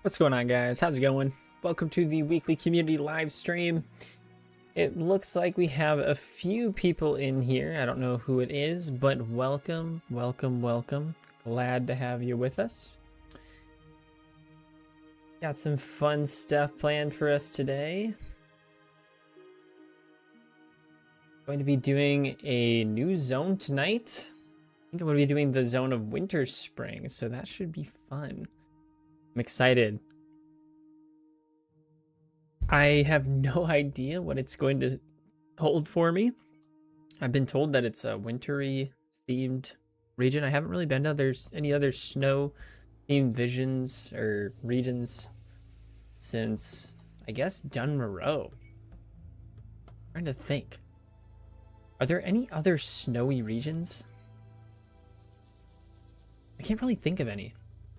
What's going on, guys? How's it going? Welcome to the weekly community live stream. It looks like we have a few people in here. I don't know who it is, but welcome, welcome, welcome. Glad to have you with us. Got some fun stuff planned for us today. Going to be doing a new zone tonight. I think I'm going to be doing the zone of Winterspring, so that should be fun. I'm excited. I have no idea what it's going to hold for me. I've been told that it's a wintry themed region. I haven't really been to any other snow themed visions or regions since, I guess, Dunmoreau. Trying to think. Are there any other snowy regions? I can't really think of any.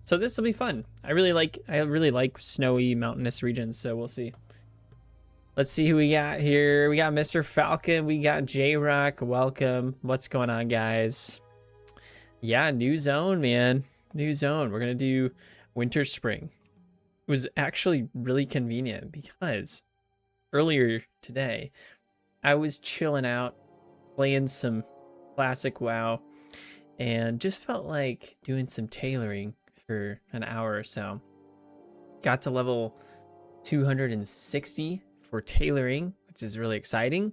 So this will be fun. I really like snowy mountainous regions, so we'll see. Let's see who we got here. We got Mr. Falcon, we got J-Rock, welcome. What's going on, guys? Yeah, new zone, man. New zone. We're gonna do Winterspring. It was actually really convenient because earlier today, I was chilling out, playing some classic WoW, and just felt like doing some tailoring for an hour or so. Got to level 260 for tailoring, which is really exciting.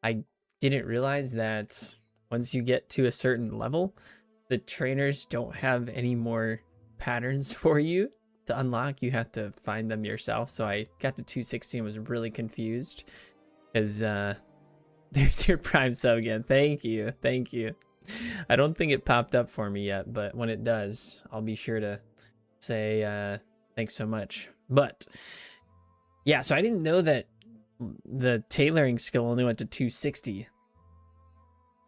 I didn't realize that once you get to a certain level, the trainers don't have any more patterns for you to unlock. You have to find them yourself. So I got to 260 and was really confused because there's your Prime sub again. Thank you. Thank you. I don't think it popped up for me yet, but when it does, I'll be sure to say thanks so much. But yeah, so I didn't know that the tailoring skill only went to 260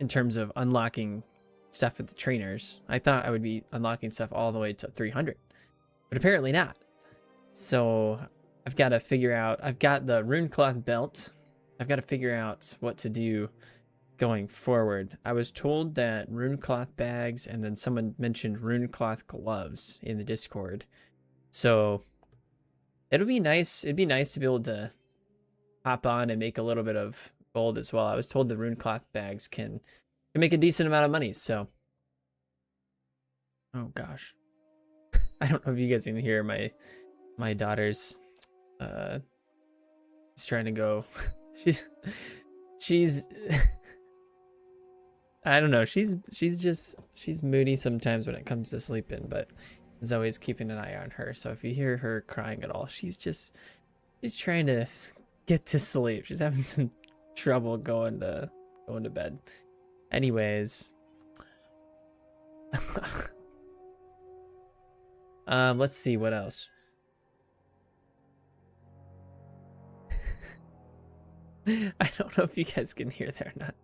in terms of unlocking stuff with the trainers. I thought I would be unlocking stuff all the way to 300, but apparently not. So I've got to figure out, I've got the runecloth belt. I've got to figure out what to do going forward. I was told that runecloth bags, and then someone mentioned runecloth gloves in the Discord. So it'd be nice to be able to hop on and make a little bit of gold as well. I was told the runecloth bags can make a decent amount of money, so. Oh gosh. I don't know if you guys can hear my daughter's she's trying to go. she's I don't know, she's moody sometimes when it comes to sleeping, but Zoe's keeping an eye on her. So if you hear her crying at all, she's trying to get to sleep. She's having some trouble going to bed. Anyways, let's see what else. I don't know if you guys can hear that or not.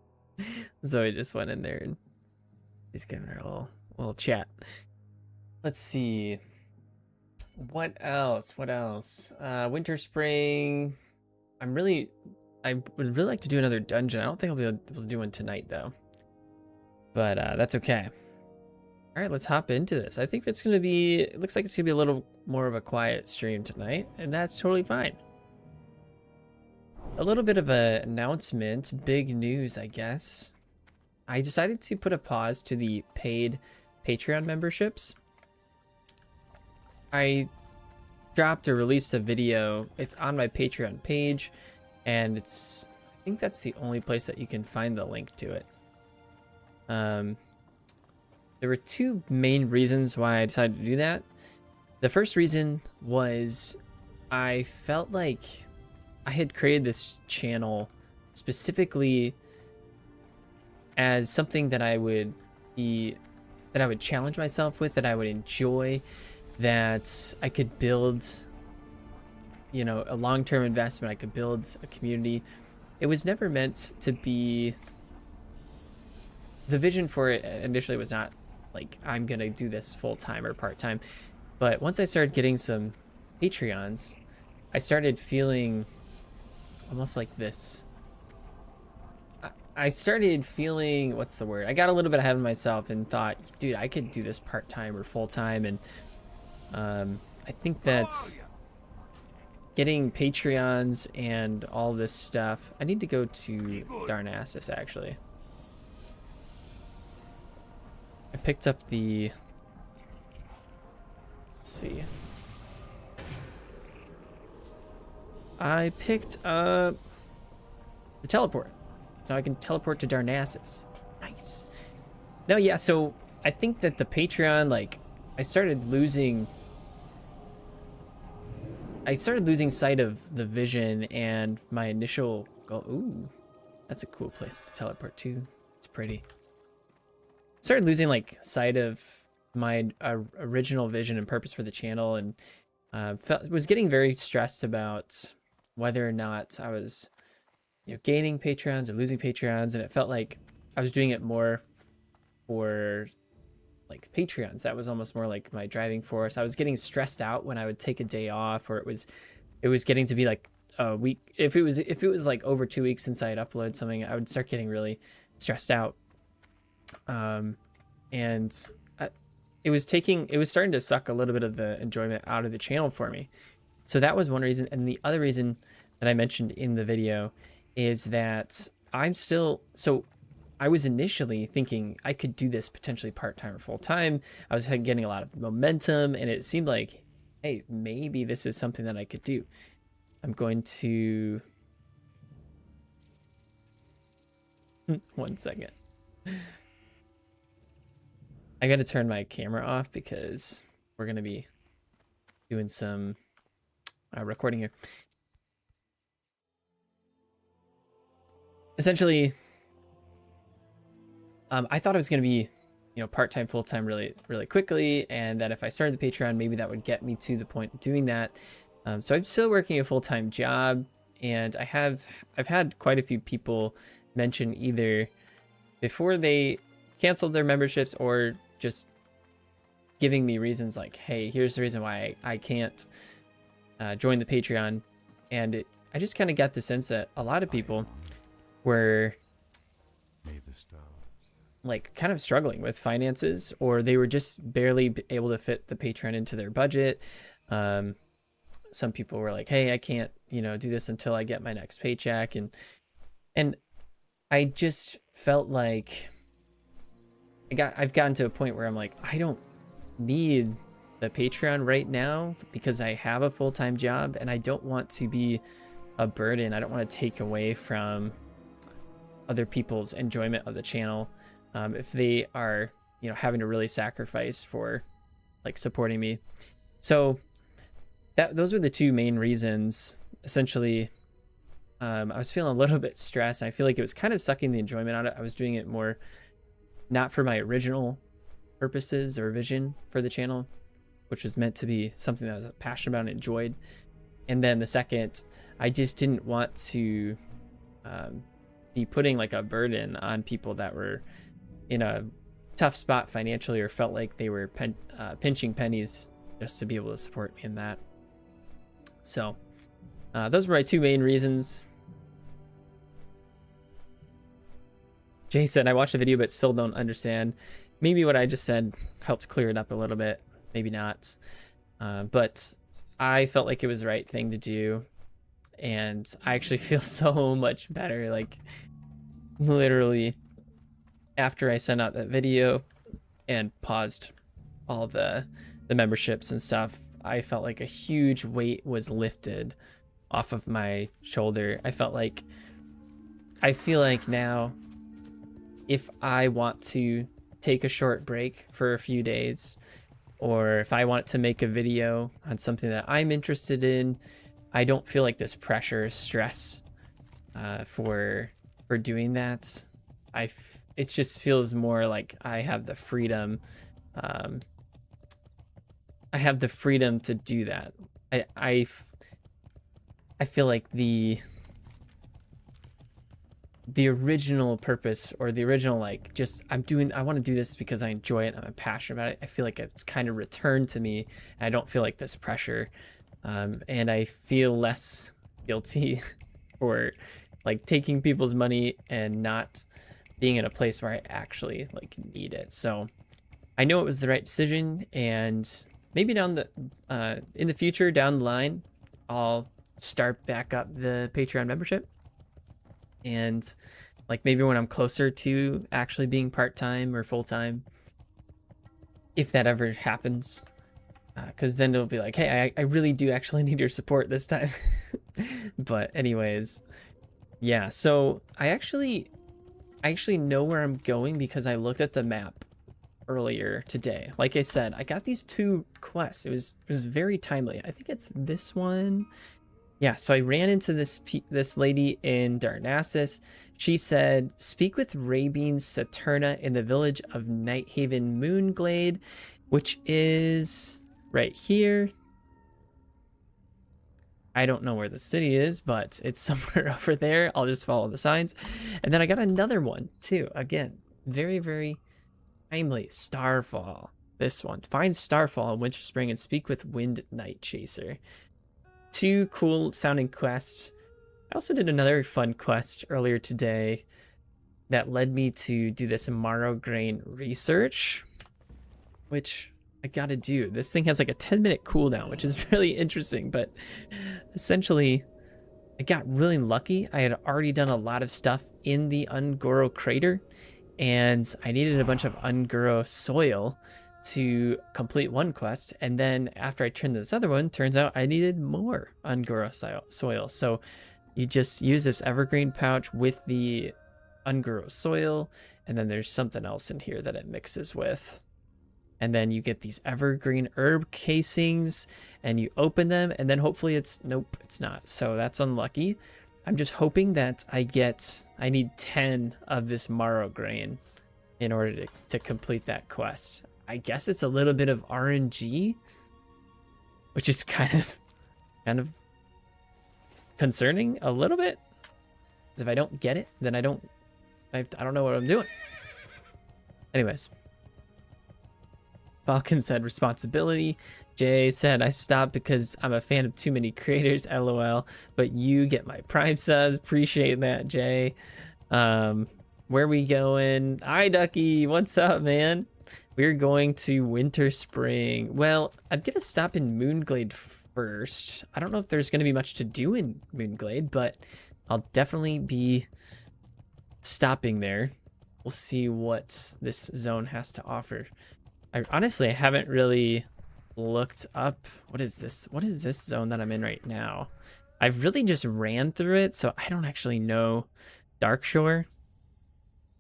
Zoe just went in there and he's giving her a little chat. Let's see. What else? Winterspring. I would really like to do another dungeon. I don't think I'll be able to do one tonight though. But that's okay. All right, let's hop into this. I think it looks like it's gonna be a little more of a quiet stream tonight, and that's totally fine. A little bit of an announcement, big news, I guess. I decided to put a pause to the paid Patreon memberships. I dropped or released a video. It's on my Patreon page, and I think that's the only place that you can find the link to it. There were two main reasons why I decided to do that. The first reason was I felt like I had created this channel specifically as something that I would challenge myself with, that I would enjoy, that I could build, you know, a long-term investment. I could build a community. It was never meant to be, the vision for it initially was not like I'm gonna do this full-time or part-time, but once I started getting some Patreons, I started feeling almost like this. I started feeling, what's the word? I got a little bit ahead of myself and thought, dude, I could do this part-time or full-time, and I think that getting Patreons and all this stuff, I need to go to Darnassus actually. I picked up the, let's see. I picked up the teleport. So I can teleport to Darnassus. Nice. No, yeah, so I think that the Patreon, like, I started losing sight of the vision and my initial goal. Ooh, that's a cool place to teleport to. It's pretty. Started losing like sight of my original vision and purpose for the channel, and was getting very stressed about whether or not I was, gaining Patreons or losing Patreons, and it felt like I was doing it more for like Patreons. That was almost more like my driving force. I was getting stressed out when I would take a day off, or it was getting to be like a week. If it was like over 2 weeks since I had uploaded something, I would start getting really stressed out. It was starting to suck a little bit of the enjoyment out of the channel for me. So that was one reason. And the other reason that I mentioned in the video is that I was initially thinking I could do this potentially part-time or full-time. I was getting a lot of momentum, and it seemed like, hey, maybe this is something that I could do. I'm going to... One second. I got to turn my camera off because we're going to be doing some recording here. Essentially, I thought it was going to be, part-time, full-time really, really quickly. And that if I started the Patreon, maybe that would get me to the point of doing that. So I'm still working a full-time job, and I've had quite a few people mention either before they canceled their memberships or just giving me reasons like, hey, here's the reason why I can't join the Patreon. And I just kind of got the sense that a lot of people were like kind of struggling with finances, or they were just barely able to fit the Patreon into their budget. Some people were like, hey, I can't, do this until I get my next paycheck. And I just felt like I've gotten to a point where I'm like, I don't need the Patreon right now because I have a full-time job, and I don't want to be a burden. I don't want to take away from other people's enjoyment of the channel if they are, having to really sacrifice for like supporting me. So those were the two main reasons. Essentially, I was feeling a little bit stressed, and I feel like it was kind of sucking the enjoyment out of it. I was doing it more not for my original purposes or vision for the channel, which was meant to be something that I was passionate about and enjoyed. And then the second, I just didn't want to be putting like a burden on people that were in a tough spot financially, or felt like they were pinching pennies just to be able to support me in that. So those were my two main reasons. Jay said, I watched the video but still don't understand. Maybe what I just said helped clear it up a little bit. Maybe not. But I felt like it was the right thing to do. And I actually feel so much better. Like, literally, after I sent out that video and paused all the memberships and stuff, I felt like a huge weight was lifted off of my shoulder. I feel like now, if I want to take a short break for a few days, or if I want to make a video on something that I'm interested in, I don't feel like this pressure, stress for doing that. It just feels more like I have the freedom. I have the freedom to do that. I feel like the original purpose, or the original, like, just I want to do this because I enjoy it, I'm passionate about it. I feel like it's kind of returned to me. I don't feel like this pressure, and I feel less guilty for like taking people's money and not being in a place where I actually like need it. So I know it was the right decision, and maybe down the in the future, down the line, I'll start back up the Patreon membership. And like maybe when I'm closer to actually being part-time or full-time, if that ever happens, because then it'll be like, hey, I really do actually need your support this time. But anyways, yeah, so I actually know where I'm going because I looked at the map earlier today. Like I said, I got these 2 quests. It was very timely. I think it's this one. Yeah, so I ran into this lady in Darnassus. She said, speak with Rabine Saturna in the village of Nighthaven Moonglade, which is right here. I don't know where the city is, but it's somewhere over there. I'll just follow the signs. And then I got another one too. Again, very, very timely. Starfall. This one. Find Starfall in Winterspring and speak with Wind Night Chaser. 2 cool sounding quests. I also did another fun quest earlier today that led me to do this marrow grain research, which I gotta do. This thing has like a 10-minute cooldown, which is really interesting, but essentially I got really lucky. I had already done a lot of stuff in the Ungoro crater, and I needed a bunch of Ungoro soil to complete one quest, and then after I turned this other one, turns out I needed more Ungoro soil. So you just use this evergreen pouch with the Ungoro soil, and then there's something else in here that it mixes with. And then you get these evergreen herb casings, and you open them, and then hopefully it's, nope, it's not. So that's unlucky. I'm just hoping that I need 10 of this marrow grain in order to complete that quest. I guess it's a little bit of RNG, which is kind of concerning a little bit. Because if I don't get it, then I don't know what I'm doing. Anyways. Falcon said responsibility. Jay said I stopped because I'm a fan of too many creators, lol. But you get my Prime subs. Appreciate that, Jay. Where we going? Hi, Ducky. What's up, man? We're going to Winterspring. Well, I'm gonna stop in Moonglade first. I don't know if there's gonna be much to do in Moonglade, but I'll definitely be stopping there. We'll see what this zone has to offer. I honestly haven't really looked up. What is this zone that I'm in right now? I've really just ran through it, so I don't actually know Darkshore.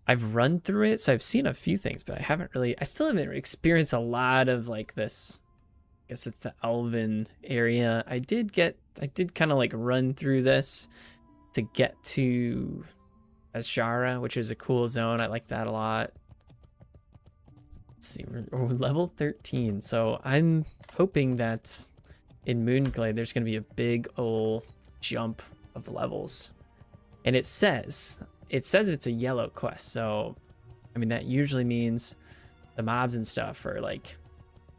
I've run through it, so I've seen a few things, but I still haven't experienced a lot of like this. I guess it's the Elven area. I did kind of like run through this to get to Azshara, which is a cool zone. I like that a lot. Let's see, we're level 13, so I'm hoping that in Moonglade there's going to be a big old jump of levels. And it says it's a yellow quest, so I mean that usually means the mobs and stuff are like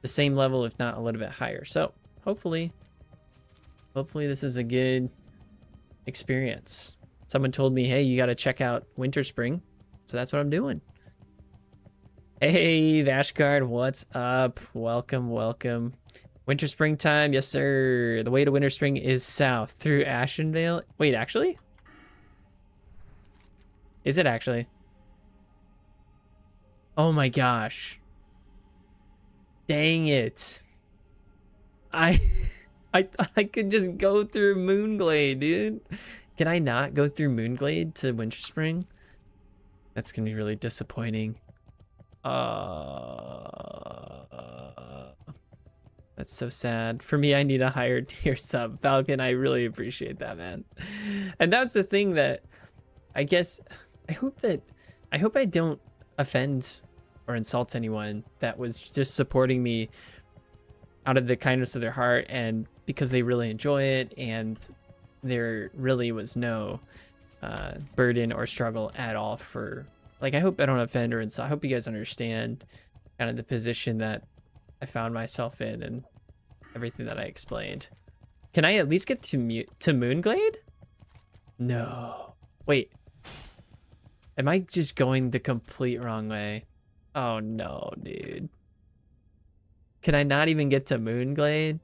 the same level, if not a little bit higher. So hopefully this is a good experience. Someone told me, hey, you got to check out Winterspring, so that's what I'm doing. Hey, Vashgard, what's up? Welcome. Winterspring time, yes sir. The way to Winterspring is south through Ashendale. Wait, actually? Is it actually? Oh my gosh. Dang it. I thought I could just go through Moonglade, dude. Can I not go through Moonglade to Winterspring? That's gonna be really disappointing. That's so sad. For me, I need a higher tier sub. Falcon, I really appreciate that, man. And that's the thing that I guess I hope I don't offend or insult anyone that was just supporting me out of the kindness of their heart and because they really enjoy it, and there really was no burden or struggle at all for, like, I hope I don't offend or insult. I hope you guys understand kind of the position that I found myself in and everything that I explained. Can I at least get to Moonglade? No. Wait. Am I just going the complete wrong way? Oh no, dude. Can I not even get to Moonglade?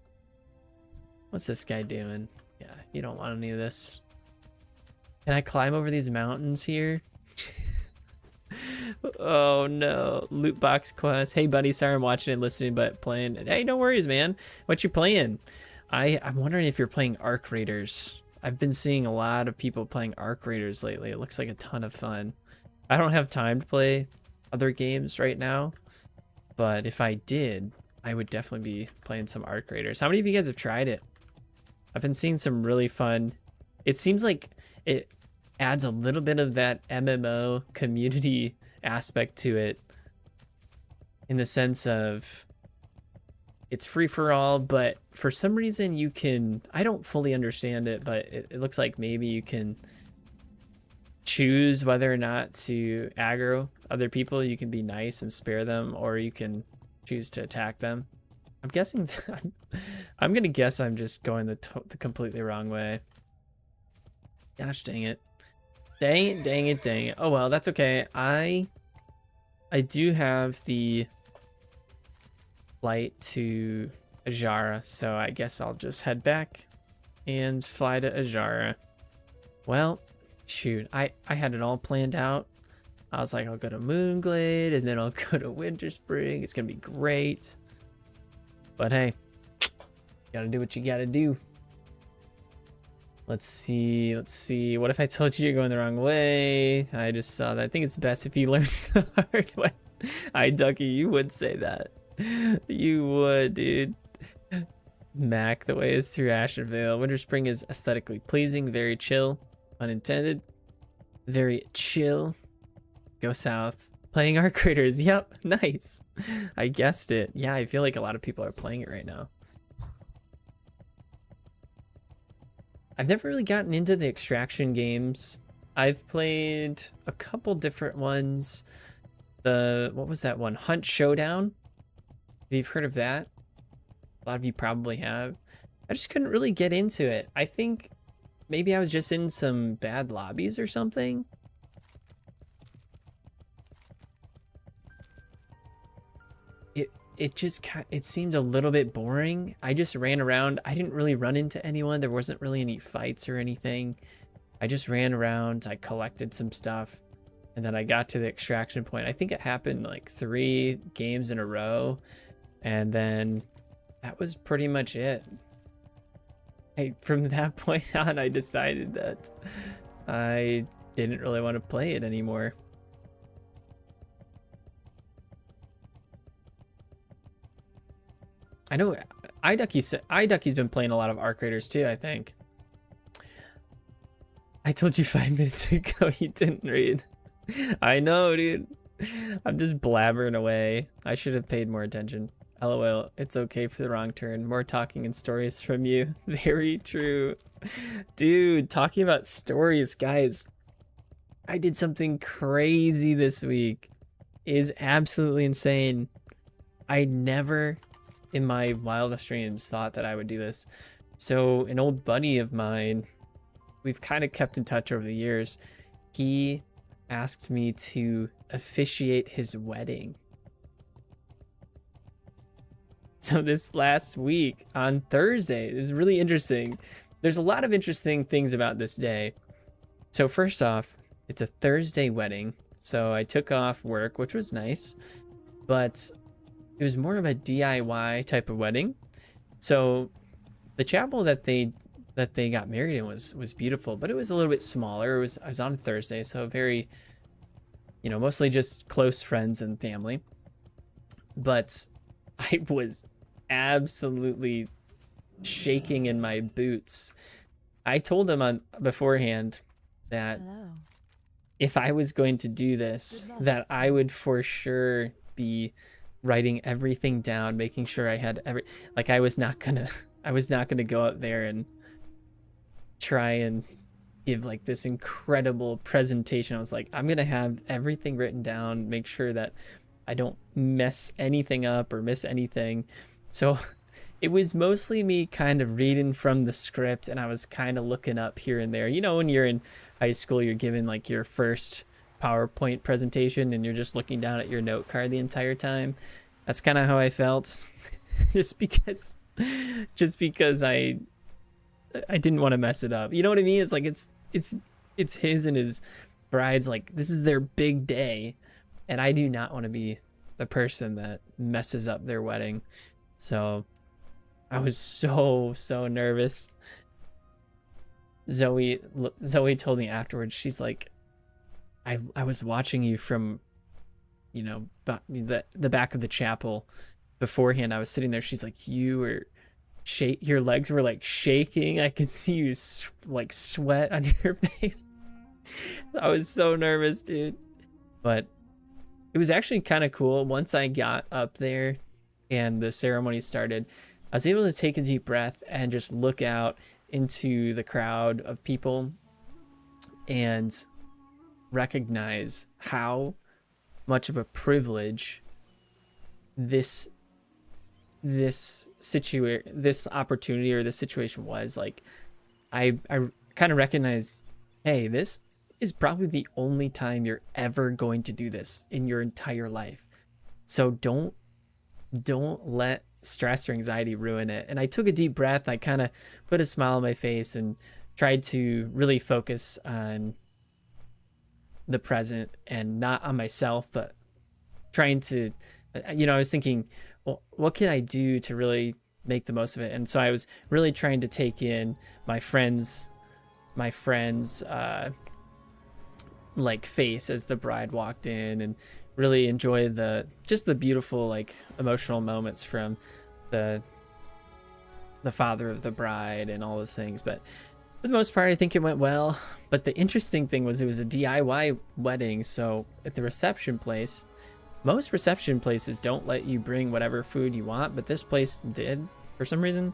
What's this guy doing? Yeah, you don't want any of this. Can I climb over these mountains here? Oh no, loot box quest. Hey buddy, sorry I'm watching and listening but playing. Hey, no worries, man. What you playing? I'm wondering if you're playing Arc Raiders. I've been seeing a lot of people playing Arc Raiders lately. It looks like a ton of fun. I don't have time to play other games right now, but if I did, I would definitely be playing some Arc Raiders. How many of you guys have tried it? I've been seeing some really fun. It seems like it adds a little bit of that MMO community aspect to it, in the sense of it's free for all, but for some reason you can, I don't fully understand it, but it looks like maybe you can choose whether or not to aggro other people. You can be nice and spare them, or you can choose to attack them. I'm guessing I'm gonna guess I'm just going the completely wrong way. Gosh dang it. Dang it, dang it, dang it. Oh well, that's okay. I do have the flight to Ajara, so I guess I'll just head back and fly to Ajara. Well, shoot, I had it all planned out. I was like, I'll go to Moonglade and then I'll go to Winterspring. It's gonna be great. But hey, you gotta do what you gotta do. Let's see. What if I told you you're going the wrong way? I just saw that. I think it's best if you learn the hard way. Hi, Ducky, you would say that. You would, dude. Mac, the way is through Ashenvale. Winterspring is aesthetically pleasing, very chill, unintended, very chill. Go south. Playing Arc Raiders. Yep, nice. I guessed it. Yeah, I feel like a lot of people are playing it right now. I've never really gotten into the extraction games. I've played a couple different ones. What was that one? Hunt Showdown. Have you heard of that? A lot of you probably have. I just couldn't really get into it. I think maybe I was just in some bad lobbies or something. It seemed a little bit boring. I just ran around. I didn't really run into anyone. There wasn't really any fights or anything. I just ran around. I collected some stuff, and then I got to the extraction point. I think it happened like 3 games in a row, and then that was pretty much it. From that point on, I decided that I didn't really want to play it anymore. I know iDucky's been playing a lot of Arc Raiders too, I think. I told you 5 minutes ago you didn't read. I know, dude. I'm just blabbering away. I should have paid more attention. LOL, it's okay for the wrong turn. More talking and stories from you. Very true. Dude, talking about stories, guys. I did something crazy this week. It is absolutely insane. I never in my wildest dreams thought that I would do this. So an old buddy of mine, we've kind of kept in touch over the years. He asked me to officiate his wedding. So this last week on Thursday, it was really interesting. There's a lot of interesting things about this day. So first off, it's a Thursday wedding. So I took off work, which was nice, but it was more of a DIY type of wedding. So the chapel that they got married in was beautiful, but it was a little bit smaller. I was on a Thursday, so very, mostly just close friends and family. But I was absolutely shaking in my boots. I told them beforehand that if I was going to do this, that I would for sure be writing everything down, making sure I had I was not gonna go out there and try and give like this incredible presentation. I was like, I'm gonna have everything written down, make sure that I don't mess anything up or miss anything. So it was mostly me kind of reading from the script, and I was kind of looking up here and there. When you're in high school, you're given like your first PowerPoint presentation and you're just looking down at your note card the entire time. That's kind of how I felt. just because I didn't want to mess it up. You know what I mean? It's like it's his and his bride's, like, this is their big day, and I do not want to be the person that messes up their wedding. So I was so nervous. Zoe told me afterwards, she's like, I was watching you from, you know, the back of the chapel beforehand. I was sitting there. She's like, you were your legs were like shaking. I could see you like sweat on your face. I was so nervous, dude. But it was actually kind of cool. Once I got up there and the ceremony started, I was able to take a deep breath and just look out into the crowd of people and recognize how much of a privilege this opportunity or this situation was. Like, I kind of recognize, hey, this is probably the only time you're ever going to do this in your entire life. So don't let stress or anxiety ruin it. And I took a deep breath. I kind of put a smile on my face and tried to really focus on the present and not on myself, but trying to, you know, I was thinking, well, what can I do to really make the most of it? And so I was really trying to take in my friends like face as the bride walked in, and really enjoy the beautiful, like, emotional moments from the father of the bride and all those things. But for the most part, I think it went well. But the interesting thing was, it was a DIY wedding. So at the reception place, most reception places don't let you bring whatever food you want, but this place did for some reason.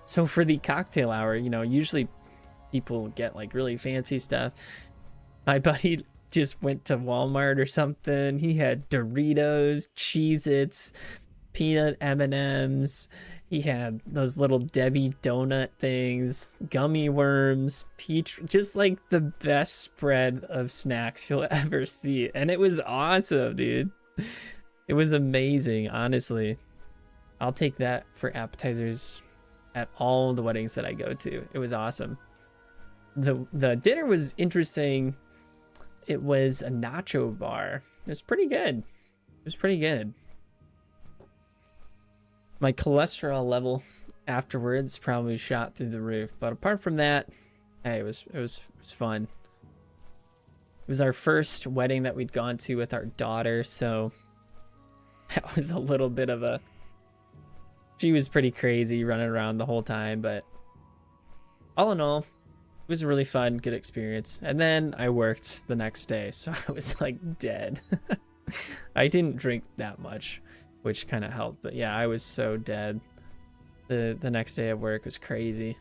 So for the cocktail hour, you know, usually people get like really fancy stuff. My buddy just went to Walmart or something. He had Doritos, Cheez-Its, peanut M&Ms. He had those little Debbie donut things, gummy worms, peach, just like the best spread of snacks you'll ever see. And it was awesome, dude. It was amazing, honestly. I'll take that for appetizers at all the weddings that I go to. It was awesome. The dinner was interesting. It was a nacho bar. It was pretty good. It was pretty good. My cholesterol level afterwards probably shot through the roof, but apart from that, hey, it was fun. It was our first wedding that we'd gone to with our daughter, so that was a little bit of a, she was pretty crazy running around the whole time, but all in all, it was a really fun, good experience. And then I worked the next day, so I was like dead. I didn't drink that much, which kind of helped, but yeah, I was so dead. The next day of work was crazy.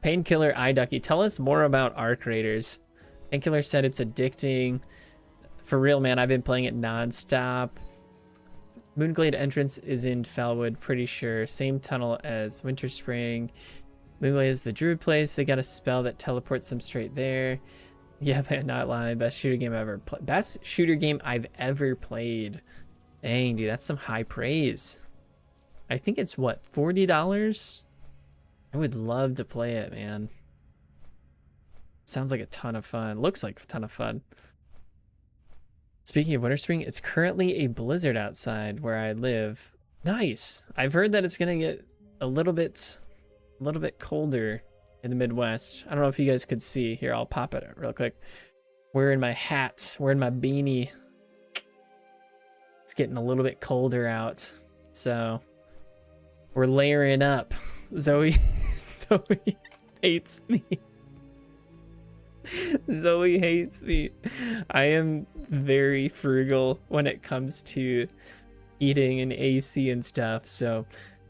Painkiller Eye Ducky, tell us more about Arc Raiders. Painkiller said it's addicting. For real, man, I've been playing it non-stop. Moonglade entrance is in Felwood, pretty sure. Same tunnel as Winterspring. Moonglade is the druid place. They got a spell that teleports them straight there. Yeah, man, not lying. Best shooter game I've ever played. Best shooter game I've ever played. Dang, dude, that's some high praise. I think it's, what, $40? I would love to play it, man. Sounds like a ton of fun. Looks like a ton of fun. Speaking of Winterspring, it's currently a blizzard outside where I live. Nice. I've heard that it's gonna get a little bit colder in the Midwest. I don't know if you guys could see. Here, I'll pop it real quick. Wearing my hat, wearing my beanie. It's getting a little bit colder out, so we're layering up. Zoe hates me. Zoe hates me. I am very frugal when it comes to eating and AC and stuff, so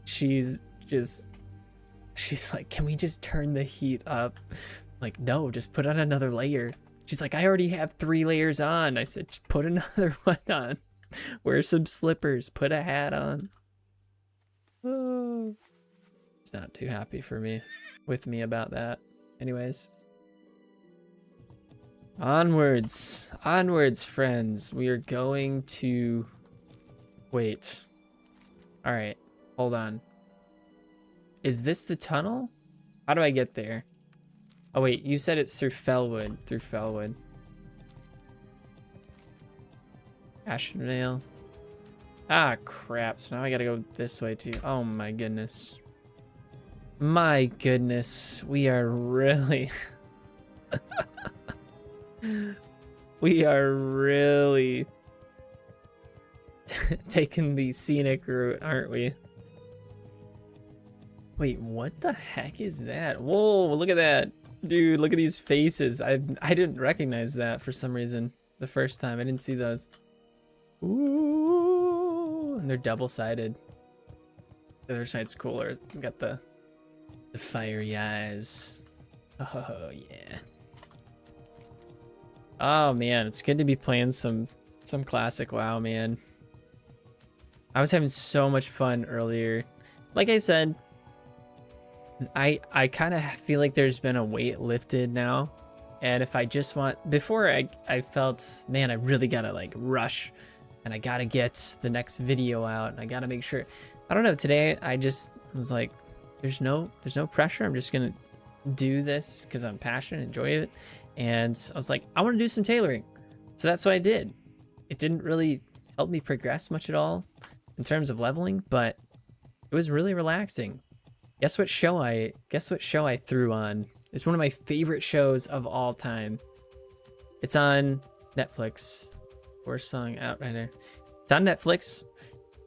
she's like, can we just turn the heat up? I'm like, no, just put on another layer. She's like, I already have 3 layers on. I said, just put another one on. Wear some slippers, put a hat on. Oh. It's not too happy with me about that. Anyways. Onwards. Onwards, friends. We are going to... Wait. Alright. Hold on. Is this the tunnel? How do I get there? Oh, wait. You said it's through Fellwood. Through Fellwood. Asheville. Ah, crap. So now I gotta go this way, too. Oh, my goodness. My goodness. We are really... We are really taking the scenic route, aren't we? Wait, what the heck is that? Whoa, look at that. Dude, look at these faces. I didn't recognize that for some reason the first time. I didn't see those. Ooh, and they're double-sided. The other side's cooler. We got the fiery eyes. Oh, yeah. Oh man, it's good to be playing some classic WoW, man. I was having so much fun earlier. Like I said, I kind of feel like there's been a weight lifted now. And if I just want, before I felt, man, I really gotta like rush and I gotta get the next video out and I gotta make sure. I don't know, today I just was like, there's no pressure. I'm just gonna do this because I'm passionate, enjoy it. And I was like, I want to do some tailoring. So that's what I did. It didn't really help me progress much at all in terms of leveling, but it was really relaxing. Guess what show I threw on? It's one of my favorite shows of all time. It's on Netflix. Worst song out right there. It's on Netflix.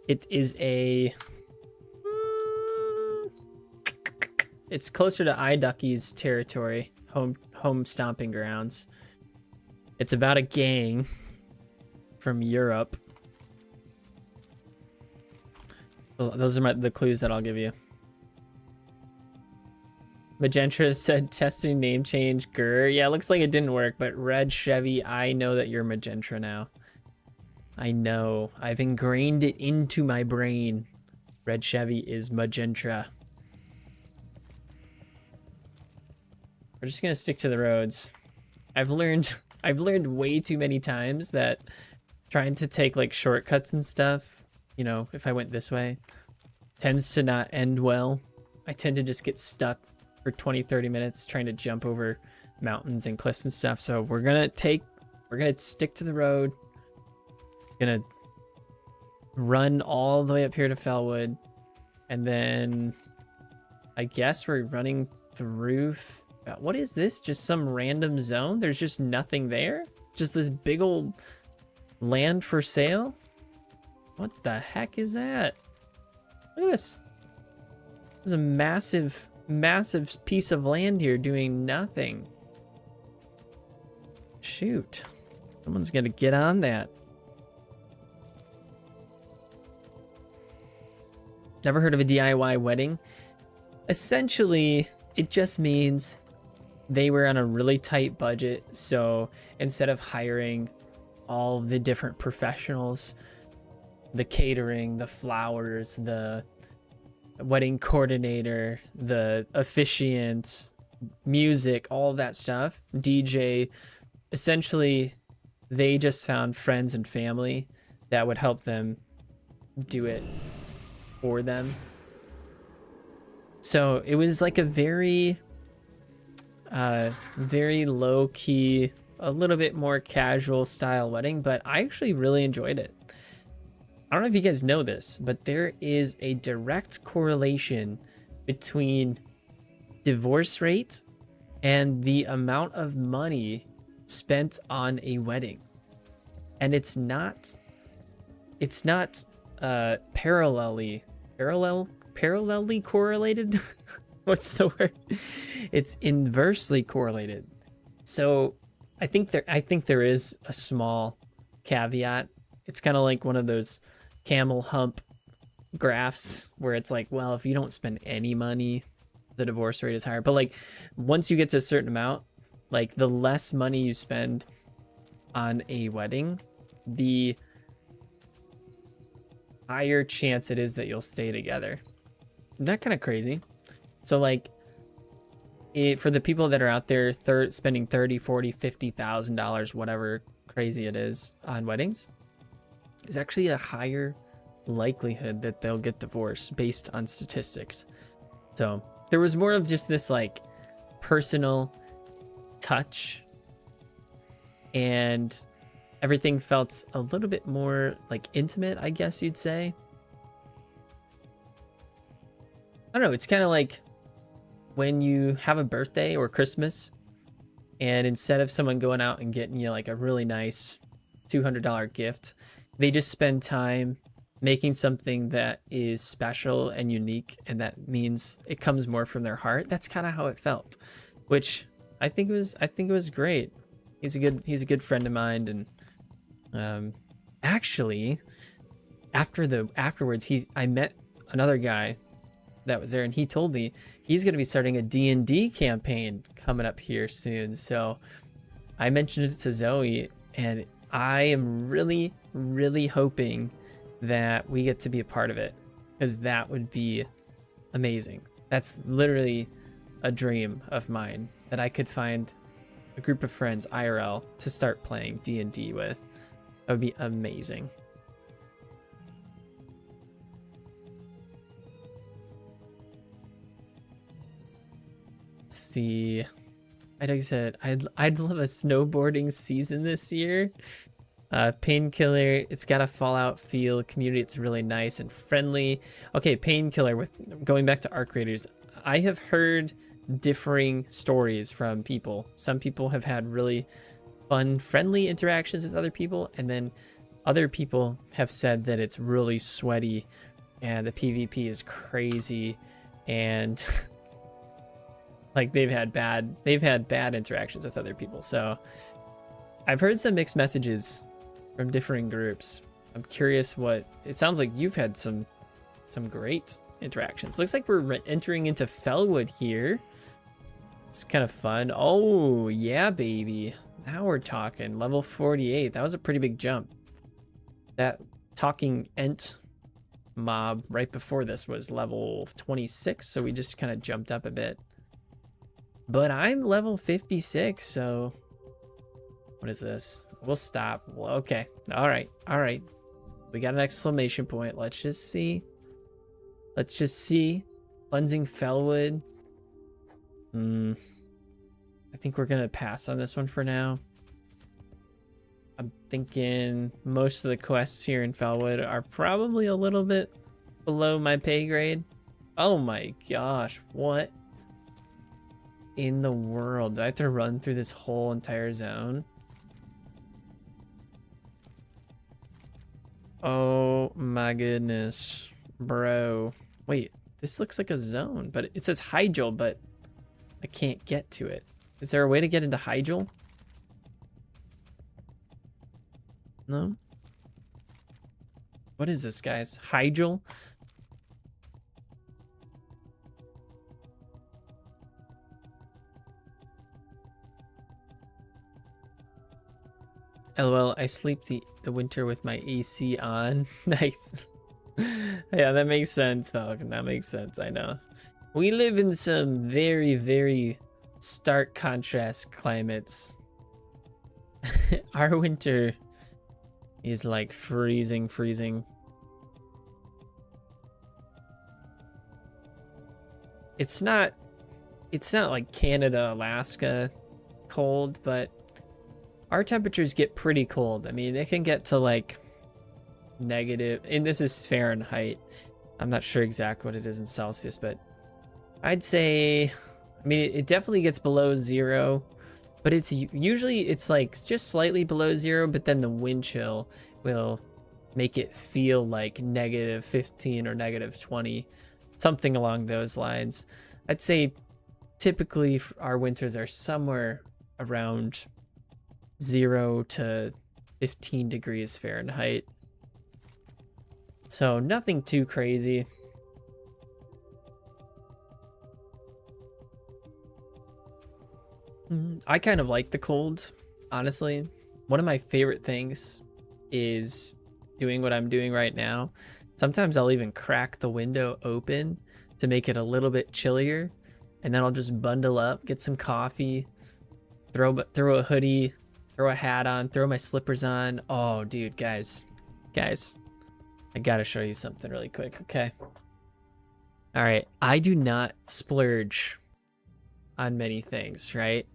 It is a... It's closer to iDucky's territory. Home stomping grounds. It's about a gang from Europe. Well, those are the clues that I'll give you. Magenta said testing name change. Grr. Yeah, it looks like it didn't work, but Red Chevy, I know that you're Magenta now. I know. I've ingrained it into my brain. Red Chevy is Magenta. We're just gonna stick to the roads. I've learned way too many times that trying to take like shortcuts and stuff, you know, if I went this way, tends to not end well. I tend to just get stuck for 20-30 minutes trying to jump over mountains and cliffs and stuff. So we're gonna stick to the road. Gonna run all the way up here to Fellwood, and then I guess we're running through. What is this? Just some random zone? There's just nothing there? Just this big old land for sale? What the heck is that? Look at this. There's a massive, massive piece of land here doing nothing. Shoot. Someone's gonna get on that. Never heard of a DIY wedding? Essentially, it just means they were on a really tight budget, so instead of hiring all the different professionals, the catering, the flowers, the wedding coordinator, the officiant, music, all that stuff, DJ, essentially they just found friends and family that would help them do it for them. So it was like a very low key, a little bit more casual style wedding, but I actually really enjoyed it. I don't know if you guys know this, but there is a direct correlation between divorce rate and the amount of money spent on a wedding. And it's not parallelly correlated. What's the word? It's inversely correlated. So I think there is a small caveat. It's kind of like one of those camel hump graphs where it's like, well, if you don't spend any money, the divorce rate is higher. But like once you get to a certain amount, like the less money you spend on a wedding, the higher chance it is that you'll stay together. Isn't that kind of crazy? So like for the people that are out there spending 30, 40, $50,000, whatever crazy it is on weddings, there's actually a higher likelihood that they'll get divorced based on statistics. So there was more of just this like personal touch, and everything felt a little bit more like intimate, I guess you'd say. I don't know, it's kind of like when you have a birthday or Christmas, and instead of someone going out and getting you like a really nice $200 gift, they just spend time making something that is special and unique, and that means it comes more from their heart. That's kind of how it felt, which I think it was great. He's a good friend of mine, and actually afterwards I met another guy that was there, and he told me he's going to be starting a D&D campaign coming up here soon. So I mentioned it to Zoe, and I am really, really hoping that we get to be a part of it, because that would be amazing. That's literally a dream of mine, that I could find a group of friends IRL to start playing D&D with. That would be amazing. Let's see. Like I said, I'd love a snowboarding season this year. Painkiller, it's got a Fallout feel. Community, it's really nice and friendly. Okay, Painkiller, with going back to Arc Raiders, I have heard differing stories from people. Some people have had really fun, friendly interactions with other people, and then other people have said that it's really sweaty and the PvP is crazy, and like they've had bad interactions with other people. So I've heard some mixed messages from differing groups. I'm curious what it sounds like. You've had some great interactions. Looks like we're entering into Fellwood here. It's kind of fun. Oh yeah, baby, now we're talking. Level 48. That was a pretty big jump. That talking Ent mob right before this was level 26, so we just kind of jumped up a bit. But I'm level 56, so what is this? We'll stop. Well, okay. All right. We got an exclamation point. Let's just see. Cleansing Fellwood. I think we're gonna pass on this one for now. I'm thinking most of the quests here in Fellwood are probably a little bit below my pay grade. Oh my gosh, what in the world? Do I have to run through this whole entire zone? Oh my goodness, bro. Wait, this looks like a zone, but it says Hyjal, but I can't get to it. Is there a way to get into Hyjal? No? What is this, guys? Hyjal? LOL, I sleep the winter with my AC on. Nice. Yeah, that makes sense, Falcon. That makes sense. I know. We live in some very, very stark contrast climates. Our winter is like freezing. It's not like Canada, Alaska cold, but our temperatures get pretty cold. I mean, it can get to like negative, and this is Fahrenheit. I'm not sure exactly what it is in Celsius, but I'd say, I mean, it definitely gets below 0, but it's usually like just slightly below 0, but then the wind chill will make it feel like -15 or -20, something along those lines. I'd say typically our winters are somewhere around 0 to 15 degrees Fahrenheit. So nothing too crazy. I kind of like the cold, honestly. One of my favorite things is doing what I'm doing right now. Sometimes I'll even crack the window open to make it a little bit chillier. and then I'll just bundle up, get some coffee, throw a hoodie, throw a hat on, throw my slippers on. Oh, dude, guys, I gotta show you something really quick, okay? All right, I do not splurge on many things, right?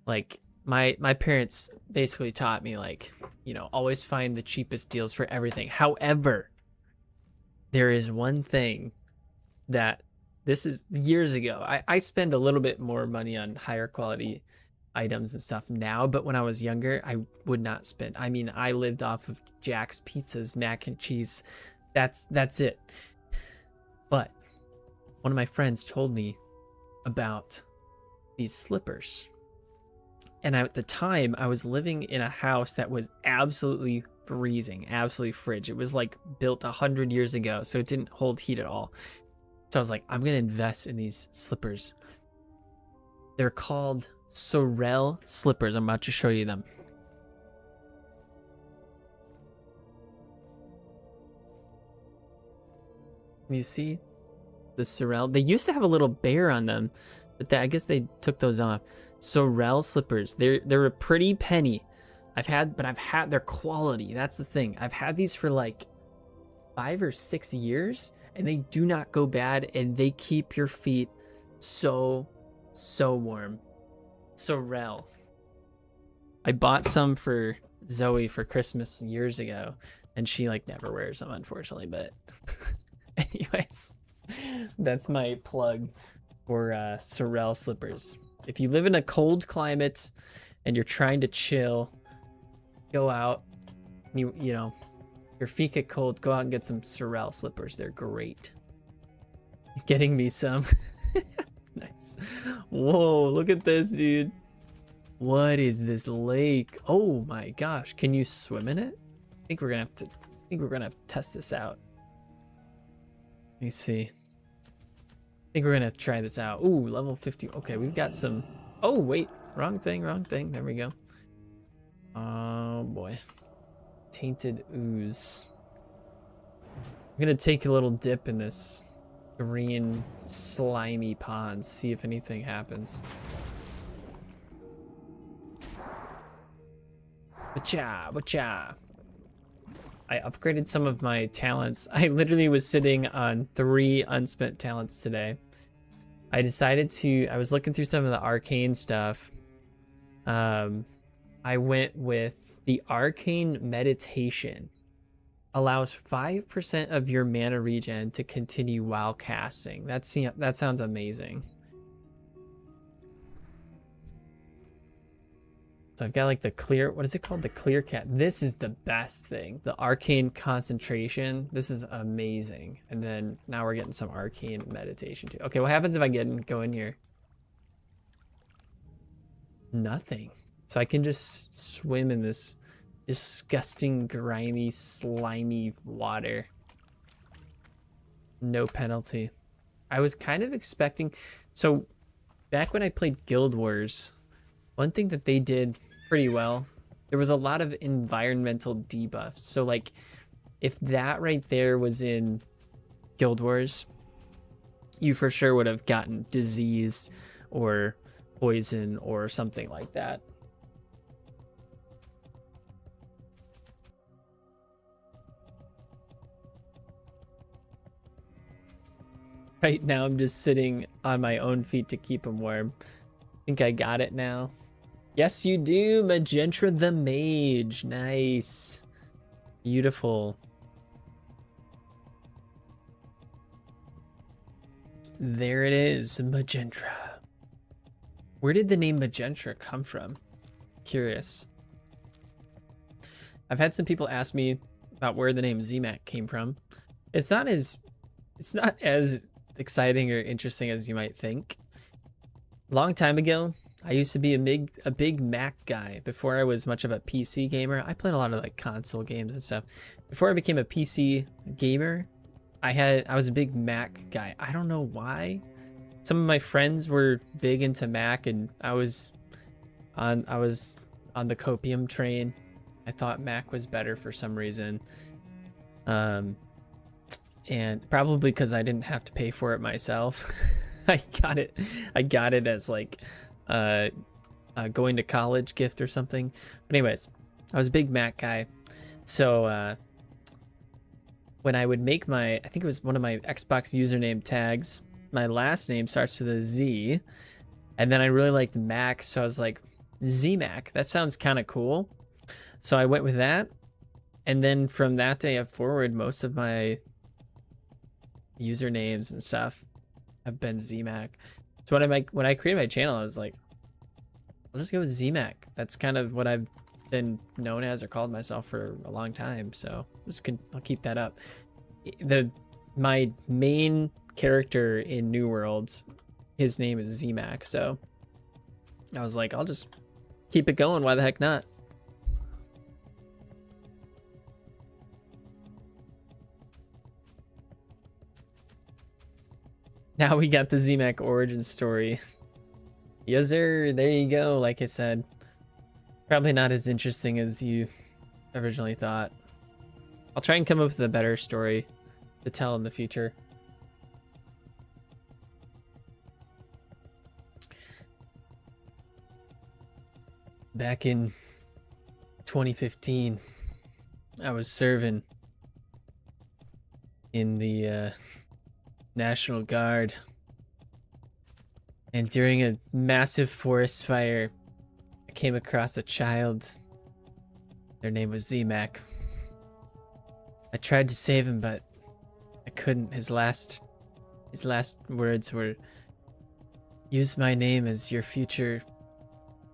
Like my parents basically taught me, like, you know, always find the cheapest deals for everything. However, there is one thing that this is years ago. I spend a little bit more money on higher quality items and stuff now, but when I was younger, I would not spend. I mean, I lived off of Jack's Pizzas, mac and cheese. That's it. But one of my friends told me about these slippers. And at the time, I was living in a house that was absolutely freezing, absolutely frigid. It was like built 100 years ago, so it didn't hold heat at all. So I was like, I'm gonna invest in these slippers. They're called Sorel slippers. I'm about to show you them. Can you see the Sorel? They used to have a little bear on them, but I guess they took those off. Sorel slippers. They're a pretty penny. I've had their quality. That's the thing. I've had these for like 5 or 6 years, and they do not go bad, and they keep your feet so warm. Sorel. I bought some for Zoe for Christmas years ago, and she like never wears them, unfortunately, but anyways, that's my plug for Sorel slippers. If you live in a cold climate and you're trying to chill, go out, you know, your feet get cold, go out and get some Sorel slippers. They're great. Getting me some. Nice. Whoa, look at this, dude. What is this lake? Oh my gosh, can you swim in it? I think we're gonna have to test this out. Let me see. I think we're gonna try this out. Ooh, level 50. Okay, we've got some. Oh wait, wrong thing. There we go. Oh boy. Tainted ooze. I'm gonna take a little dip in this green slimy pond, see if anything happens. Wacha. I upgraded some of my talents. I literally was sitting on 3 unspent talents today. I was looking through some of the arcane stuff. I went with the arcane meditation. Allows 5% of your mana regen to continue while casting. That sounds amazing. So I've got like the clear, what is it called? The clear cat. This is the best thing. The arcane concentration. This is amazing. And then now we're getting some arcane meditation too. Okay, what happens if I go in here? Nothing. So I can just swim in this disgusting, grimy, slimy water. No penalty. I was kind of expecting, so back when I played Guild Wars, one thing that they did pretty well, there was a lot of environmental debuffs. So like, if that right there was in Guild Wars, you for sure would have gotten disease or poison or something like that. Right now, I'm just sitting on my own feet to keep them warm. I think I got it now. Yes, you do, Magentra the Mage. Nice. Beautiful. There it is, Magentra. Where did the name Magentra come from? Curious. I've had some people ask me about where the name ZMAC came from. It's not as exciting or interesting as you might think. Long time ago, I used to be a big Mac guy. Before I was much of a PC gamer, I played a lot of like console games and stuff. Before I became a PC gamer, I was a big Mac guy. I don't know why. Some of my friends were big into Mac, and I was on the copium train. I thought Mac was better for some reason. And probably because I didn't have to pay for it myself. I got it as like going to college gift or something. But anyways, I was a big Mac guy. So when I would make my, I think it was one of my Xbox username tags, my last name starts with a Z. And then I really liked Mac, so I was like, ZMac, that sounds kind of cool. So I went with that. And then from that day forward, most of my usernames and stuff have been ZMac. So when I created my channel, I was like, I'll just go with ZMac. That's kind of what I've been known as or called myself for a long time. So I'll keep that up. My main character in New Worlds, his name is ZMac. So I was like, I'll just keep it going. Why the heck not? Now we got the ZMac origin story. Yes, sir. There you go. Like I said, probably not as interesting as you originally thought. I'll try and come up with a better story to tell in the future. Back in 2015, I was serving in the National Guard. And during a massive forest fire, I came across a child. Their name was ZMac. I tried to save him, but I couldn't. His last words were, "Use my name as your future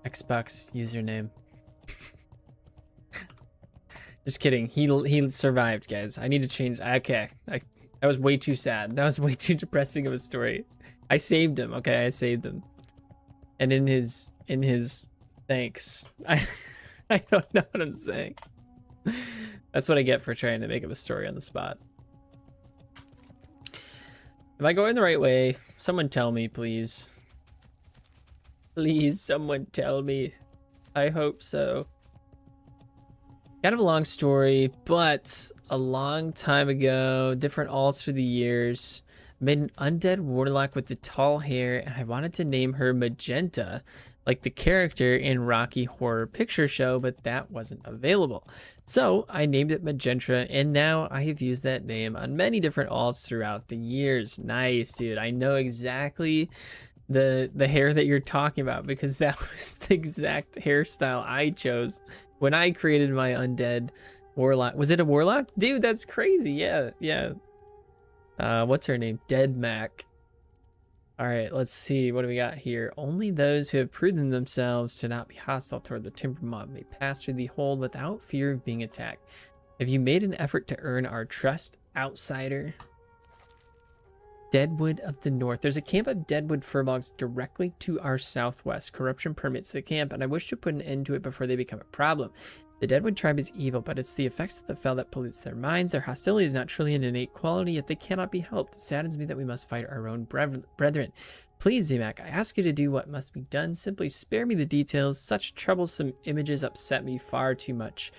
Xbox username." Just kidding. He survived, guys. I need to change. Okay, that was way too sad. That was way too depressing of a story. I saved him. Okay, I saved him. And in his thanks, I don't know what I'm saying. That's what I get for trying to make up a story on the spot. Am I going the right way? Someone tell me, please. Please, someone tell me. I hope so. Kind of a long story, but a long time ago, different alts through the years, made an undead warlock with the tall hair, and I wanted to name her Magenta, like the character in Rocky Horror Picture Show, but that wasn't available. So I named it Magenta, and now I have used that name on many different alts throughout the years. Nice, dude. I know exactly the hair that you're talking about because that was the exact hairstyle I chose when I created my undead warlock. Was it a warlock? Dude, that's crazy. Yeah. What's her name? Dead Mac. All right, let's see. What do we got here? Only those who have proven themselves to not be hostile toward the timber mob may pass through the hold without fear of being attacked. Have you made an effort to earn our trust, outsider? Deadwood of the North. There's a camp of Deadwood furbolgs directly to our southwest. Corruption permits the camp, and I wish to put an end to it before they become a problem. The Deadwood tribe is evil, but it's the effects of the fell that pollutes their minds. Their hostility is not truly an innate quality, yet they cannot be helped. It saddens me that we must fight our own brethren. Please, ZMac, I ask you to do what must be done. Simply spare me the details. Such troublesome images upset me far too much.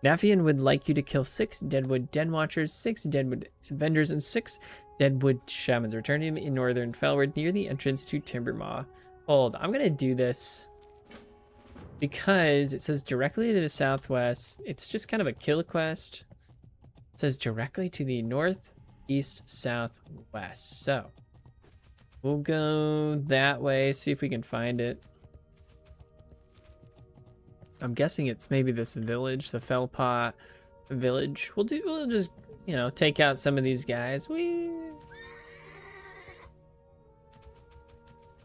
Nafian would like you to kill 6 Deadwood Den Watchers, 6 Deadwood Avengers, and 6 Deadwood Shamans. Return him in Northern Felwood near the entrance to Timbermaw. Hold, I'm gonna do this because it says directly to the southwest. It's just kind of a kill quest. It says directly to the northeast southwest. So we'll go that way, see if we can find it. I'm guessing it's maybe this village, the Fellpot village. We'll just, you know, take out some of these guys.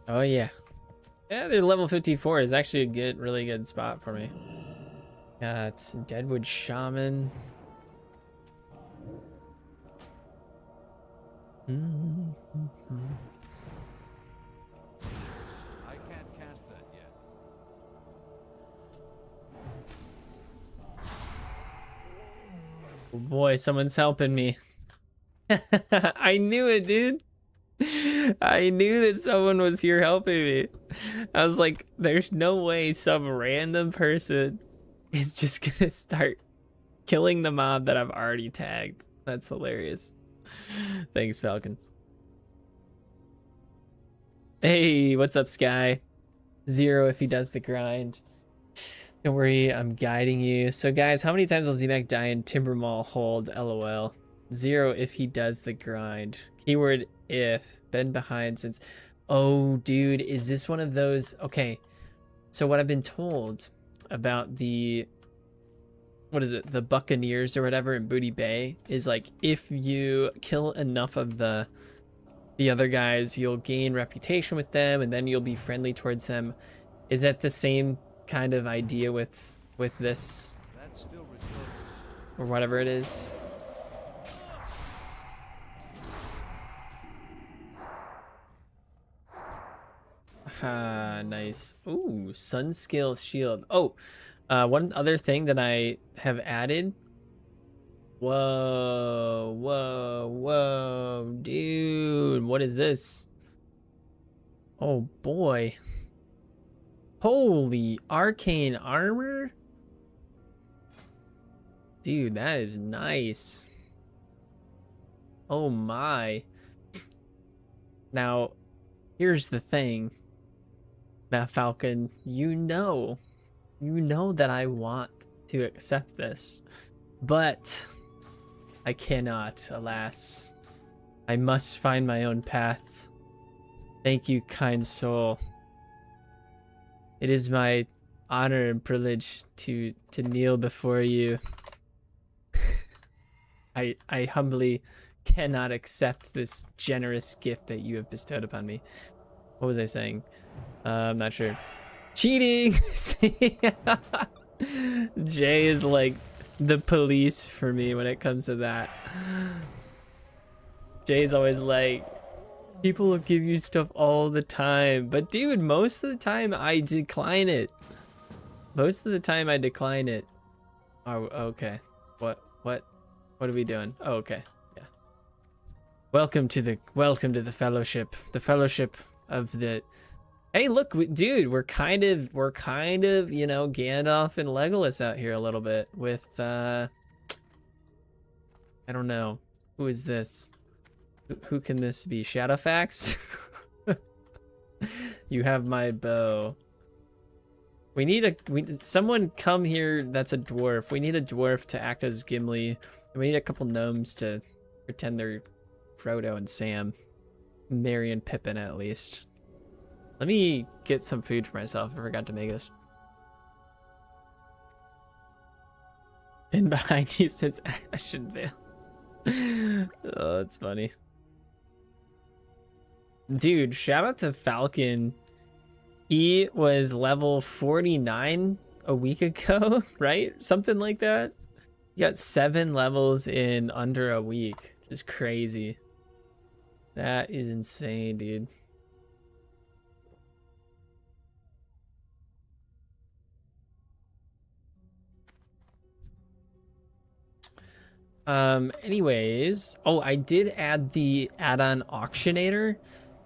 Oh yeah. Yeah, they're level 54 is actually a good, really good spot for me. Got Deadwood Shaman. I can't cast that yet. Oh boy, someone's helping me. I knew it, dude. I knew that someone was here helping me. I was like, there's no way some random person is just gonna start killing the mob that I've already tagged. That's hilarious. Thanks, Falcon. Hey, what's up, Sky? 0 if he does the grind. Don't worry, I'm guiding you. So guys, how many times will Z-Mac die in Timber Mall hold? LOL. 0 if he does the grind. Keyword if. Been behind since... Oh, dude, is this one of those... Okay, so what I've been told about the... What is it? The Buccaneers or whatever in Booty Bay is like, if you kill enough of the other guys, you'll gain reputation with them and then you'll be friendly towards them. Is that the same kind of idea with this or whatever it is? Ah, nice. Ooh, sun scale shield. Oh, one other thing that I have added. Whoa, whoa, whoa, dude, what is this? Oh boy. Holy arcane armor? Dude, that is nice. Oh my. Now, here's the thing. Now, Falcon, you know that I want to accept this, but I cannot, alas. I must find my own path. Thank you, kind soul. It is my honor and privilege to kneel before you. I humbly cannot accept this generous gift that you have bestowed upon me. What was I saying? I'm not sure. Cheating! Jay is like the police for me when it comes to that. Jay's always like, people will give you stuff all the time. But dude, most of the time I decline it. Most of the time I decline it. Oh, okay. What are we doing? Oh, okay. Yeah. Welcome to the fellowship. The fellowship of the... Hey, look, dude, we're kind of, you know, Gandalf and Legolas out here a little bit with, I don't know. Who is this? Who can this be? Shadowfax? You have my bow. We need someone come here that's a dwarf. We need a dwarf to act as Gimli. And we need a couple gnomes to pretend they're Frodo and Sam. Merry and Pippin, at least. Let me get some food for myself. I forgot to make this. Been behind you since I shouldn't fail. Oh, that's funny. Dude, shout out to Falcon. He was level 49 a week ago, right? Something like that. He got 7 levels in under a week. Just crazy. That is insane, dude. Anyways, oh, I did add the add-on auctionator,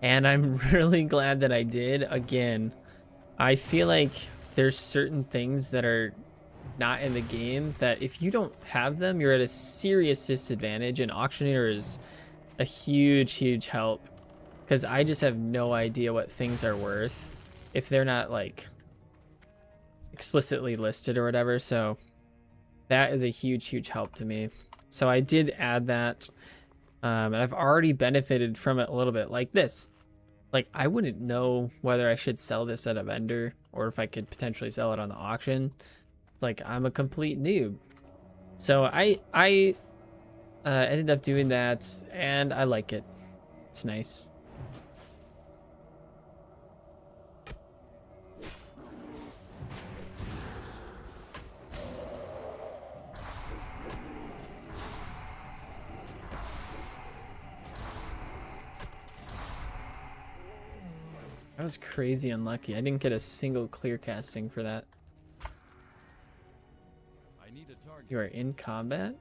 and I'm really glad that I did. Again, I feel like there's certain things that are not in the game that if you don't have them, you're at a serious disadvantage, and auctionator is a huge help, because I just have no idea what things are worth if they're not like explicitly listed or whatever. So that is a huge help to me. So I did add that, and I've already benefited from it a little bit. Like this, like I wouldn't know whether I should sell this at a vendor or if I could potentially sell it on the auction. It's like I'm a complete noob. So I ended up doing that, and I like it. It's nice. That was crazy unlucky. I didn't get a single clear casting for that. I need a target. You are in combat?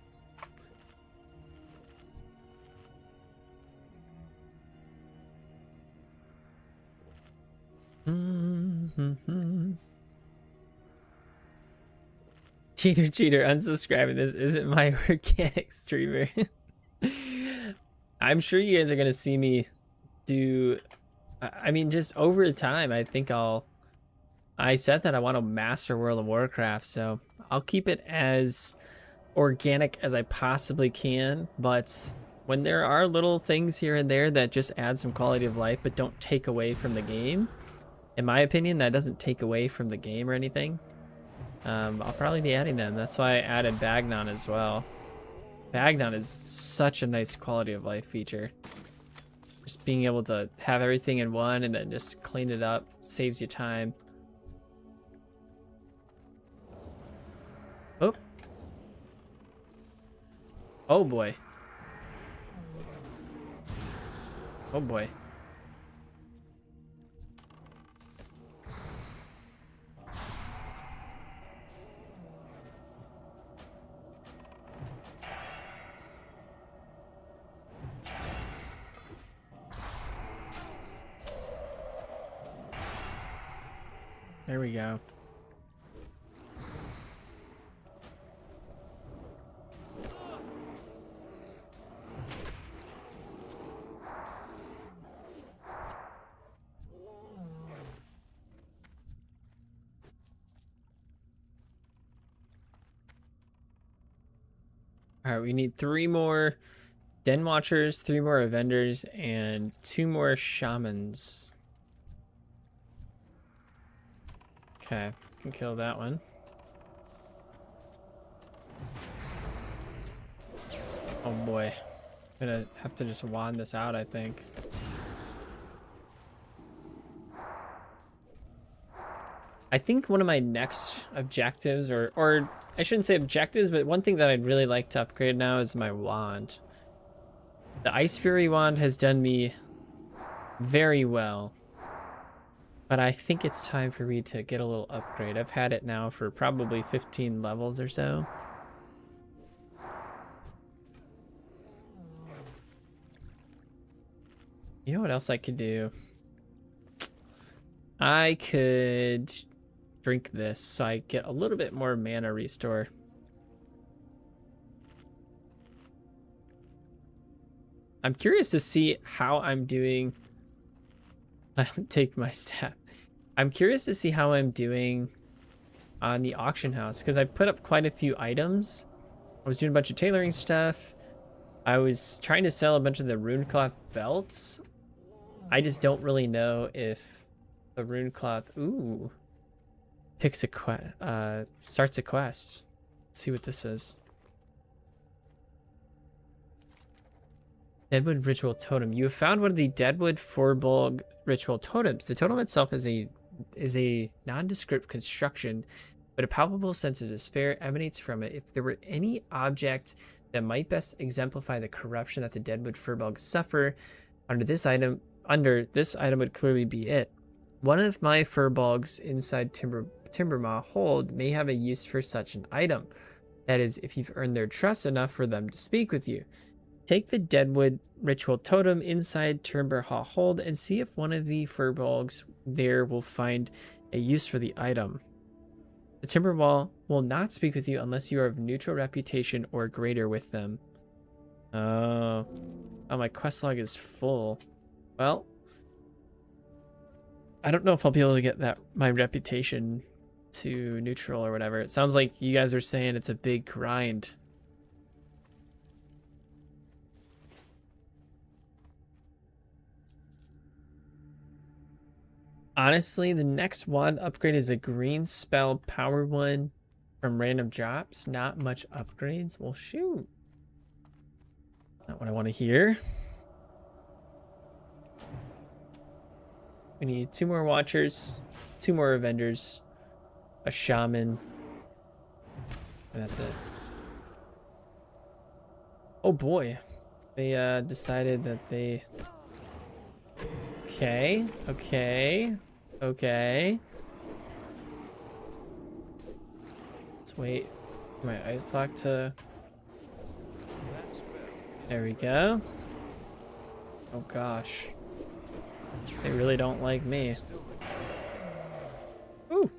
Cheater, unsubscribing. This isn't my organic streamer. I'm sure you guys are gonna see me do I mean, just over time, I think I said that I want to master World of Warcraft, so I'll keep it as organic as I possibly can. But when there are little things here and there that just add some quality of life but don't take away from the game, in my opinion, that doesn't take away from the game or anything, I'll probably be adding them. That's why I added Bagnon as well. Bagnon is such a nice quality of life feature. Just being able to have everything in one and then just clean it up saves you time. Oh. Oh boy. Oh boy. There we go. All right, we need 3 more Den Watchers, 3 more Avengers, and 2 more Shamans. Okay, can kill that one. Oh boy. I'm gonna have to just wand this out, I think. I think one of my next objectives, or I shouldn't say objectives, but one thing that I'd really like to upgrade now is my wand. The Ice Fury wand has done me very well, but I think it's time for me to get a little upgrade. I've had it now for probably 15 levels or so. You know what else I could do? I could drink this so I get a little bit more mana restore. I'm curious to see how I'm doing. Take my staff. I'm curious to see how I'm doing on the auction house because I put up quite a few items. I was doing a bunch of tailoring stuff. I was trying to sell a bunch of the runecloth belts. I just don't really know if the runecloth, ooh, picks a quest, starts a quest. Let's see what this is. Deadwood Ritual Totem. You have found one of the Deadwood Furbolg Ritual Totems. The totem itself is a nondescript construction, but a palpable sense of despair emanates from it. If there were any object that might best exemplify the corruption that the Deadwood Furbolg suffer, under this item would clearly be it. One of my Furbolgs inside Timbermaw hold may have a use for such an item. That is, if you've earned their trust enough for them to speak with you. Take the Deadwood Ritual Totem inside Timbermaw hold and see if one of the Furbolgs there will find a use for the item. The Timbermaw will not speak with you unless you are of neutral reputation or greater with them. Oh, my quest log is full. Well, I don't know if I'll be able to get my reputation to neutral or whatever. It sounds like you guys are saying it's a big grind. Honestly, the next wand upgrade is a green spell power one from random drops. Not much upgrades. Well, shoot. Not what I want to hear. We need 2 more Watchers, 2 more Avengers, a Shaman, and that's it. Oh boy. They decided that they... Okay. Let's wait for my ice block to... There we go. Oh gosh. They really don't like me. Ooh.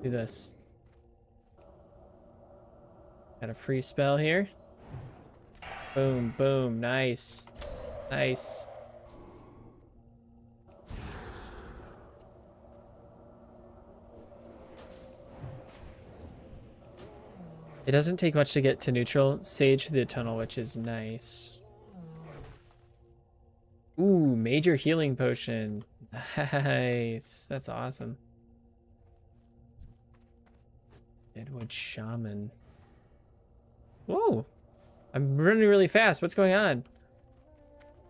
Do this. Got a free spell here. Boom, boom, nice. Nice. It doesn't take much to get to neutral. Sage through the tunnel, which is nice. Ooh, major healing potion. Nice. That's awesome. Deadwood Shaman. Whoa. I'm running really fast. What's going on?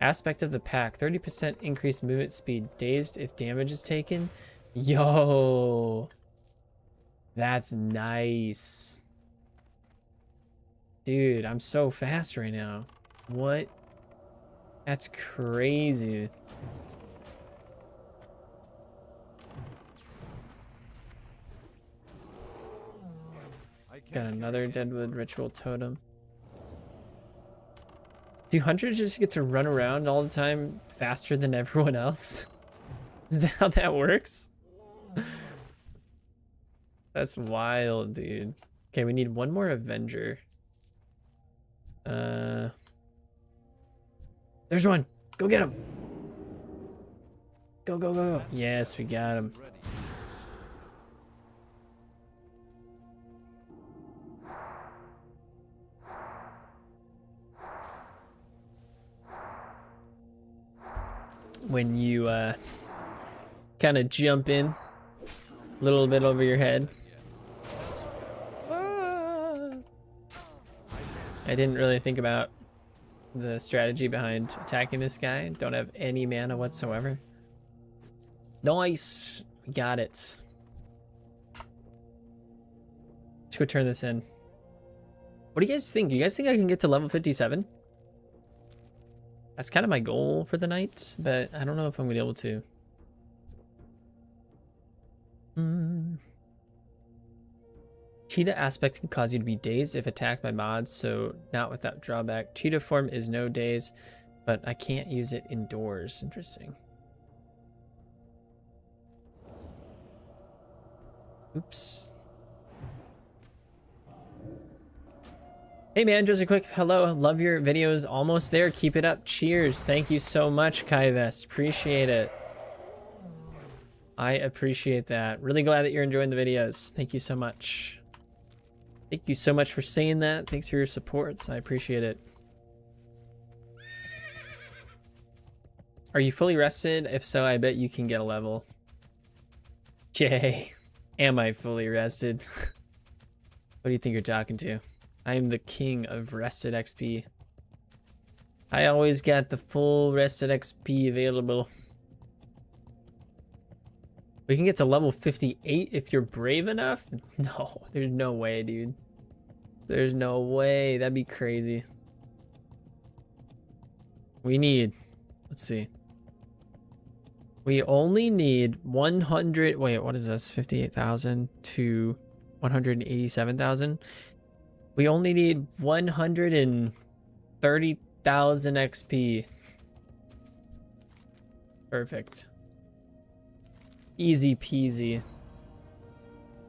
Aspect of the pack. 30% increased movement speed. Dazed if damage is taken. Yo. That's nice. Dude, I'm so fast right now. What? That's crazy. Got another Deadwood Ritual Totem. Do hunters just get to run around all the time faster than everyone else? Is that how that works? That's wild, dude. Okay, we need one more Avenger. There's one. Go get him. Go, go, go, go. Yes, we got him. When you kind of jump in a little bit over your head. I didn't really think about the strategy behind attacking this guy. Don't have any mana whatsoever. Nice. We got it. Let's go turn this in. What do you guys think? You guys think I can get to level 57? That's kind of my goal for the night, but I don't know if I'm gonna be able to. Cheetah aspect can cause you to be dazed if attacked by mods, so not without drawback. Cheetah form is no daze, but I can't use it indoors. Interesting. Oops. Hey man, just a quick hello. Love your videos. Almost there. Keep it up. Cheers. Thank you so much, Kaivest. Appreciate it. I appreciate that. Really glad that you're enjoying the videos. Thank you so much. Thank you so much for saying that. Thanks for your supports. I appreciate it. Are you fully rested? If so, I bet you can get a level. Jay, am I fully rested? What do you think you're talking to? I am the king of rested XP. I always got the full rested XP available. We can get to level 58 if you're brave enough? No, there's no way, dude. There's no way. That'd be crazy. We need, let's see. We only need 100, wait, what is this? 58,000 to 187,000. We only need 130,000 XP. Perfect. Easy peasy.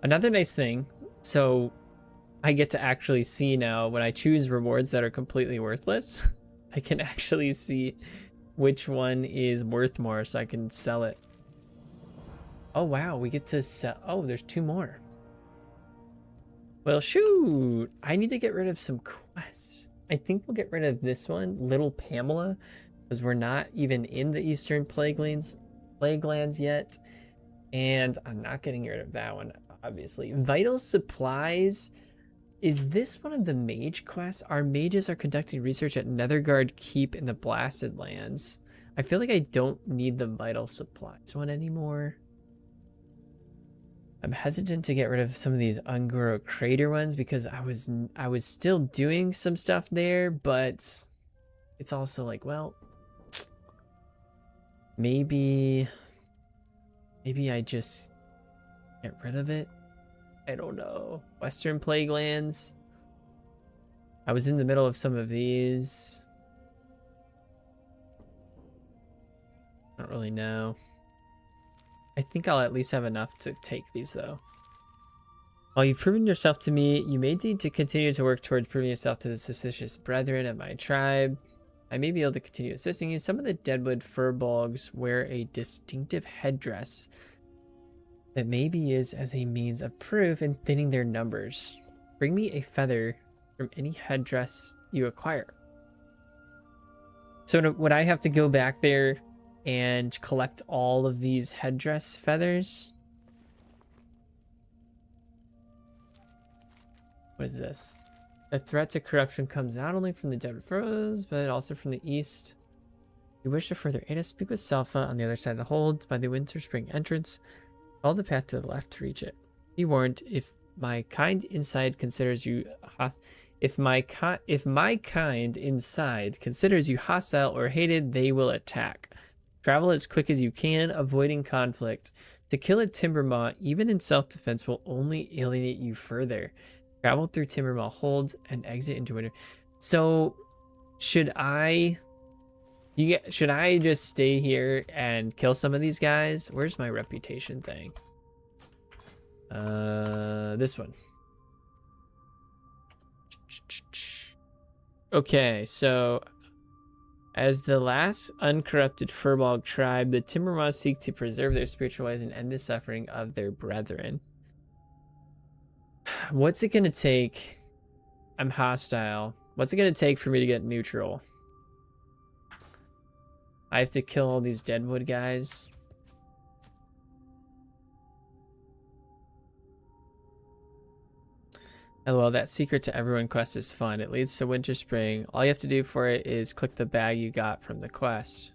Another nice thing, so I get to actually see now when I choose rewards that are completely worthless, I can actually see which one is worth more so I can sell it. Oh wow, we get to sell, oh, there's 2 more. Well, shoot, I need to get rid of some quests. I think we'll get rid of this one, Little Pamela, because we're not even in the Eastern Plaguelands yet. And I'm not getting rid of that one, obviously. Vital Supplies. Is this one of the mage quests? Our mages are conducting research at Netherguard Keep in the Blasted Lands. I feel like I don't need the Vital Supplies one anymore. I'm hesitant to get rid of some of these Ungoro Crater ones because I was still doing some stuff there, but it's also like, well, maybe I just get rid of it. I don't know. Western Plaguelands. I was in the middle of some of these. I don't really know. I think I'll at least have enough to take these though. While you've proven yourself to me, you may need to continue to work towards proving yourself to the suspicious brethren of my tribe. I may be able to continue assisting you. Some of the Deadwood Furbolgs wear a distinctive headdress that may be used as a means of proof in thinning their numbers. Bring me a feather from any headdress you acquire. So would I have to go back there and collect all of these headdress feathers? What is this? The threat to corruption comes not only from the Dead Froze, but also from the east. If you wish to further aid us, speak with Salfa on the other side of the hold by the Winterspring entrance. Follow the path to the left to reach it. Be warned, if my kind inside considers you hostile or hated, they will attack. Travel as quick as you can, avoiding conflict. To kill a Timbermaw, even in self-defense, will only alienate you further. Travel through Timbermaw Hold and exit into winter. So, should I just stay here and kill some of these guys? Where's my reputation thing? This one. Okay, so as the last uncorrupted Furbolg tribe, the Timbermaw seek to preserve their spiritual ways and end the suffering of their brethren. What's it gonna take? I'm hostile. What's it gonna take for me to get neutral? I have to kill all these Deadwood guys. LOL, that secret to everyone quest is fun. It leads to Winterspring. All you have to do for it is click the bag you got from the quest.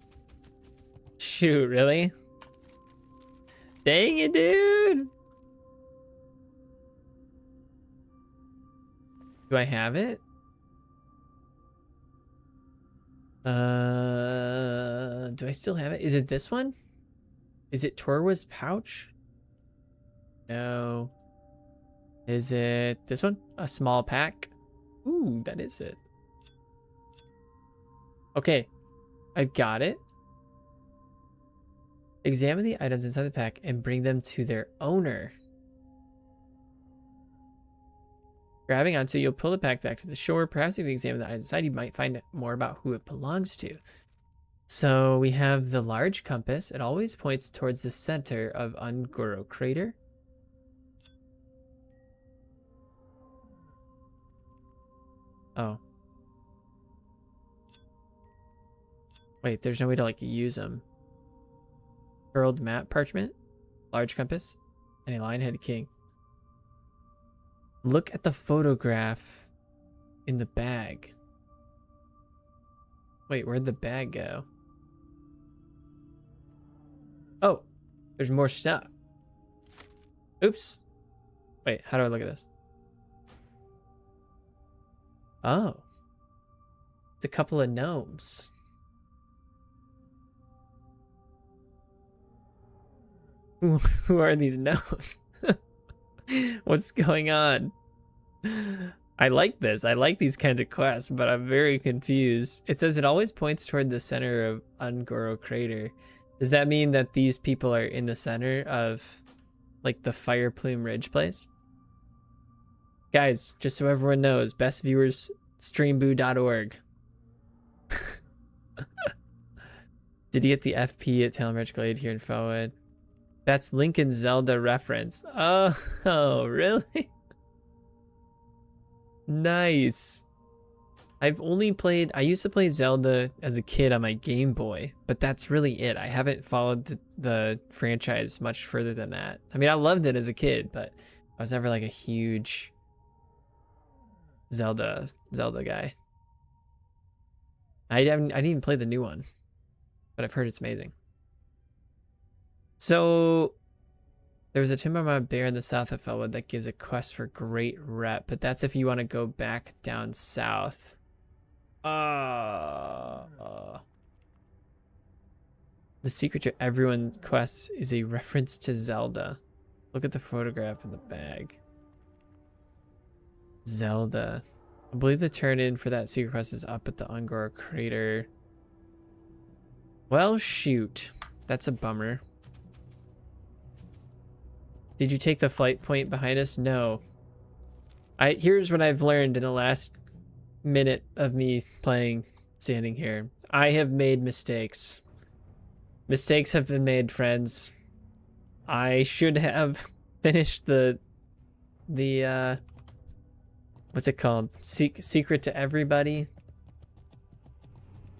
Shoot, really? Dang it, dude! Do I have it? Do I still have it? Is it this one? Is it Torwa's pouch? No. Is it this one? A small pack? Ooh, that is it. Okay, I've got it. Examine the items inside the pack and bring them to their owner. Grabbing onto, you'll pull the pack back to the shore. Perhaps if you examine the items inside, you might find more about who it belongs to. So we have the large compass. It always points towards the center of Ungoro Crater. Oh. Wait, there's no way to like use them. Curled map parchment, large compass, and a lion-headed king. Look at the photograph in the bag. Wait, where'd the bag go? Oh, there's more stuff. Oops. Wait, how do I look at this? Oh. It's a couple of gnomes. Who are these gnomes? What's going on? I like this. I like these kinds of quests, but I'm very confused. It says it always points toward the center of Ungoro Crater. Does that mean that these people are in the center of like the Fire Plume Ridge place? Guys, just so everyone knows, best viewers, streamboo.org. Did you get the FP at Talon Ridge Glade here in Felwood? That's Lincoln Zelda reference. Oh, really? Nice. I've only played, I used to play Zelda as a kid on my Game Boy, but that's really it. I haven't followed the franchise much further than that. I mean, I loved it as a kid, but I was never like a huge Zelda guy. I didn't even play the new one, but I've heard it's amazing. So there was a Timbermaw bear in the south of Felwood that gives a quest for great rep, but that's if you want to go back down south. The secret to everyone's quest is a reference to Zelda. Look at the photograph in the bag. Zelda. I believe the turn-in for that secret quest is up at the Ungoro Crater. Well, shoot. That's a bummer. Did you take the flight point behind us? No. Here's what I've learned in the last minute of me playing, standing here. I have made mistakes. Mistakes have been made, friends. I should have finished the what's it called? Secret to everybody.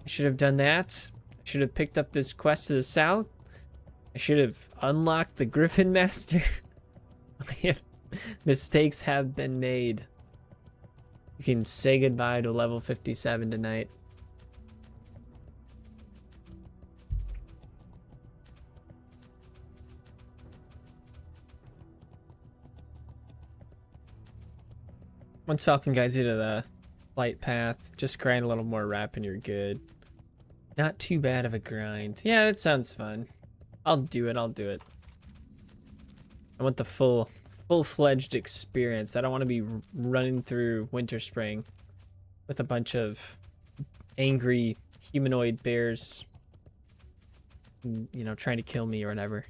I should have done that. I should have picked up this quest to the south. I should have unlocked the Griffin Master. Mistakes have been made. You can say goodbye to level 57 tonight. Once Falcon guides you to the flight path, just grind a little more rep and you're good. Not too bad of a grind. Yeah, that sounds fun. I'll do it. I want the full-fledged experience. I don't want to be running through Winterspring with a bunch of angry humanoid bears, you know, trying to kill me or whatever.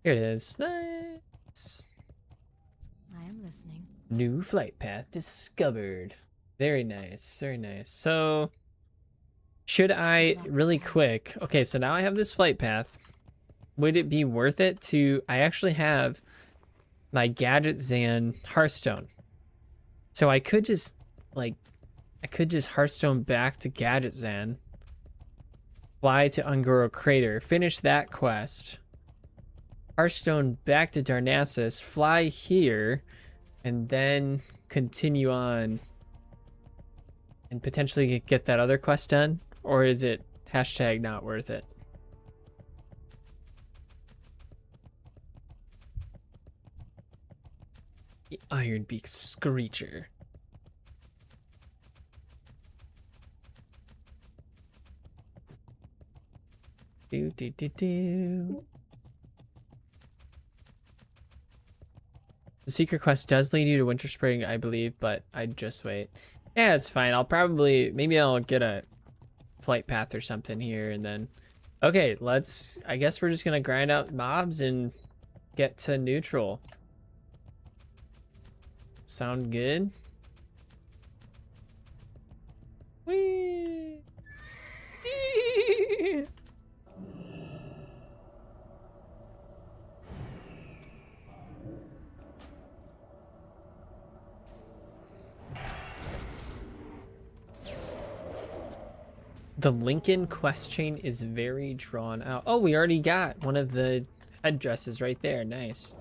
Here it is. Nice. I am listening. New flight path discovered. Very nice. Very nice. So, should I, really quick, okay, so now I have this flight path. Would it be worth it to, I actually have my Gadget Zan Hearthstone. So I could just, like, Hearthstone back to Gadget Zan, fly to Ungoro Crater, finish that quest, Hearthstone back to Darnassus, fly here, and then continue on and potentially get that other quest done? Or is it hashtag not worth it? The Ironbeak Screecher. Do. The secret quest does lead you to Winterspring, I believe, but I'd just wait. Yeah, it's fine. Maybe I'll get a flight path or something here and then. Okay, I guess we're just gonna grind out mobs and get to neutral. Sound good? Whee! The Lincoln quest chain is very drawn out. Oh, we already got one of the headdresses right there. Nice.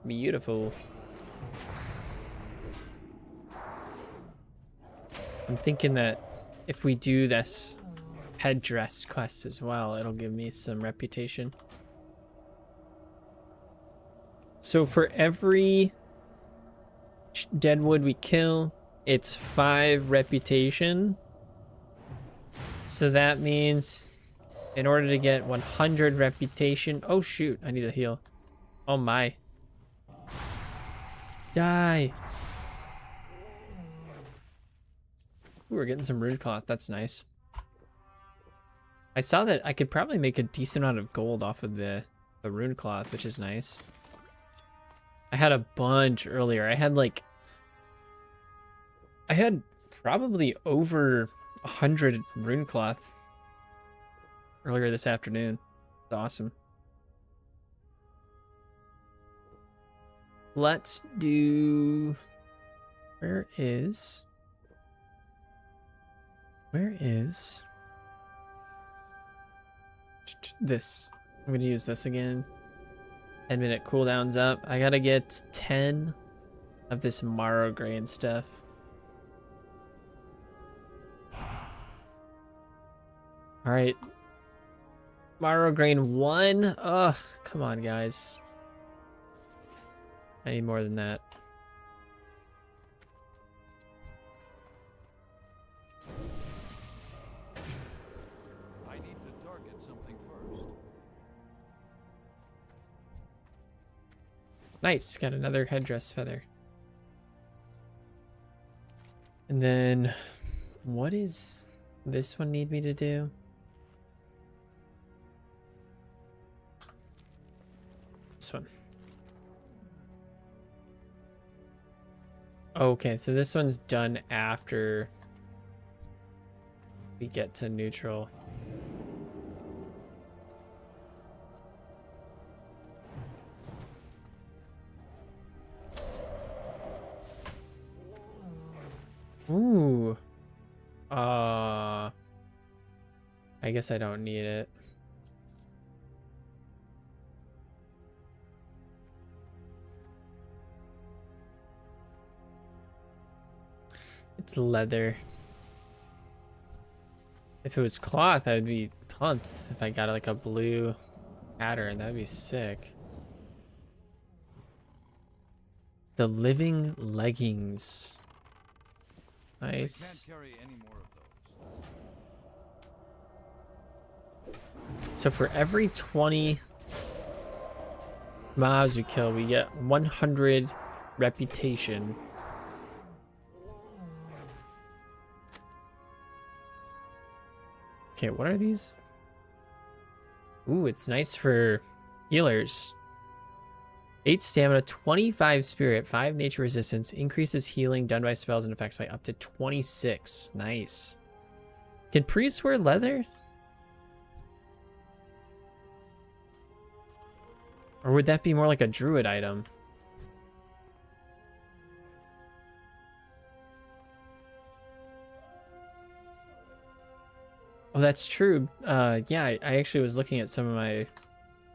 Beautiful. I'm thinking that if we do this headdress quest as well, it'll give me some reputation. So for every deadwood we kill, it's 5 reputation. So that means in order to get 100 reputation, oh shoot, I need a heal. Oh my. Die. Ooh, we're getting some rune cloth, that's nice. I saw that I could probably make a decent amount of gold off of the rune cloth, which is nice. I had a bunch earlier. I had probably over 100 rune cloth earlier this afternoon. It's awesome. Let's do, where is this? I'm gonna use this again. 10-minute cooldown's up. I gotta get 10 of this Marrow Grain stuff. All right, Marrow Grain 1. Ugh, come on, guys. I need more than that. I need to target something first. Nice, got another headdress feather. And then, what is this one need me to do? This one. Okay, so this one's done after we get to neutral. Ooh. I guess I don't need it. It's leather. If it was cloth, I would be pumped if I got like a blue pattern. That'd be sick. The living leggings. Nice. I can't carry any more of those. So for every 20 mobs we kill, we get 100 reputation. Okay, what are these? Ooh, it's nice for healers. 8 stamina, 25 spirit, 5 nature resistance, increases healing done by spells and effects by up to 26. Nice. Can priests wear leather? Or would that be more like a druid item? Oh, that's true. Yeah, I actually was looking at some of my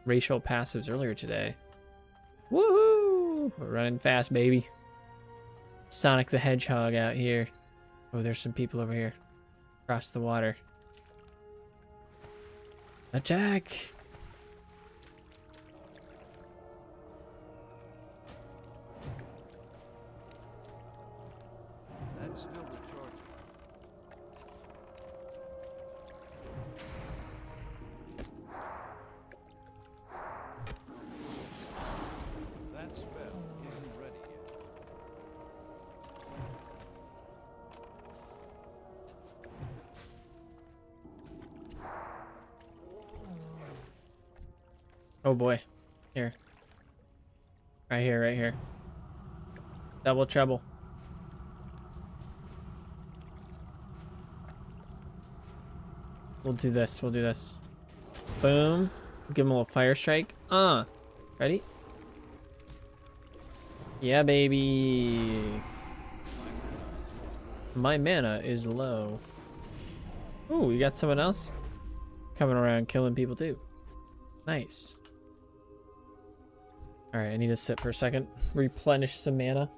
racial passives earlier today. Woohoo! We're running fast, baby. Sonic the Hedgehog out here. Oh, there's some people over here. Across the water. Attack! That's still recharging. That spell isn't ready yet. Oh boy. Here. Right here, right here. Double trouble. We'll do this, we'll do this. Boom. Give him a little fire strike. Ready? Yeah, baby. My mana is low. Ooh, we got someone else coming around killing people too. Nice. Alright, I need to sit for a second. Replenish some mana.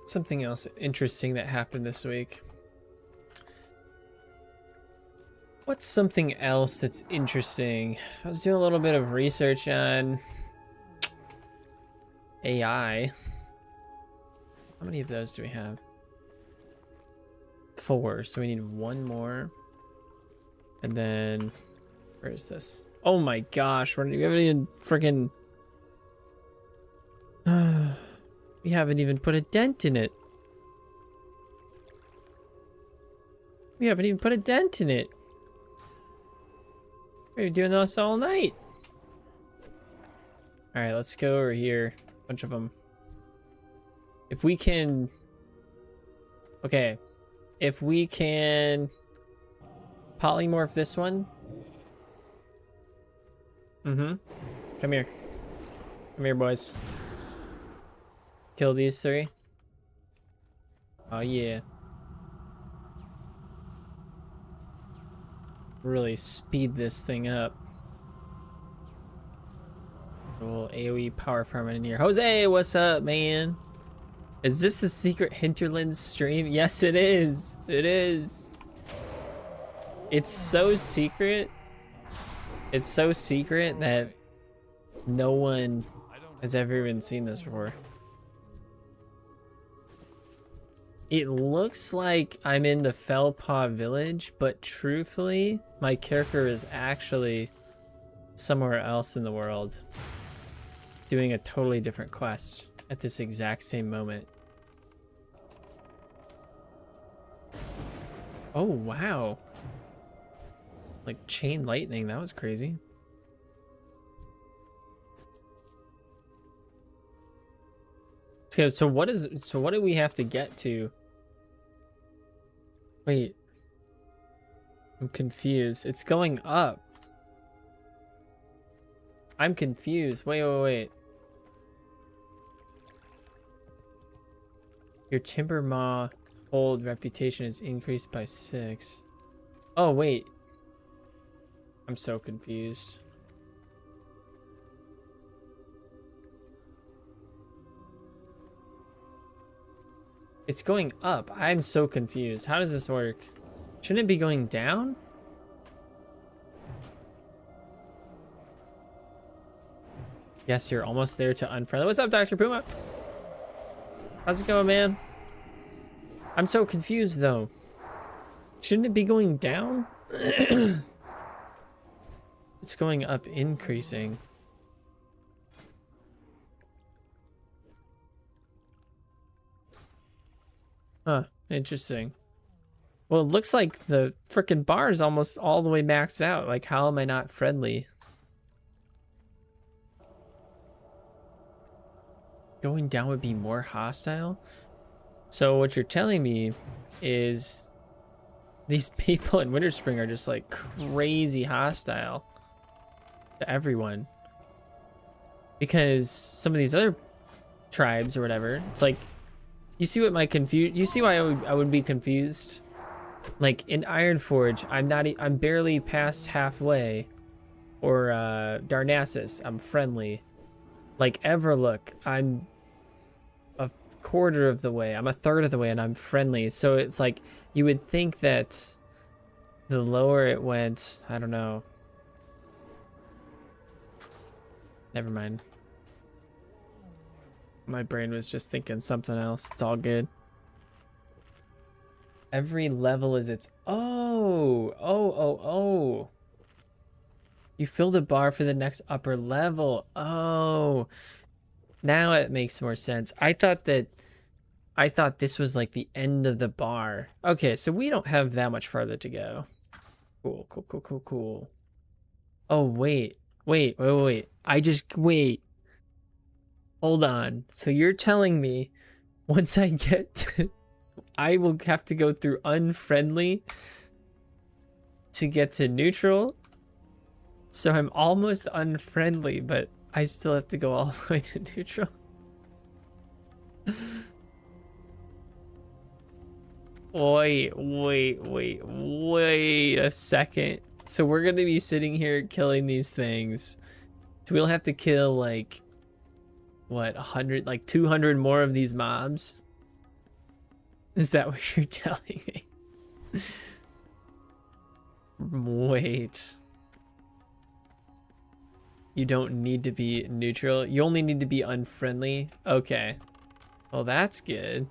Something else interesting that happened this week. What's something else that's interesting? I was doing a little bit of research on AI. How many of those do we have? 4, so we need 1 more. And then, where is this? Oh my gosh, we haven't even freaking... We haven't even put a dent in it. We haven't even put a dent in it. We're doing this all night. Alright, let's go over here. Bunch of them. If we can... Okay. If we can... polymorph this one. Mm-hmm. Come here. Come here, boys. Kill these 3. Oh yeah. Really speed this thing up. A little AoE power farming in here. Jose, what's up, man? Is this a secret Hinterlands stream? Yes, it is. It is. It's so secret. It's so secret that no one has ever even seen this before. It looks like I'm in the Felpaw village, but truthfully, my character is actually somewhere else in the world, doing a totally different quest at this exact same moment. Oh, wow. Like chain lightning, that was crazy. Okay, so what do we have to get to? Wait. I'm confused. It's going up. I'm confused. Wait. Your timber maw hold reputation is increased by 6. Oh, wait. I'm so confused. It's going up. I'm so confused. How does this work? Shouldn't it be going down? Yes, you're almost there to unfriendly. What's up, Dr. Puma? How's it going, man? I'm so confused, though. Shouldn't it be going down? It's going up, increasing. Huh, interesting. Well, it looks like the frickin' bar is almost all the way maxed out. Like, how am I not friendly? Going down would be more hostile? So what you're telling me is these people in Winterspring are just like crazy hostile to everyone. Because some of these other tribes or whatever, it's like, you see what you see why I would be confused? Like in Ironforge, I'm barely past halfway. Or Darnassus, I'm friendly. Like Everlook, I'm a quarter of the way. I'm a third of the way and I'm friendly. So it's like you would think that the lower it went, I don't know. Never mind. My brain was just thinking something else. It's all good. Every level is its... Oh. You fill the bar for the next upper level. Oh. Now it makes more sense. I thought this was like the end of the bar. Okay, so we don't have that much farther to go. Cool. Oh, wait. Wait. Hold on. So you're telling me once I get to... I will have to go through unfriendly to get to neutral. So I'm almost unfriendly, but I still have to go all the way to neutral. Wait a second. So we're gonna be sitting here killing these things. So we'll have to kill like, what, 100, like 200 more of these mobs? Is that what you're telling me? Wait. You don't need to be neutral. You only need to be unfriendly. Okay. Well, that's good.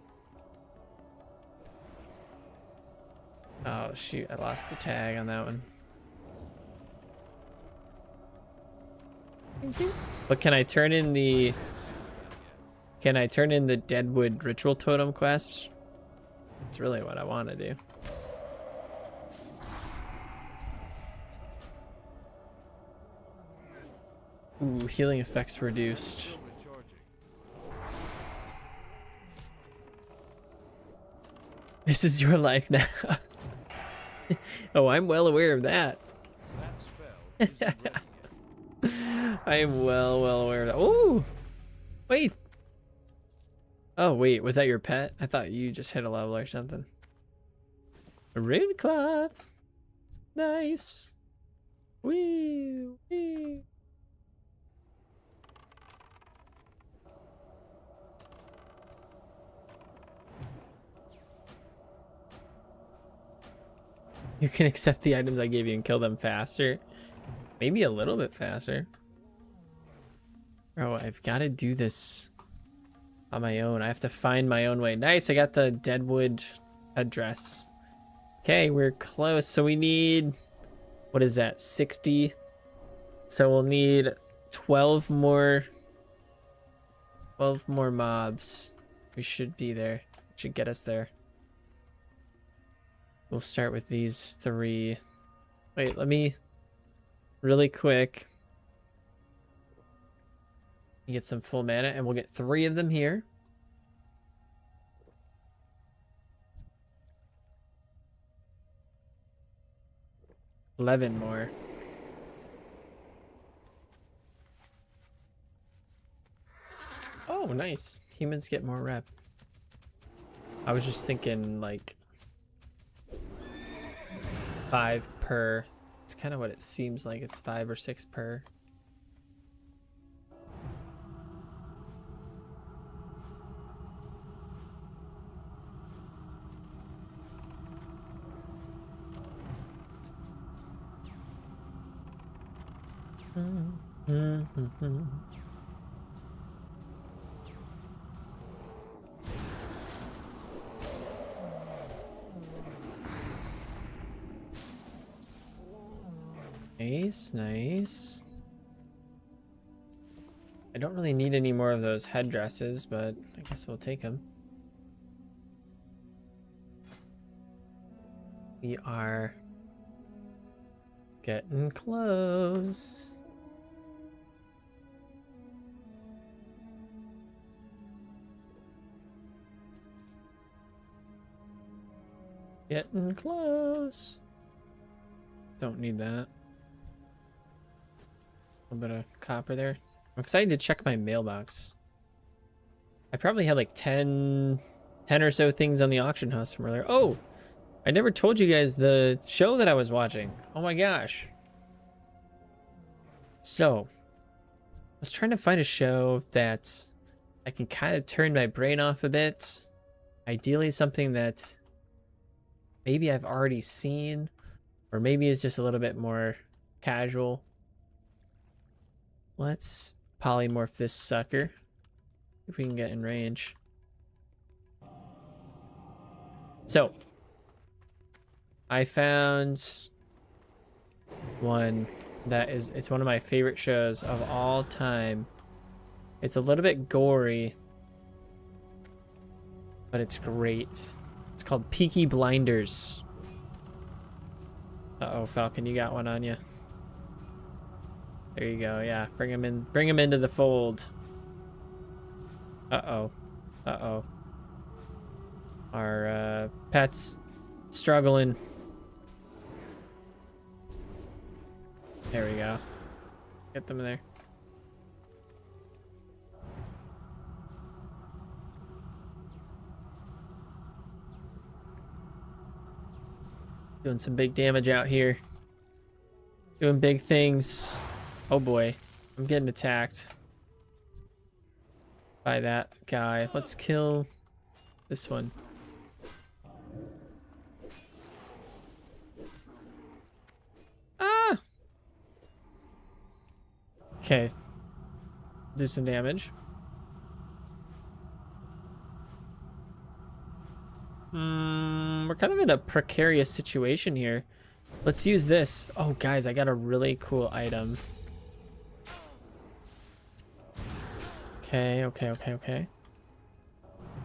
Oh, shoot. I lost the tag on that one. But can I turn in the... Can I turn in the Deadwood Ritual Totem quest? That's really what I want to do. Ooh, healing effects reduced. This is your life now. Oh, I'm well aware of that. I am well aware of that. Ooh! Wait! Oh, wait, was that your pet? I thought you just hit a level or something. A rune cloth! Nice! Wee! You can accept the items I gave you and kill them faster. Maybe a little bit faster. Oh, I've got to do this on my own. I have to find my own way. Nice, I got the Deadwood address. Okay, we're close. So we need, what is that, 60? So we'll need 12 more mobs. We should be there. Should get us there. We'll start with these 3. Wait, let me really quick get some full mana, and we'll get 3 of them here. $11 more. Oh, nice. Humans get more rep. I was just thinking like 5 per. It's kind of what it seems like. It's 5 or 6 per. Nice, nice. I don't really need any more of those headdresses, but I guess we'll take them. We are getting close. Getting close. Don't need that. A little bit of copper there. I'm excited to check my mailbox. I probably had like 10 or so things on the auction house from earlier. Oh, I never told you guys the show that I was watching. Oh my gosh. So, I was trying to find a show that I can kind of turn my brain off a bit. Ideally something that maybe I've already seen, or maybe it's just a little bit more casual. Let's polymorph this sucker if we can get in range. So I found one that it's one of my favorite shows of all time. It's a little bit gory, but it's great. It's called Peaky Blinders. Uh-oh, Falcon, you got one on you. There you go. Yeah, bring him in. Bring him into the fold. Uh-oh. Uh-oh. Our pet's struggling. There we go. Get them in there. Doing some big damage out here. Doing big things. Oh boy, I'm getting attacked by that guy. Let's kill this one. Ah! Okay. Do some damage. We're kind of in a precarious situation here. Let's use this. Oh, guys, I got a really cool item. Okay.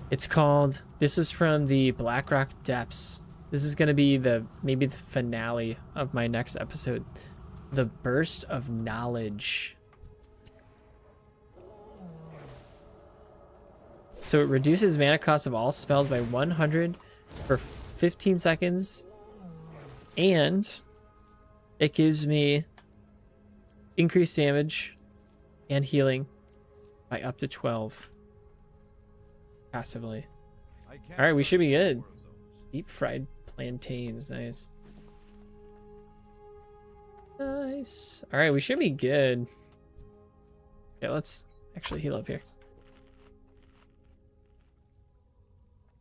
It's called, this is from the Blackrock Depths. This is going to be maybe the finale of my next episode. The Burst of Knowledge. So it reduces mana cost of all spells by 100 for 15 seconds. And it gives me increased damage and healing by up to 12 passively. All right, we should be good. Deep fried plantains, nice. Nice. All right, we should be good. Yeah, let's actually heal up here.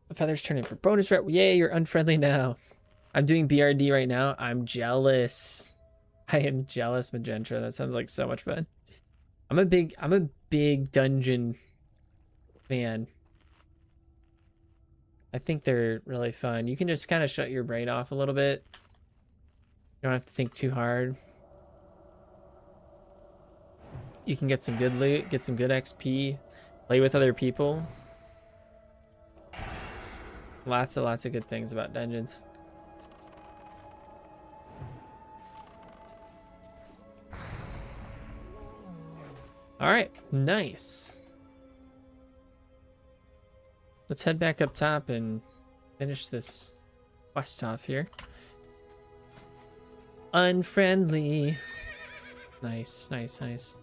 The feathers turn in for bonus rep. Yay, you're unfriendly now. I'm doing BRD right now. I'm jealous. I am jealous, Magenta. That sounds like so much fun. I'm a big dungeon fan. I think they're really fun. You can just kind of shut your brain off a little bit. You don't have to think too hard. You can get some good loot, get some good XP, play with other people. Lots of good things about dungeons. All right, nice. Let's head back up top and finish this quest off here. Unfriendly. Nice, nice, nice.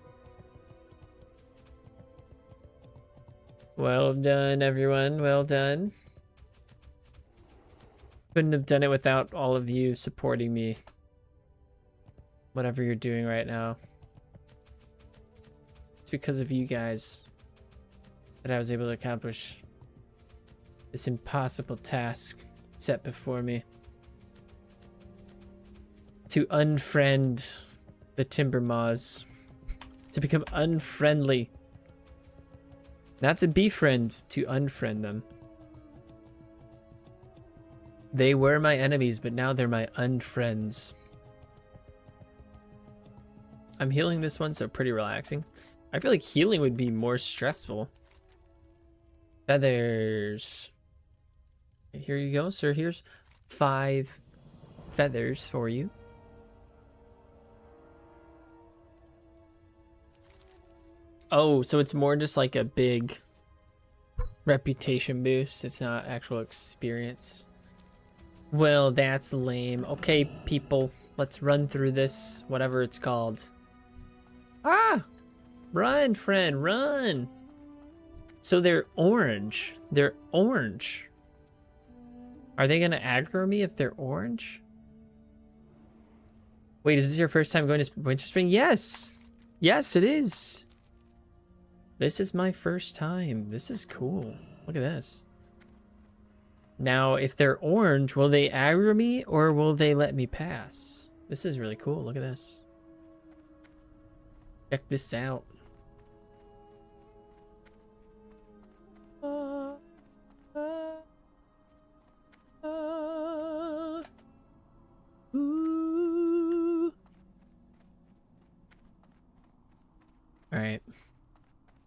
Well done, everyone. Well done. Couldn't have done it without all of you supporting me. Whatever you're doing right now. It's because of you guys that I was able to accomplish this impossible task set before me. To unfriend the timber maws. To become unfriendly. Not to befriend, to unfriend them. They were my enemies, but now they're my unfriends. I'm healing this one, so pretty relaxing. I feel like healing would be more stressful. Feathers. Here you go, sir. Here's 5 feathers for you. Oh, so it's more just like a big reputation boost. It's not actual experience. Well, that's lame. Okay, people, let's run through this, whatever it's called. Ah! Run, friend, run! So they're orange. They're orange. Are they gonna aggro me if they're orange? Wait, is this your first time going to Winterspring? Yes! Yes, it is! This is my first time. This is cool. Look at this. Now, if they're orange, will they aggro me or will they let me pass? This is really cool. Look at this. Check this out. Ooh. All right.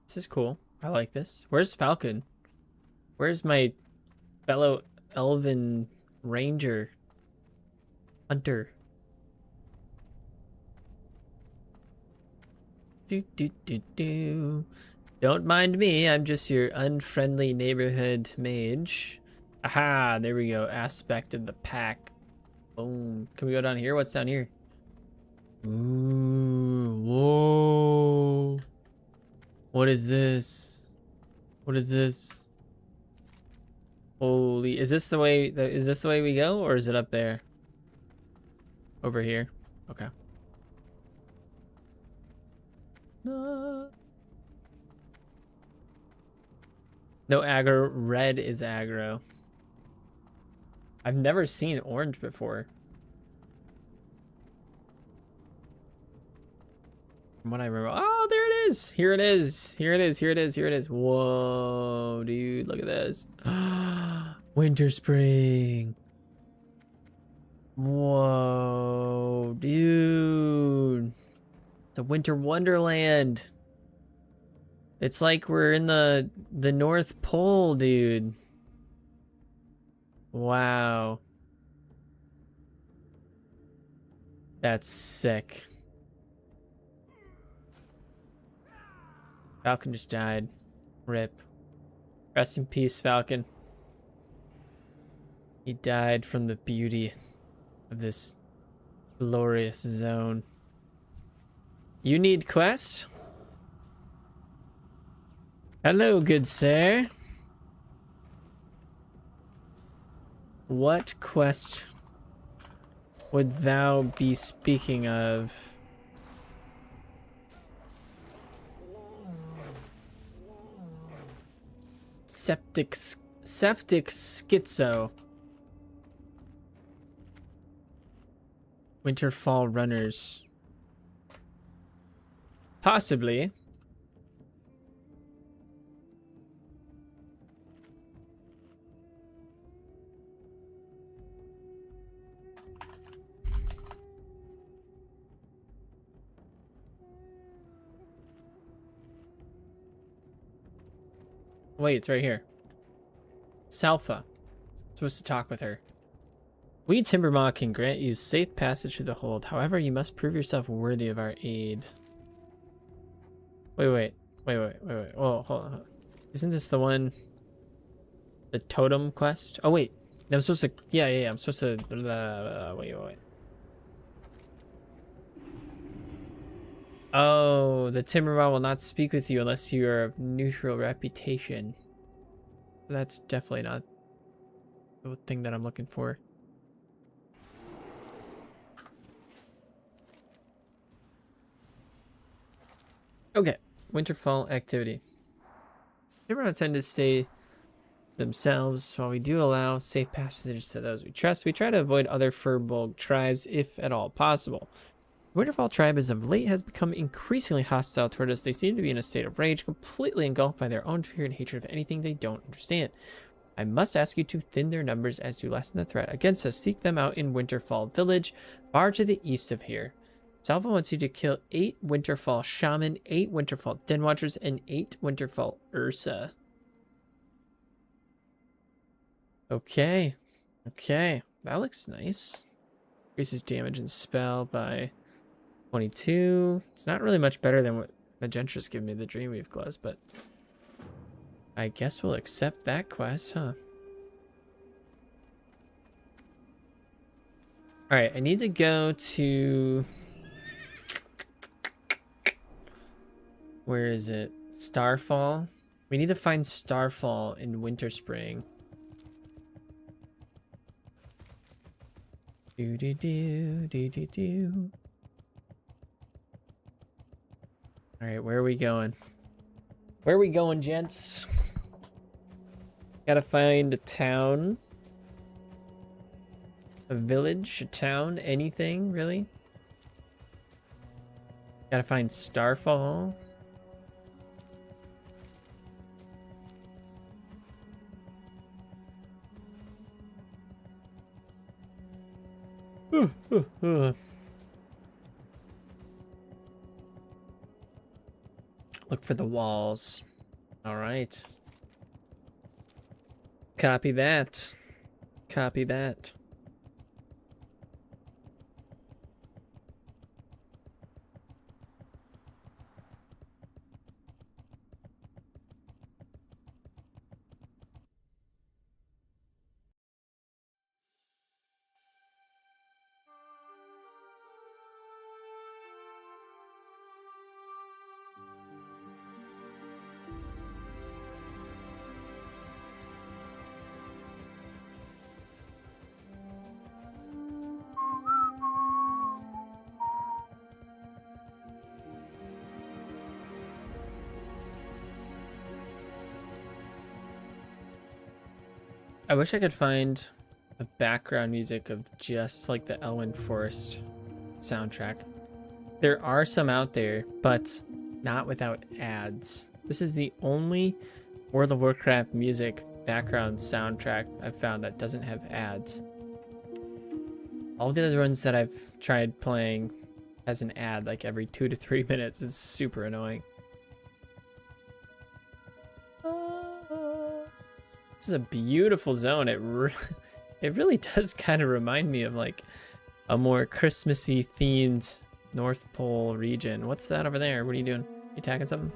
This is cool. I like this. Where's Falcon? Where's my fellow elven ranger hunter? Don't mind me, I'm just your unfriendly neighborhood mage. Aha, there we go. Aspect of the pack. Boom. Can we go down here? What's down here? Ooh, whoa. What is this? What is this? Holy, is this the way we go, or is it up there? Over here. Okay. No. No aggro. Red is aggro. I've never seen orange before. From what I remember. Oh, there it is. Here it is. Here it is. Here it is. Here it is. Whoa, dude, look at this. Winterspring. Whoa, dude. The Winter Wonderland. It's like we're in the North Pole, dude. Wow. That's sick. Falcon just died. RIP. Rest in peace, Falcon. He died from the beauty of this glorious zone. You need quest? Hello, good sir. What quest would thou be speaking of? Septic schizo. Winterfall runners. Possibly. Wait, it's right here. Salfa. Supposed to talk with her. We Timbermaw can grant you safe passage through the hold. However, you must prove yourself worthy of our aid. Wait. Oh, hold on. Isn't this the one? The totem quest? Oh, wait. I'm supposed to... Yeah. I'm supposed to... Wait. Oh, the Timberman will not speak with you unless you are of neutral reputation. That's definitely not the thing that I'm looking for. Okay. Winterfall activity. Timbermen tend to stay themselves. While we do allow safe passage to those we trust, we try to avoid other furbolg tribes if at all possible. The Winterfall tribe as of late has become increasingly hostile toward us. They seem to be in a state of rage, completely engulfed by their own fear and hatred of anything they don't understand. I must ask you to thin their numbers as you lessen the threat against us. Seek them out in Winterfall village, far to the east of here. Salva wants you to kill 8 Winterfall shaman, 8 Winterfall den watchers, and 8 Winterfall Ursa. Okay. That looks nice. Increases damage and spell by 22. It's not really much better than what Magentra's giving me the Dreamweave gloves, but I guess we'll accept that quest, huh? Alright, I need to go to... Where is it? Starfall? We need to find Starfall in Winterspring. Do. Alright, where are we going? Where are we going, gents? Gotta find a town. A village, a town, anything, really? Gotta find Starfall. Look for the walls. All right. Copy that. Copy that. I wish I could find a background music of just like the Elwyn Forest soundtrack. There are some out there, but not without ads. This is the only World of Warcraft music background soundtrack I've found that doesn't have ads. All the other ones that I've tried playing has an ad like every 2 to 3 minutes. It's super annoying. This is a beautiful zone. It really does kind of remind me of like a more Christmassy themed North Pole region. What's that over there? What are you doing? You attacking something?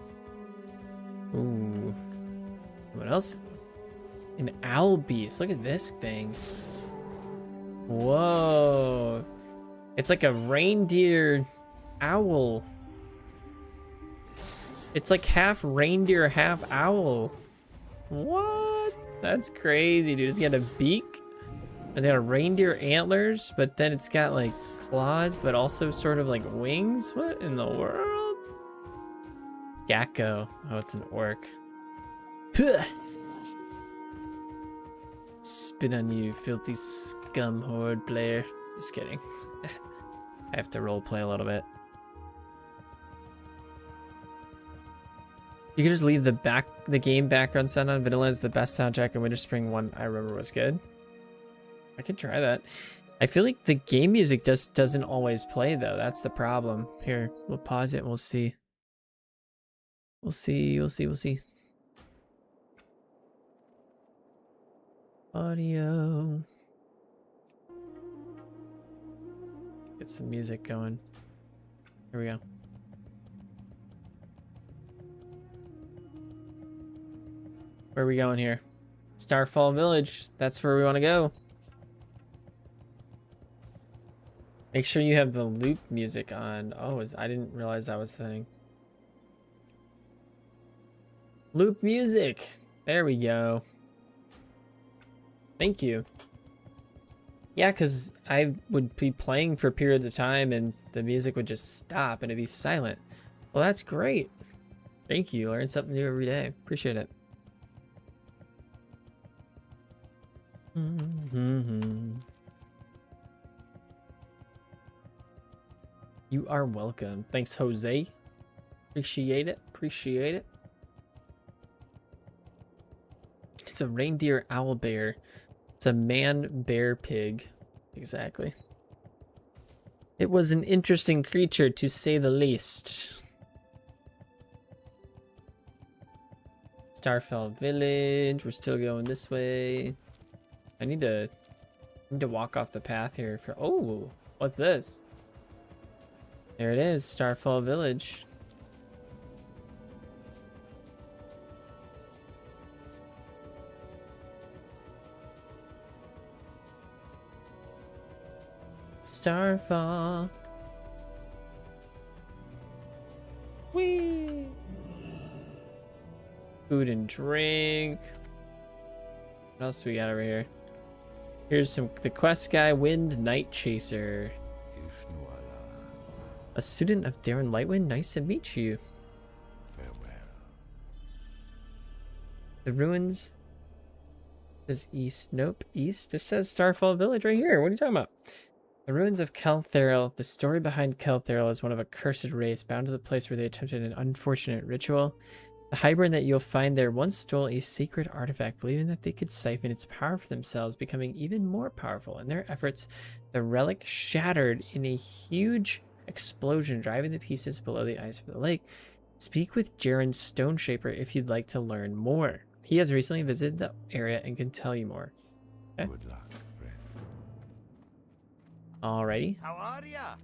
Ooh. What else? An owl beast. Look at this thing. Whoa. It's like a reindeer owl. It's like half reindeer, half owl. What? That's crazy, dude. It's got a beak. It's got a reindeer antlers, but then it's got like claws, but also sort of like wings. What in the world? Gecko. Oh, it's an orc. Puh. Spit on you, filthy scum horde player. Just kidding. I have to roleplay a little bit. You could just leave the game background sound on. Vanilla is the best soundtrack, and Winterspring one I remember was good. I could try that. I feel like the game music just doesn't always play though. That's the problem. Here, we'll pause it and we'll see. We'll see. Audio. Get some music going. Here we go. Where are we going here? Starfall Village. That's where we want to go. Make sure you have the loop music on. Oh, I didn't realize that was the thing. Loop music. There we go. Thank you. Yeah, because I would be playing for periods of time and the music would just stop and it'd be silent. Well, that's great. Thank you. Learn something new every day. Appreciate it. You are welcome. Thanks, Jose. Appreciate it. Appreciate it. It's a reindeer owl bear. It's a man bear pig. Exactly. It was an interesting creature, to say the least. Starfell Village. We're still going this way. I need to walk off the path here for. Oh, what's this? There it is, Starfall Village. Starfall. Whee! Food and drink. What else we got over here? Here's the quest guy, Wind Night Chaser. A student of Darren Lightwind, nice to meet you. Farewell. The ruins says east. Nope, east. This says Starfall Village right here. What are you talking about? The ruins of Kelthariel. The story behind Kelthariel is one of a cursed race bound to the place where they attempted an unfortunate ritual. The Hybern that you'll find there once stole a sacred artifact, believing that they could siphon its power for themselves, becoming even more powerful. In their efforts, the relic shattered in a huge explosion, driving the pieces below the ice of the lake. Speak with Jaren Stoneshaper if you'd like to learn more. He has recently visited the area and can tell you more. Okay. Good luck, friend. Alrighty. How are ya?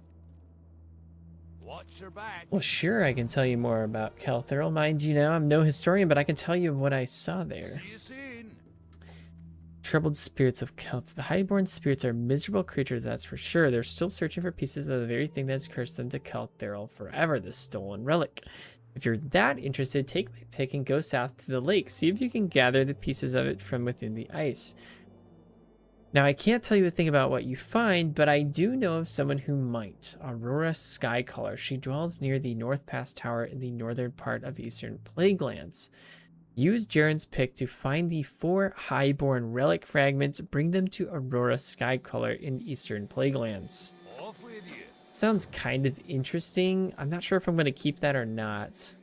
Watch your back. Well, sure, I can tell you more about Kelthariel. Mind you now, I'm no historian, but I can tell you what I saw there. See you soon. Troubled spirits of Kelth. The highborn spirits are miserable creatures, that's for sure. They're still searching for pieces of the very thing that has cursed them to Kelthariel forever, the stolen relic. If you're that interested, take my pick and go south to the lake. See if you can gather the pieces of it from within the ice. Now, I can't tell you a thing about what you find, but I do know of someone who might. Aurora Skycaller. She dwells near the North Pass Tower in the northern part of Eastern Plaguelands. Use Jaren's pick to find the 4 highborn relic fragments. Bring them to Aurora Skycaller in Eastern Plaguelands. Off with you. Sounds kind of interesting. I'm not sure if I'm going to keep that or not.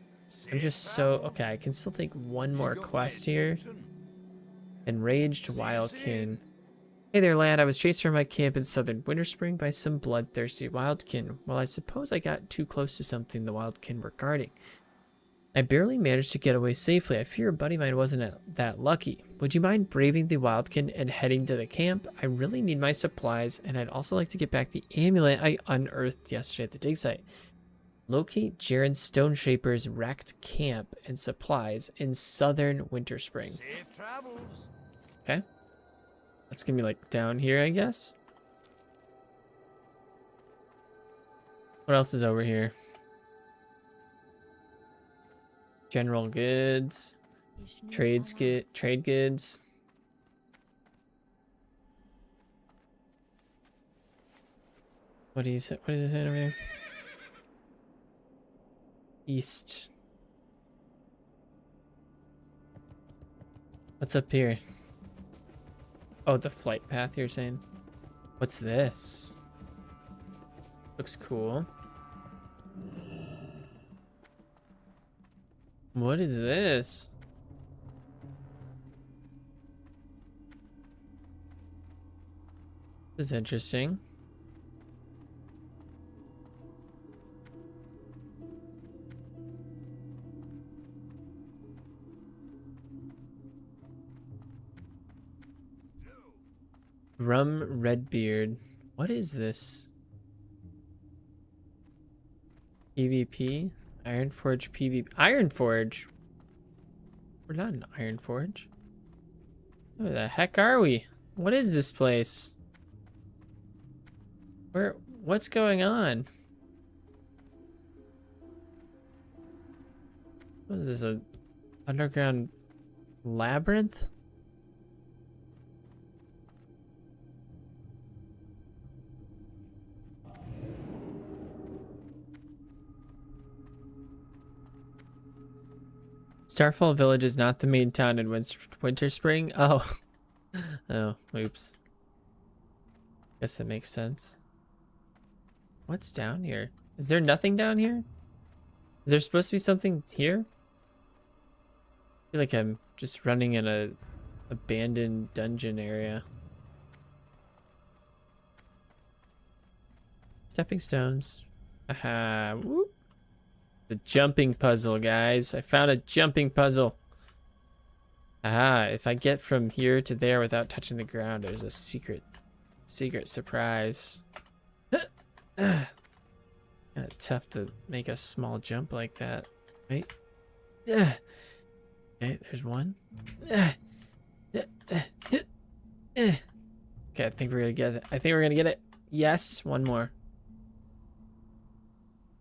I'm just so... Okay, I can still take one more quest here. Enraged Wildkin. Hey there, lad. I was chased from my camp in southern Winterspring by some bloodthirsty wildkin. Well, I suppose I got too close to something the wildkin were guarding. I barely managed to get away safely. I fear a buddy of mine wasn't that lucky. Would you mind braving the wildkin and heading to the camp? I really need my supplies, and I'd also like to get back the amulet I unearthed yesterday at the dig site. Locate Jaren Stoneshaper's wrecked camp and supplies in southern Winterspring. Safe travels. Okay. That's gonna be like down here, I guess. What else is over here? General goods, trade goods. What do you say? What is this over here? East. What's up here? Oh, the flight path you're saying? What's this? Looks cool. What is this? This is interesting. Rum Redbeard. What is this? PvP? Ironforge PvP. Ironforge? We're not in Iron Forge. Where the heck are we? What is this place? What's going on? What is this, a underground labyrinth? Starfall Village is not the main town in Winterspring. Oh. Oh, oops. Guess that makes sense. What's down here? Is there nothing down here? Is there supposed to be something here? I feel like I'm just running in a abandoned dungeon area. Stepping stones. Aha. Whoop. The jumping puzzle, guys. I found a jumping puzzle. Aha, if I get from here to there without touching the ground, there's a secret surprise. Kinda tough to make a small jump like that. Wait. Okay, there's one. Okay, I think we're gonna get it. I think we're gonna get it. Yes, one more.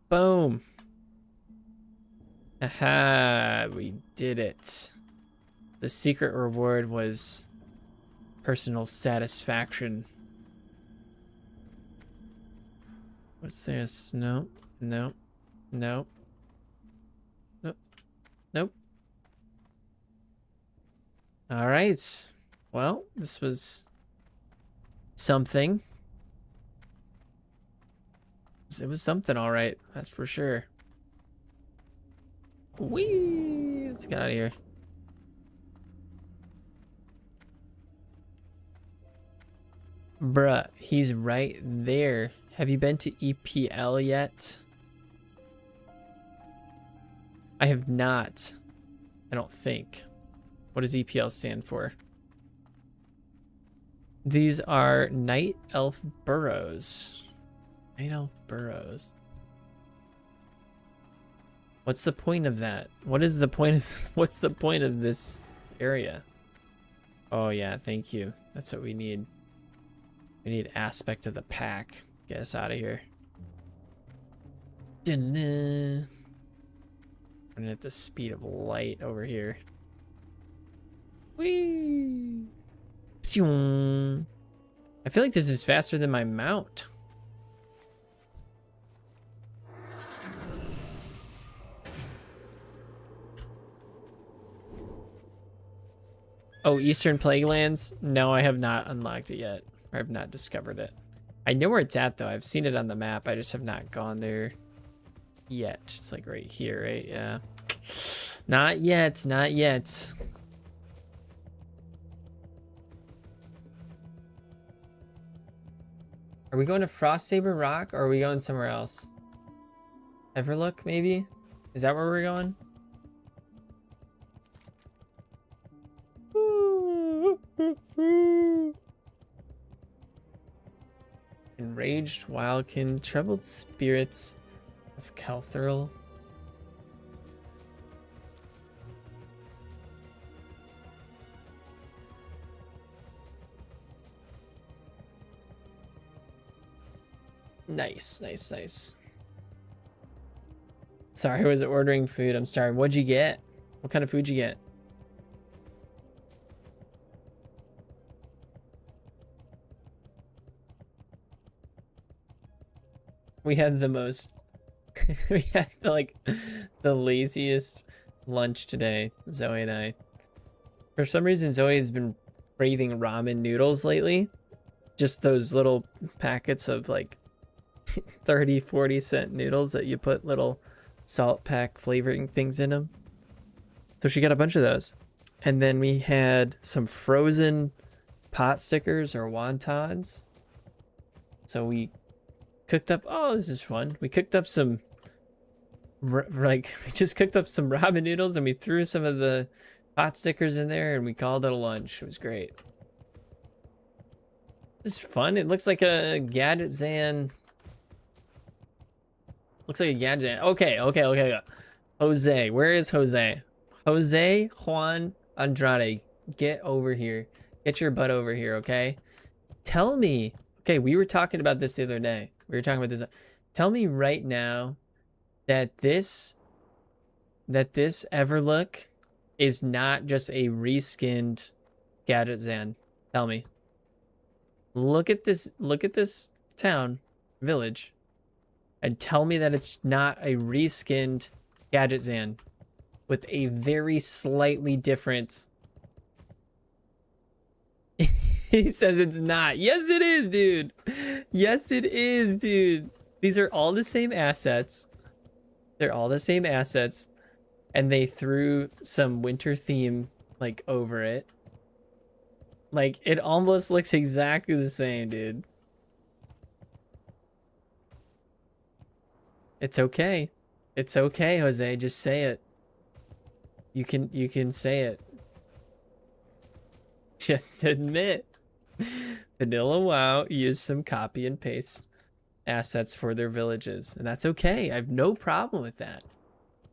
Boom. Aha, we did it. The secret reward was personal satisfaction. What's this? No, no, no. Nope. Nope. All right. Well, this was something. It was something, all right. That's for sure. Whee! Let's get out of here. Bruh, he's right there. Have you been to EPL yet? I have not. I don't think. What does EPL stand for? These are Night Elf Burrows. Night Elf Burrows. What's the point of that? What is the point of what's the point of this area? Oh yeah, thank you. That's what we need. We need aspect of the pack. Get us out of here. Running at the speed of light over here. Whee! I feel like this is faster than my mount. Oh, Eastern Plaguelands? No, I have not unlocked it yet. Or I've not discovered it. I know where it's at though. I've seen it on the map. I just have not gone there yet. It's like right here, right? Yeah. Not yet, not yet. Are we going to Frost Saber Rock or are we going somewhere else? Everlook, maybe? Is that where we're going? Enraged Wildkin, Troubled Spirits of Calthurl. Nice, nice, nice. Sorry, I was ordering food. I'm sorry. What'd you get? What kind of food you get? We had the most, we had the laziest lunch today, Zoe and I. For some reason, Zoe has been craving ramen noodles lately. Just those little packets of like 30, 40-cent noodles that you put little salt pack flavoring things in them. So she got a bunch of those. And then we had some frozen pot stickers or wontons. So we cooked up, oh, this is fun. We cooked up some, we just cooked up some ramen noodles and we threw some of the pot stickers in there and we called it a lunch. It was great. This is fun. It looks like a Gadgetzan. Looks like a Gadgetzan. Okay. Jose, where is Jose? Jose Juan Andrade, get over here. Get your butt over here, okay? Tell me. Okay, we were talking about this the other day. We were talking about this. Tell me right now that this Everlook is not just a reskinned Gadget Zan. Tell me. Look at this town, village, and tell me that it's not a reskinned Gadget Zan with a very slightly different. He says it's not. Yes, it is, dude. Yes, it is, dude. These are all the same assets. They're all the same assets. And they threw some winter theme like over it. Like it almost looks exactly the same, dude. It's okay. It's okay, Jose. Just say it. You can say it. Just admit. Vanilla WoW used some copy and paste assets for their villages, and that's okay. I have no problem with that.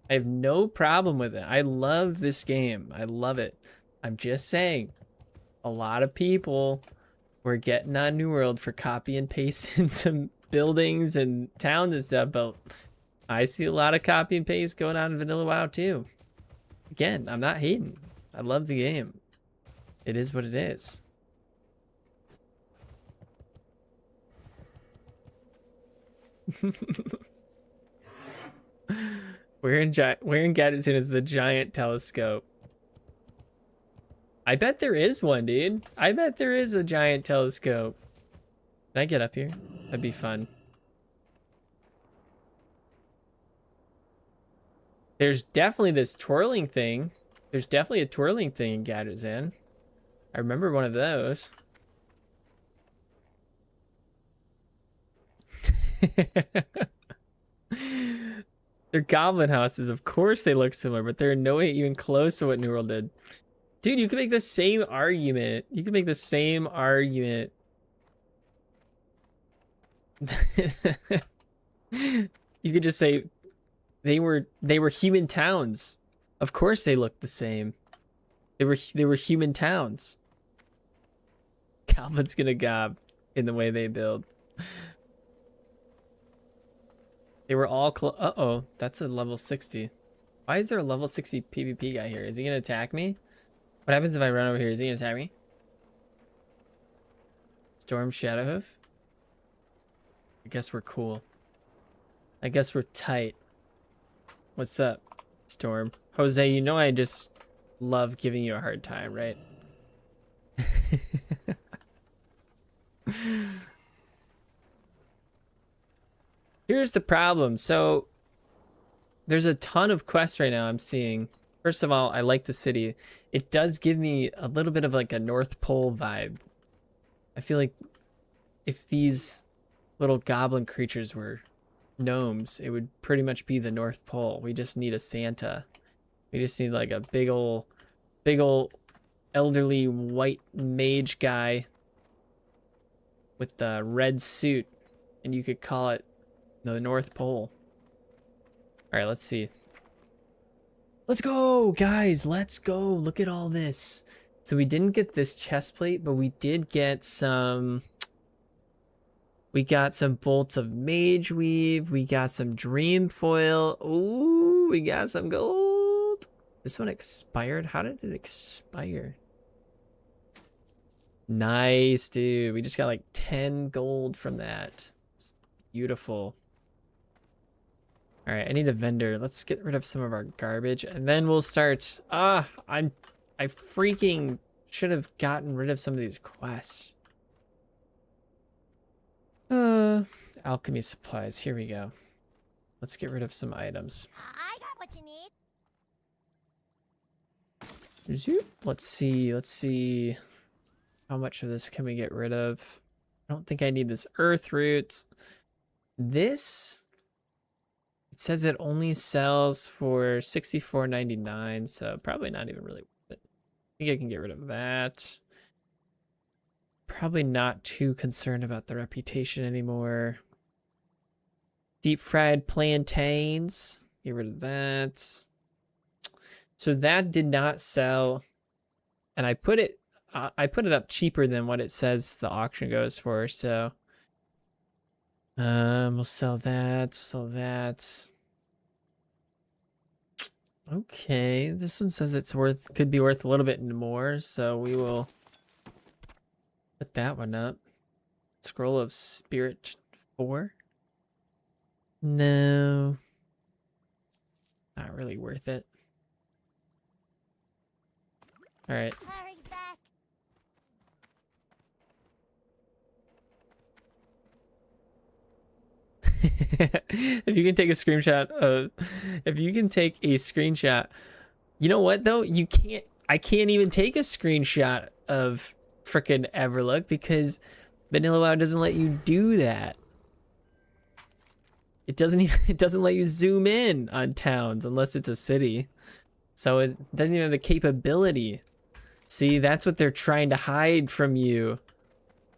I have no problem with it. I love this game. I love it. I'm just saying, a lot of people were getting on New World for copy and pasting some buildings and towns and stuff, but I see a lot of copy and paste going on in Vanilla WoW too. Again, I'm not hating. I love the game. It is what it is. Where in Gadgetzin is the giant telescope? I bet there is one, dude. I bet there is a giant telescope. Can I get up here? That'd be fun. There's definitely this twirling thing. There's definitely a twirling thing in Gadgetzin. I remember one of those. They're goblin houses. Of course they look similar, but they're in no way even close to what New World did. Dude, you can make the same argument. You can make the same argument. You could just say they were human towns. Of course they looked the same. They were human towns. Calvin's gonna gob in the way they build. They were all uh-oh, that's a level 60. Why is there a level 60 PvP guy here? Is he gonna attack me? What happens if I run over here? Is he gonna attack me? Storm Shadowhoof? I guess we're cool. I guess we're tight. What's up, Storm? Jose, you know I just love giving you a hard time, right? Here's the problem. So there's a ton of quests right now I'm seeing. First of all, I like the city. It does give me a little bit of like a North Pole vibe. I feel like if these little goblin creatures were gnomes, it would pretty much be the North Pole. We just need a Santa. We just need like a big ol' elderly white mage guy with the red suit, and you could call it the North Pole. All right, let's see. Let's go, guys. Let's go. Look at all this. So we didn't get this chest plate, but we did get some. We got some bolts of mage weave. We got some dream foil. Ooh, we got some gold. This one expired. How did it expire? Nice, dude. We just got like 10 gold from that. It's beautiful. All right, I need a vendor. Let's get rid of some of our garbage, and then we'll start. I freaking should have gotten rid of some of these quests. Alchemy supplies. Here we go. Let's get rid of some items. I got what you need. Zoop. Let's see. How much of this can we get rid of? I don't think I need this earth root. This. It says it only sells for $64.99, so probably not even really worth it. I think I can get rid of that. Probably not too concerned about the reputation anymore. Deep fried plantains. Get rid of that. So that did not sell, and I put it up cheaper than what it says the auction goes for. So we'll sell that. Sell that. Okay, this one says it's could be worth a little bit more, so we will put that one up. Scroll of Spirit 4. No, not really worth it. All right. Hurry back. If you can take a screenshot of, you know what though? I can't even take a screenshot of frickin' Everlook because Vanilla WoW doesn't let you do that. It doesn't let you zoom in on towns unless it's a city. So it doesn't even have the capability. See, that's what they're trying to hide from you.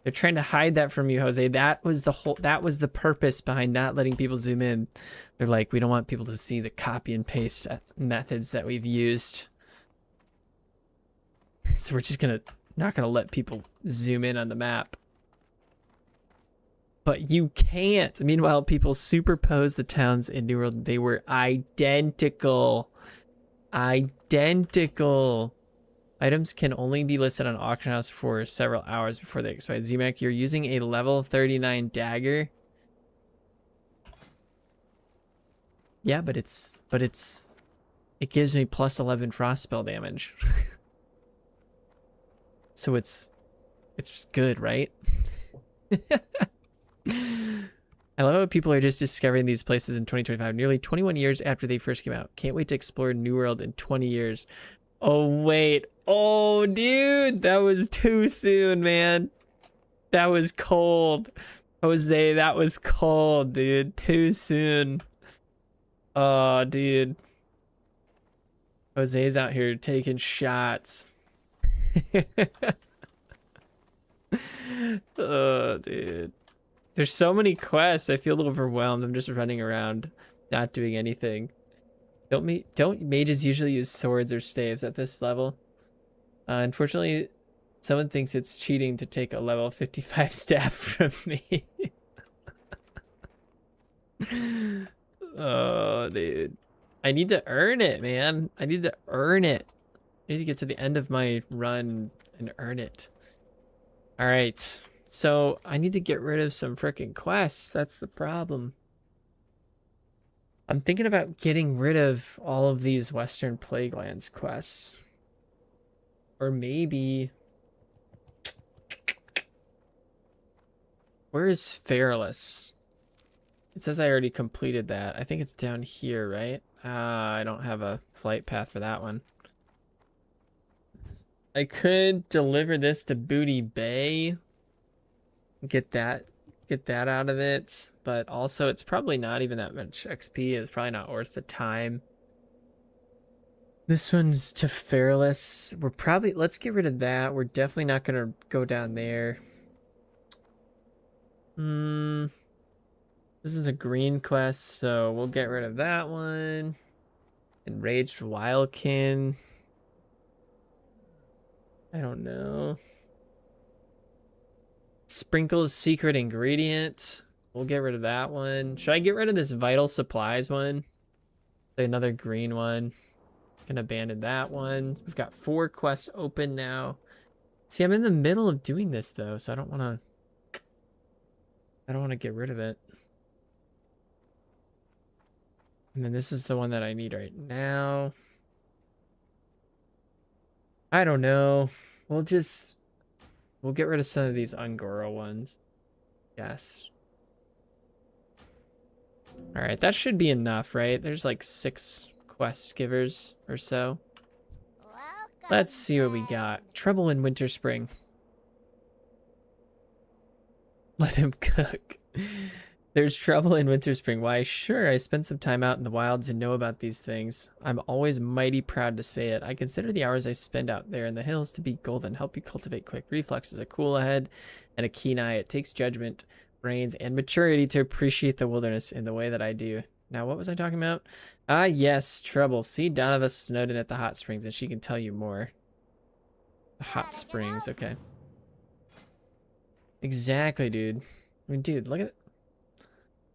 They're trying to hide that from you, Jose. That was the purpose behind not letting people zoom in. They're like, we don't want people to see the copy and paste methods that we've used. So we're just not gonna let people zoom in on the map. But you can't. Meanwhile, people superposed the towns in New World. They were identical. Identical. Items can only be listed on Auction House for several hours before they expire. ZMAC, you're using a level 39 dagger. Yeah, but it gives me plus 11 frost spell damage. So it's good, right? I love how people are just discovering these places in 2025, nearly 21 years after they first came out. Can't wait to explore New World in 20 years. Oh, wait. Oh, dude, that was too soon, man. That was cold. Jose, that was cold, dude. Too soon. Oh, dude. Jose's out here taking shots. Oh, dude. There's so many quests. I feel overwhelmed. I'm just running around, not doing anything. Don't mages usually use swords or staves at this level? Unfortunately, someone thinks it's cheating to take a level 55 staff from me. Oh, dude. I need to earn it, man. I need to earn it. I need to get to the end of my run and earn it. All right. So I need to get rid of some freaking quests. That's the problem. I'm thinking about getting rid of all of these Western Plaguelands quests. Or maybe... Where is Fairless? It says I already completed that. I think it's down here, right? I don't have a flight path for that one. I could deliver this to Booty Bay. Get that out of it, but also it's probably not even that much XP. It's probably not worth the time. This one's to Fairless. Let's get rid of that. We're definitely not gonna go down there. This is a green quest, so we'll get rid of that one. Enraged Wildkin. I don't know. Sprinkle's secret ingredient. We'll get rid of that one. Should I get rid of this vital supplies one? Another green one. Can abandon that one. We've got 4 quests open now. See, I'm in the middle of doing this though, so I don't want to get rid of it. And then this is the one that I need right now. I don't know. We'll get rid of some of these Ungoro ones. Yes. All right, that should be enough, right? There's like 6 quest givers or so. Welcome Let's see what we back. got. Trouble in Winterspring. Let him cook. There's trouble in Winterspring. Why, sure, I spent some time out in the wilds and know about these things. I'm always mighty proud to say it. I consider the hours I spend out there in the hills to be golden. Help you cultivate quick reflexes, a cool head, and a keen eye. It takes judgment, brains, and maturity to appreciate the wilderness in the way that I do. Now, what was I talking about? Ah, yes, trouble. See Donovan Snowden at the hot springs, and she can tell you more. The hot springs, okay. Exactly, dude. I mean, dude, look at...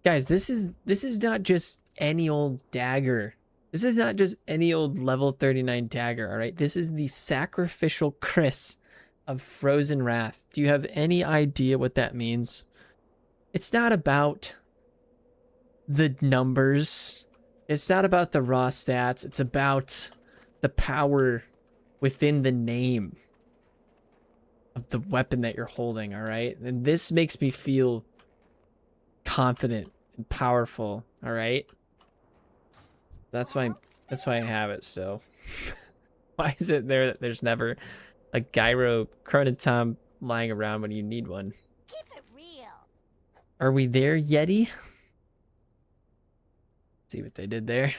Guys, this is not just any old dagger. This is not just any old level 39 dagger, all right? This is the sacrificial Chris of Frozen Wrath. Do you have any idea what that means? It's not about the numbers. It's not about the raw stats. It's about the power within the name of the weapon that you're holding, all right? And this makes me feel confident and powerful, all right? That's why I have it still. Why is it there that there's never a gyro chronotom lying around when you need one? Keep it real. Are we there, Yeti? See what they did there?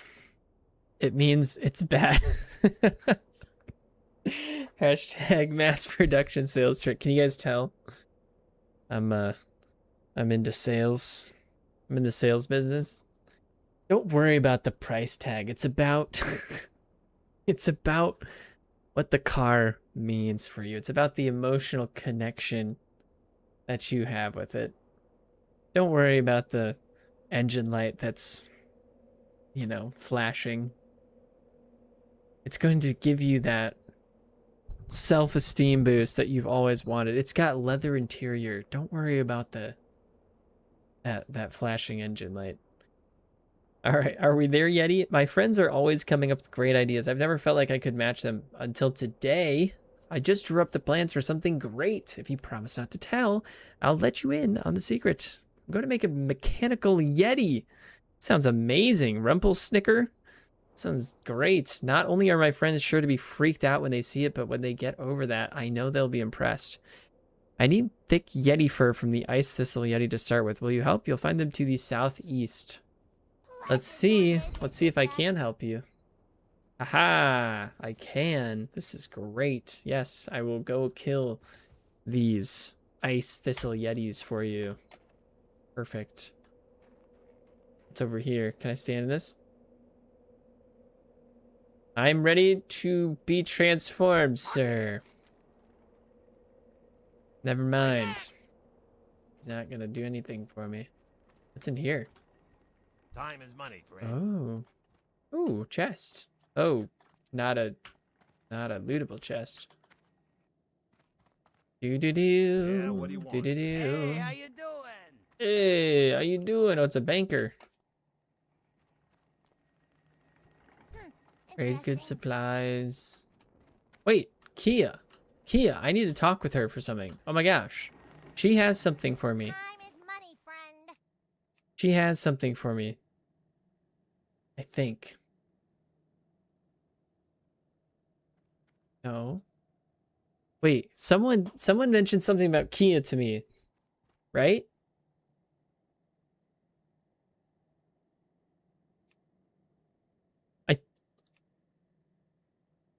It means it's bad. Hashtag mass production sales trick. Can you guys tell? I'm into sales. I'm in the sales business. Don't worry about the price tag. It's about it's about what the car means for you. It's about the emotional connection that you have with it. Don't worry about the engine light that's, you know, flashing. It's going to give you that self-esteem boost that you've always wanted. It's got leather interior. Don't worry about that flashing engine light. All right, are we there, Yeti? My friends are always coming up with great ideas. I've never felt like I could match them until today. I just drew up the plans for something great. If you promise not to tell, I'll let you in on the secret. I'm going to make a mechanical Yeti. Sounds amazing. Rumpelsnicker. Sounds great. Not only are my friends sure to be freaked out when they see it, but when they get over that, I know they'll be impressed. I need thick Yeti fur from the Ice Thistle Yeti to start with. Will you help? You'll find them to the southeast. Let's see. Let's see if I can help you. Aha! I can. This is great. Yes, I will go kill these Ice Thistle Yetis for you. Perfect. It's over here. Can I stand in this? I'm ready to be transformed, sir. Never mind. He's not gonna do anything for me. What's in here? Time is money, friend. Oh. Ooh, chest. Oh, not a lootable chest. Do do do. Yeah, what do you want? Do do do. Hey, how you doing? Hey, how you doing? Oh, it's a banker. Trade good Interesting. supplies. Wait, Kia. Kia, I need to talk with her for something. Oh my gosh. She has something for me. Time is money, friend. She has something for me. I think. No. Wait, someone mentioned something about Kia to me, right?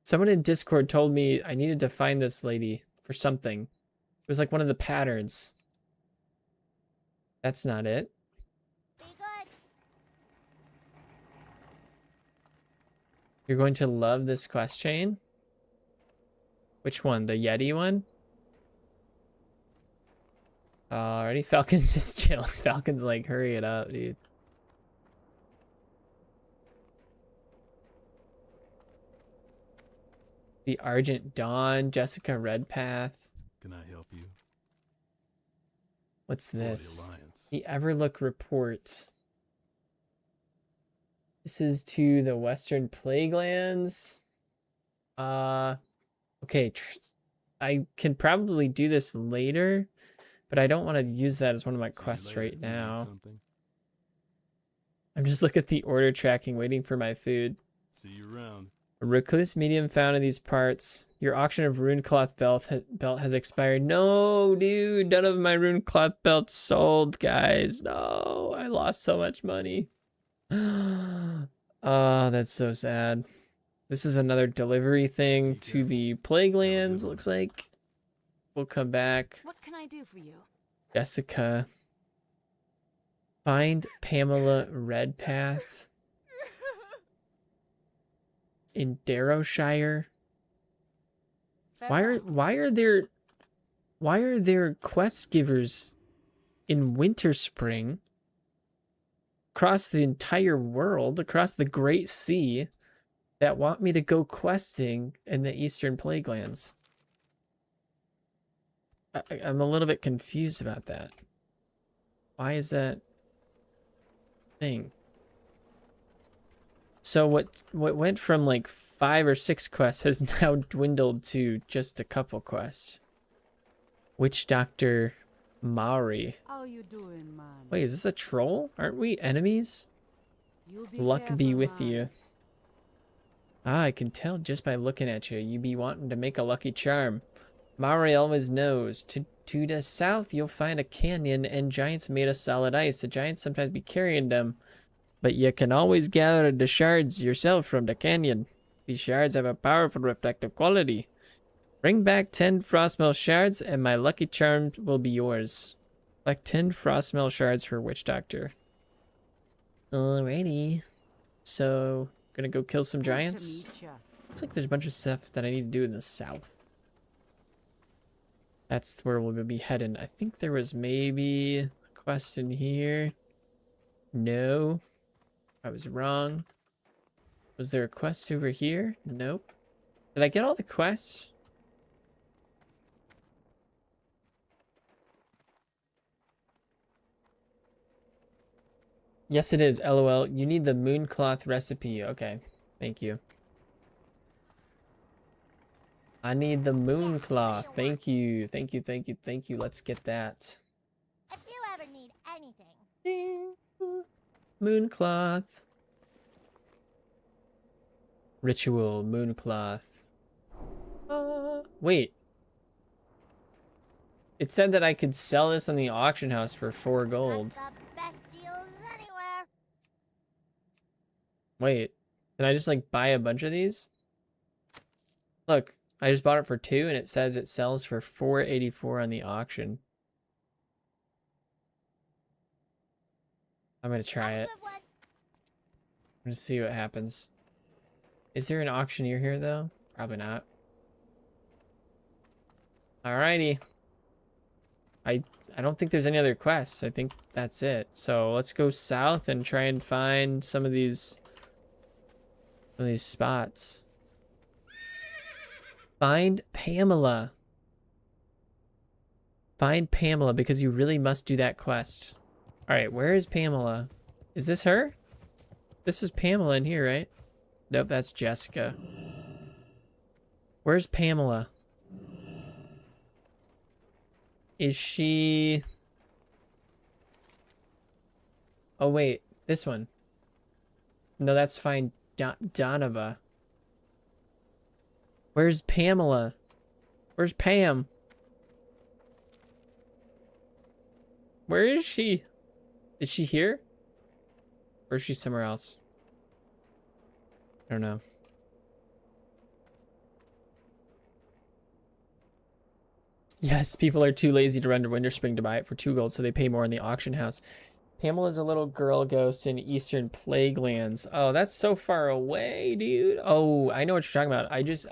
Someone in Discord told me I needed to find this lady for something. It was like one of the patterns. That's not it. Be good. You're going to love this quest chain? Which one? The Yeti one? Already Falcon's just chilling. Falcon's like, hurry it up, dude. The Argent Dawn, Jessica Redpath. Can I help you? What's For the this? Alliance. The Everlook Report. This is to the Western Plaguelands. Okay, I can probably do this later, but I don't want to use that as one of my See you quests later. right You need now. something? I'm just looking at the order tracking, waiting for my food. See you around. A recluse medium found in these parts. Your auction of rune cloth belt has expired. No, dude, none of my rune cloth belts sold, guys. No, I lost so much money. Oh, that's so sad. This is another delivery thing Be to the careful. Plaguelands, one. looks like. We'll come back. What can I do for you? Jessica. Find Pamela Redpath in Darrowshire. Why are there quest givers in Winterspring across the entire world, across the Great Sea, that want me to go questing in the Eastern Plaguelands? I'm a little bit confused about that. Why is that thing? So what went from like 5 or 6 quests has now dwindled to just a couple quests. Witch Doctor Maori. How you doing, man? Wait, is this a troll? Aren't we enemies? Luck be with you. Ah, I can tell just by looking at you. You be wanting to make a lucky charm. Maori always knows. To the south, you'll find a canyon and giants made of solid ice. The giants sometimes be carrying them, but you can always gather the shards yourself from the canyon. These shards have a powerful reflective quality. Bring back 10 frostmail shards and my lucky charm will be yours. Like 10 frostmail shards for Witch Doctor. Alrighty. So, gonna go kill some giants. Looks like there's a bunch of stuff that I need to do in the south. That's where we'll be heading. I think there was maybe a quest in here. No. I was wrong. Was there a quest over here? Nope. Did I get all the quests? Yes, it is. LOL. You need the mooncloth recipe. Okay. Thank you. I need the mooncloth. Thank you. Thank you. Thank you. Thank you. Let's get that. If you ever need anything. Mooncloth. Ritual mooncloth. Wait. It said that I could sell this on the auction house for 4 gold. Got the best deals anywhere. Wait. Can I just like buy a bunch of these? Look, I just bought it for 2 and it says it sells for 484 on the auction. I'm gonna try it. Good one. I'm gonna see what happens. Is there an auctioneer here though? Probably not. Alrighty. I don't think there's any other quests. I think that's it. So let's go south and try and find some of these spots. Find Pamela. Find Pamela because you really must do that quest. Alright, where is Pamela? Is this her? This is Pamela in here, right? Nope, that's Jessica. Where's Pamela? Is she... Oh wait, this one. No, that's fine. Donova. Where's Pamela? Where's Pam? Where is she? Is she here? Or is she somewhere else? I don't know. Yes, people are too lazy to run to Winterspring to buy it for 2 gold, so they pay more in the auction house. Pamela's a little girl ghost in Eastern Plaguelands. Oh, that's so far away, dude. Oh, I know what you're talking about. I just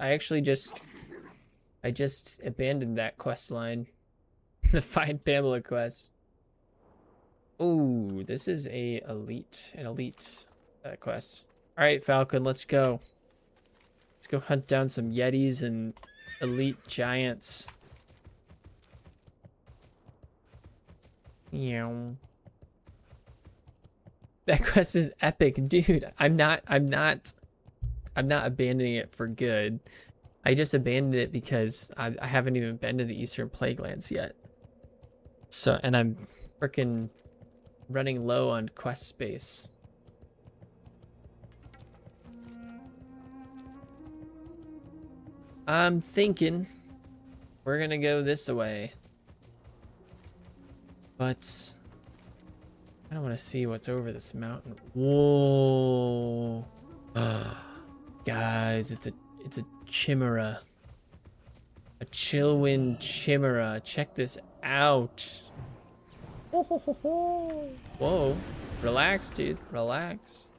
abandoned that quest line. The Find Pamela quest. Oh, this is an elite quest. All right, Falcon, let's go. Let's go hunt down some Yetis and elite giants. Yeah. That quest is epic, dude. I'm not abandoning it for good. I just abandoned it because I haven't even been to the Eastern Plaguelands yet. So, and I'm freaking running low on quest space. I'm thinking we're gonna go this way. But I don't want to see what's over this mountain. Whoa. Guys, it's a chimera. A Chillwind chimera. Check this out. Whoa. Relax, dude. Relax.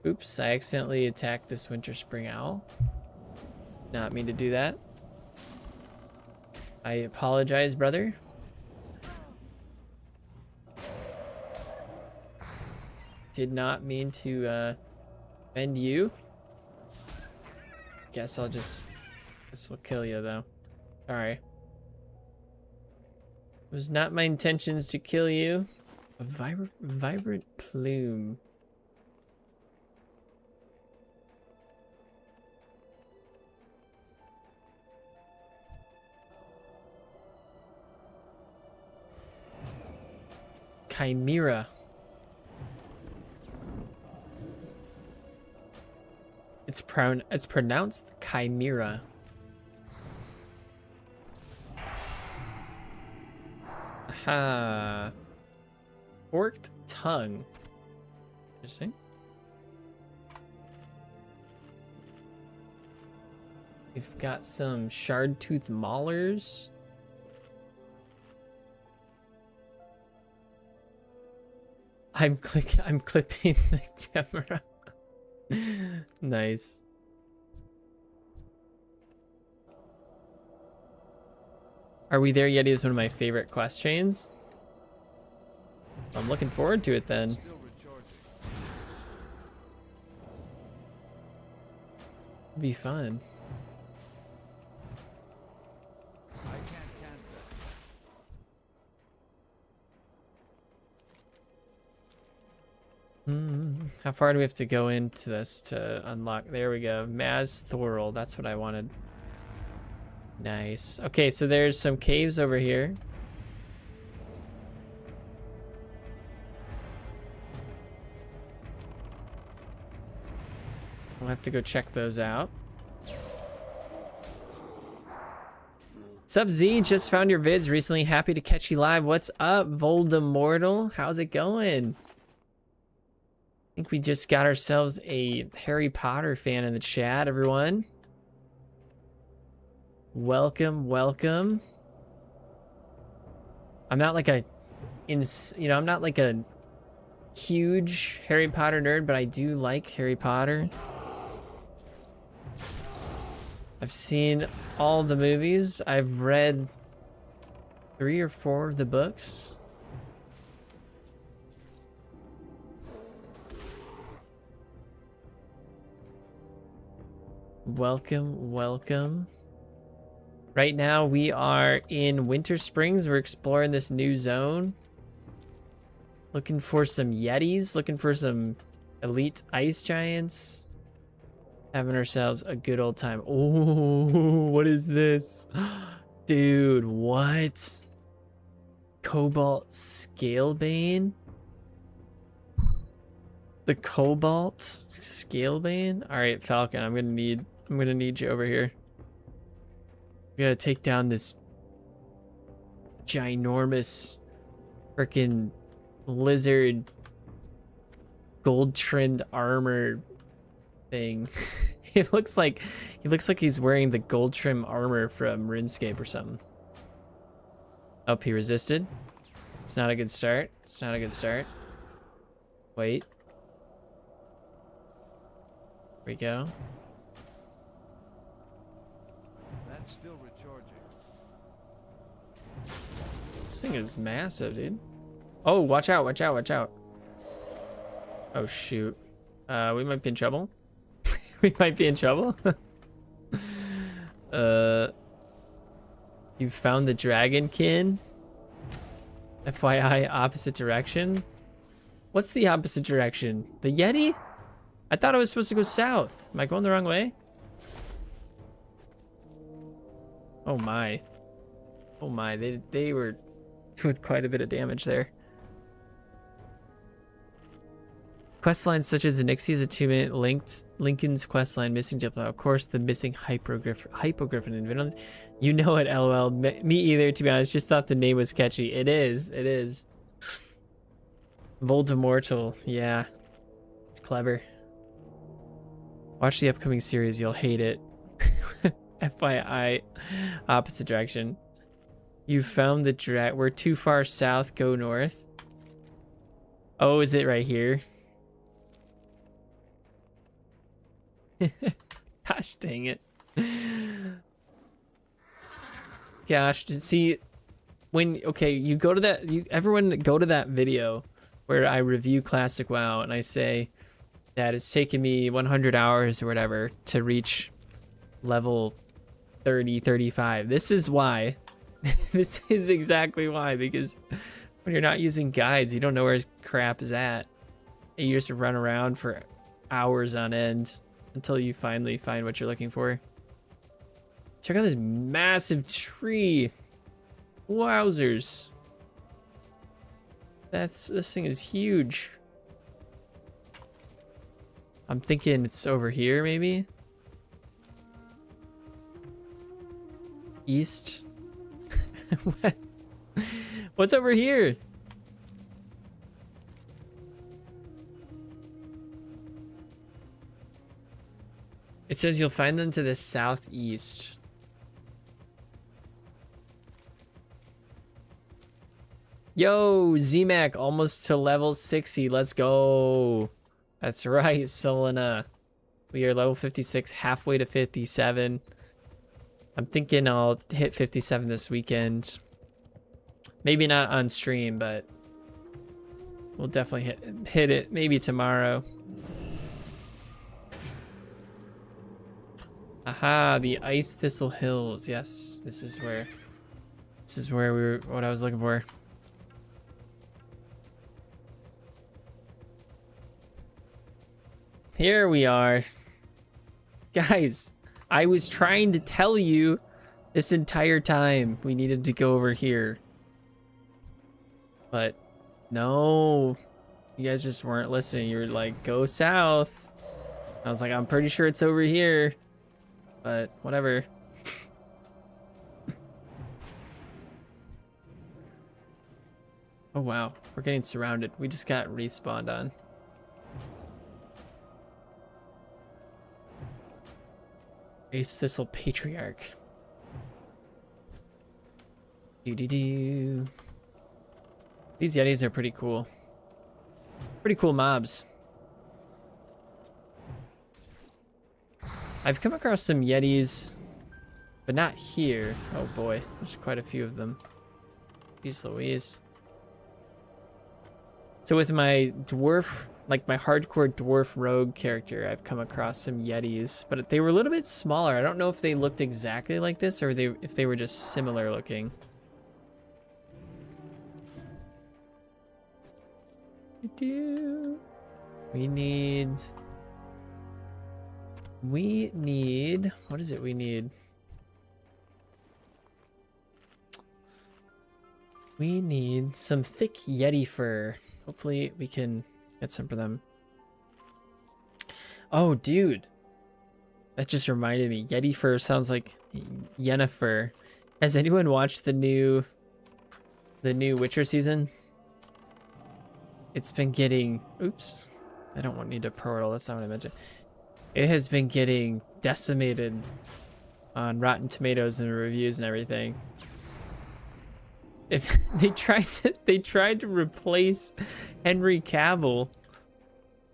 Oops, I accidentally attacked this Winterspring owl. Not mean to do that. I apologize, brother. Did not mean to offend you. Guess I'll just... This will kill you, though. Sorry. It was not my intentions to kill you. A vibrant plume. Chimera. It's pronounced chimera. Aha. Forked tongue. Interesting. We've got some shard tooth maulers. I'm clipping the camera. Nice. Are we there yet? Is one of my favorite quest chains. I'm looking forward to it then. Still recharging. It'll be fun. I can't cast that. How far do we have to go into this to unlock? There we go. Maz Thorol. That's what I wanted. Nice. Okay, so there's some caves over here. We'll have to go check those out. What's up, Z? Just found your vids recently. Happy to catch you live. What's up, Voldemortal? How's it going? I think we just got ourselves a Harry Potter fan in the chat, everyone. Welcome, welcome. I'm not like I'm not like a huge Harry Potter nerd, but I do like Harry Potter. I've seen all the movies. I've read 3 or 4 of the books. Welcome, welcome. Right now we are in Winter Springs. We're exploring this new zone. Looking for some Yetis, looking for some elite ice giants. Having ourselves a good old time. Oh, what is this? Dude, what? Cobalt Scalebane? The Cobalt Scalebane? All right, Falcon, I'm gonna need you over here. We gotta take down this ginormous freaking lizard gold trimmed armor thing. He looks like he's wearing the gold trim armor from RuneScape or something. Oh, he resisted. It's not a good start. It's not a good start. Wait. Here we go. That's still recharging. This thing is massive, dude. Oh, watch out, watch out, watch out. Oh, shoot. We might be in trouble. We might be in trouble. You found the dragonkin? FYI, opposite direction? What's the opposite direction? The Yeti? I thought I was supposed to go south. Am I going the wrong way? Oh my. Oh my, they were doing quite a bit of damage there. Questlines such as Anixia's attunement, Lincoln's questline, missing diplo, of course, the missing hypogriffin in Vinland. You know it, LOL. Me either, to be honest. Just thought the name was catchy. It is. It is. Voldemortal. Yeah. It's clever. Watch the upcoming series. You'll hate it. FYI. Opposite direction. You found the dragon. We're too far south. Go north. Oh, is it right here? Gosh dang it. Gosh, to see when okay, you go to that everyone go to that video where I review Classic WoW and I say that it's taken me 100 hours or whatever to reach level 30, 35. This is why. This is exactly why, because when you're not using guides, you don't know where crap is at. And you just run around for hours on end until you finally find what you're looking for. Check out this massive tree. Wowzers. This thing is huge. I'm thinking it's over here, maybe? East? What? What's over here? It says you'll find them to the southeast. Yo, ZMAC almost to level 60. Let's go. That's right, Selena. We are level 56, halfway to 57. I'm thinking I'll hit 57 this weekend. Maybe not on stream, but we'll definitely hit it maybe tomorrow. Aha, the Ice Thistle Hills. Yes, this is where what I was looking for. Here we are. Guys, I was trying to tell you this entire time we needed to go over here. But no, you guys just weren't listening. You were like, go south. I was like, I'm pretty sure it's over here. But whatever. Oh wow, we're getting surrounded. We just got respawned on. Ace Thistle Patriarch. Doo-doo-doo. These Yetis are pretty cool. Pretty cool mobs. I've come across some Yetis, but not here. Oh boy, there's quite a few of them. Jeez Louise. So with my dwarf, like my hardcore dwarf rogue character, I've come across some Yetis, but they were a little bit smaller. I don't know if they looked exactly like this or if they were just similar looking. We need, what is it we need? We need some thick Yeti fur. Hopefully we can get some for them. Oh, dude. That just reminded me. Yeti fur sounds like Yennefer. Has anyone watched the new Witcher season? It's been getting... Oops. I don't need a portal. That's not what I meant to. It has been getting decimated on Rotten Tomatoes and reviews and everything. If they tried to replace Henry Cavill,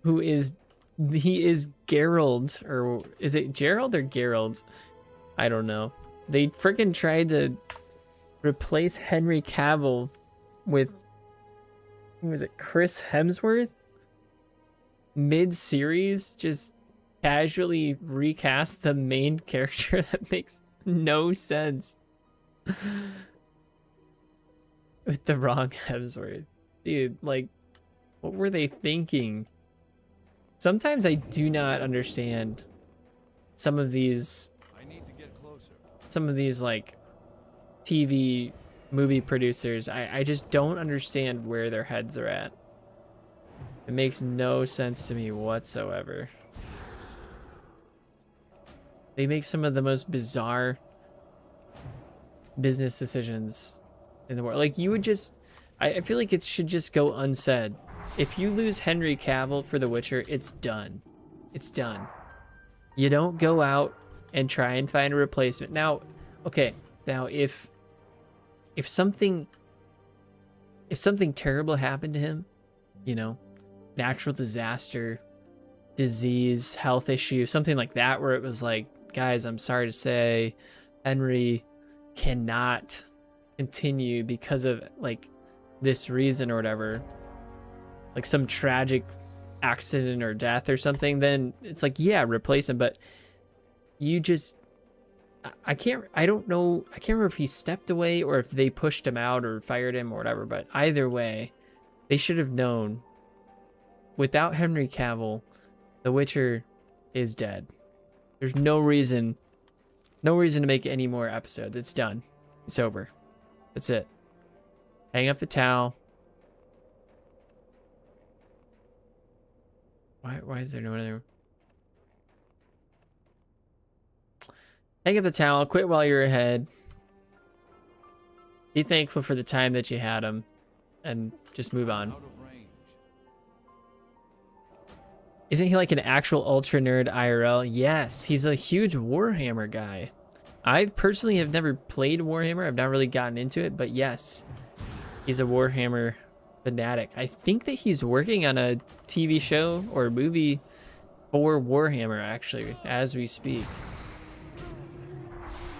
he is Geralt, or is it Gerald or Geralt? I don't know. They freaking tried to replace Henry Cavill with, who was it, Chris Hemsworth? Mid-series, just casually recast the main character. That makes no sense. With the wrong Hemsworth. Dude, like, what were they thinking? Sometimes I do not understand some of these like TV movie producers. I just don't understand where their heads are at. It makes no sense to me whatsoever. They make some of the most bizarre business decisions in the world. Like, you would just, I feel like it should just go unsaid. If you lose Henry Cavill for The Witcher, it's done. It's done. You don't go out and try and find a replacement. Now, okay, now if if something terrible happened to him, you know, natural disaster, disease, health issue, something like that, where it was like, guys, I'm sorry to say, Henry cannot continue because of like this reason or whatever, like some tragic accident or death or something, then it's like, yeah, replace him. But you just, I don't know, I can't remember if he stepped away or if they pushed him out or fired him or whatever, but either way, they should have known, without Henry Cavill, The Witcher is dead. There's no reason to make any more episodes. It's done. It's over. That's it. Hang up the towel. Why is there no other? Hang up the towel. Quit while you're ahead. Be thankful for the time that you had him, and just move on. Out of range. Isn't he like an actual ultra nerd IRL? Yes, he's a huge Warhammer guy. I personally have never played Warhammer. I've not really gotten into it, but yes, he's a Warhammer fanatic. I think that he's working on a TV show or movie for Warhammer, actually, as we speak.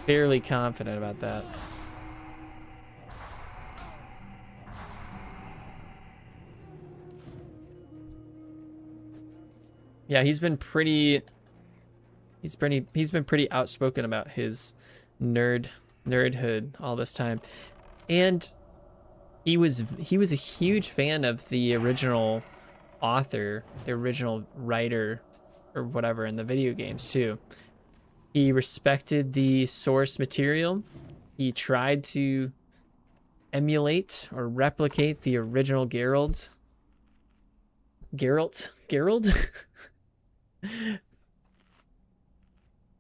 Fairly confident about that. Yeah, he's been pretty outspoken about his nerdhood all this time. And he was a huge fan of the original author, the original writer or whatever in the video games too. He respected the source material. He tried to emulate or replicate the original Geralt.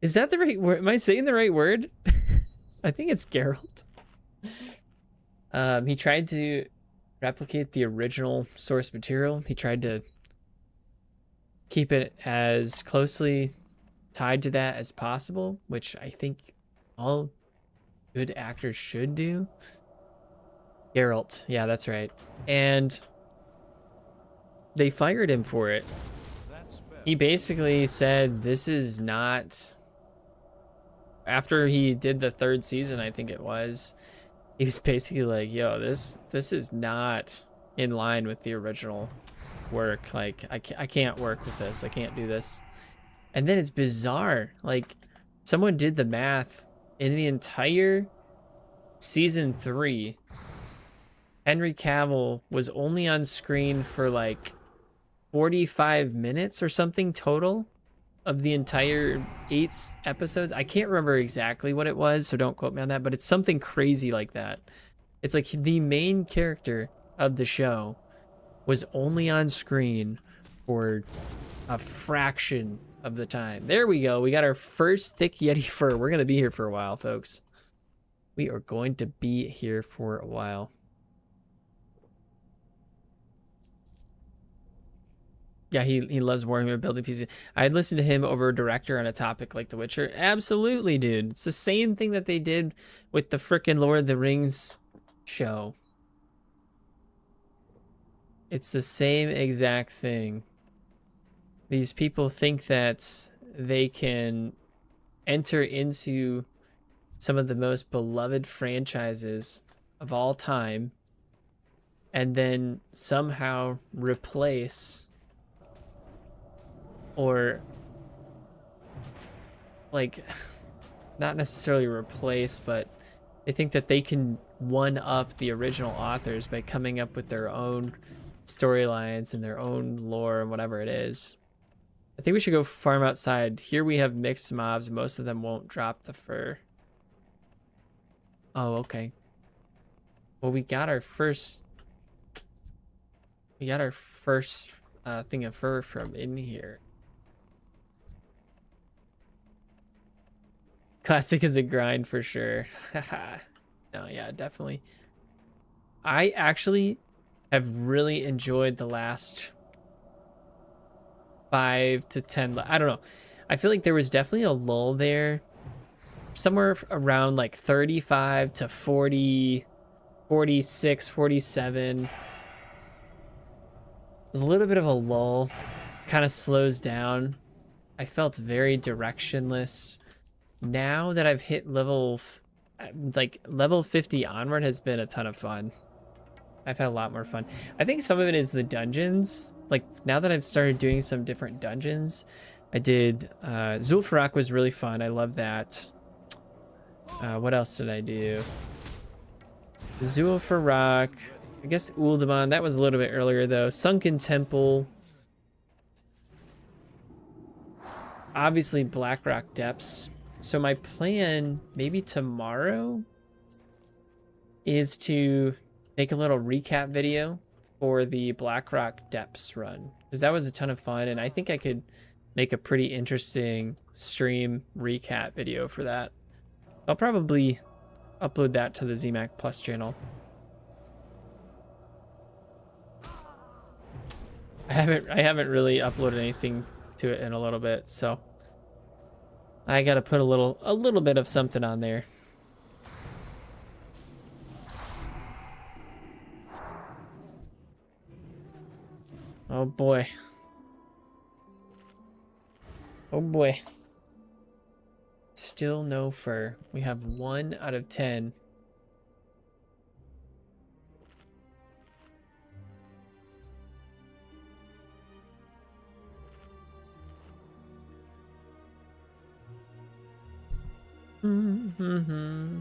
Is that the right word? Am I saying the right word? I think it's Geralt. He tried to replicate the original source material. He tried to keep it as closely tied to that as possible, which I think all good actors should do. Geralt, yeah, that's right. And they fired him for it. That's better. He basically said, this is not... After he did the 3rd season, I think it was, he was basically like, yo, this is not in line with the original work. Like, I can't work with this. I can't do this. And then it's bizarre. Like, someone did the math. In the entire season 3, Henry Cavill was only on screen for like 45 minutes or something total of the entire 8 episodes. I can't remember exactly what it was, so don't quote me on that, but it's something crazy like that. It's like the main character of the show was only on screen for a fraction of the time. There we go. We got our first thick Yeti fur. We're going to be here for a while, folks. We are going to be here for a while. Yeah, he loves Warhammer building PCs. I'd listen to him over a director on a topic like The Witcher. Absolutely, dude. It's the same thing that they did with the frickin' Lord of the Rings show. It's the same exact thing. These people think that they can enter into some of the most beloved franchises of all time and then somehow replace, or like, not necessarily replace, but they think that they can one up the original authors by coming up with their own storylines and their own lore and whatever it is. I think we should go farm outside. Here we have mixed mobs. Most of them won't drop the fur. Oh, okay. Well, we got our first thing of fur from in here. Classic is a grind for sure. No, yeah, definitely. I actually have really enjoyed the last 5 to 10. I don't know. I feel like there was definitely a lull there. Somewhere around like 35 to 40 46, 47. There's a little bit of a lull. Kind of slows down. I felt very directionless. Now that I've hit level 50 onward has been a ton of fun. I've had a lot more fun. I think some of it is the dungeons. Like now that I've started doing some different dungeons, I did Zul'Farrak was really fun. I love that. What else did I do? Zul'Farrak. I guess Uldaman. That was a little bit earlier though. Sunken Temple. Obviously Blackrock Depths. So my plan maybe tomorrow is to make a little recap video for the Blackrock Depths run, because that was a ton of fun and I think I could make a pretty interesting stream recap video for that. I'll probably upload that to the ZMAC Plus channel. I haven't really uploaded anything to it in a little bit, so I gotta put a little bit of something on there. Oh boy. Oh boy. Still no fur. We have 1 out of 10. Mm-hmm.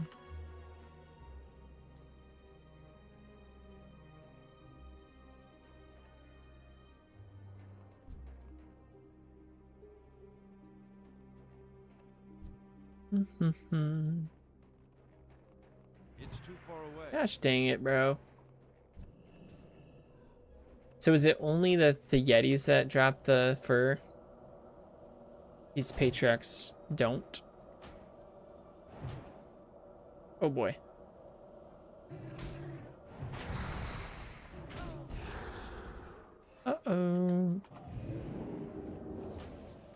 It's too far away. Gosh dang it, bro. So is it only the Yetis that drop the fur? These Patriarchs don't? Oh boy. Uh-oh.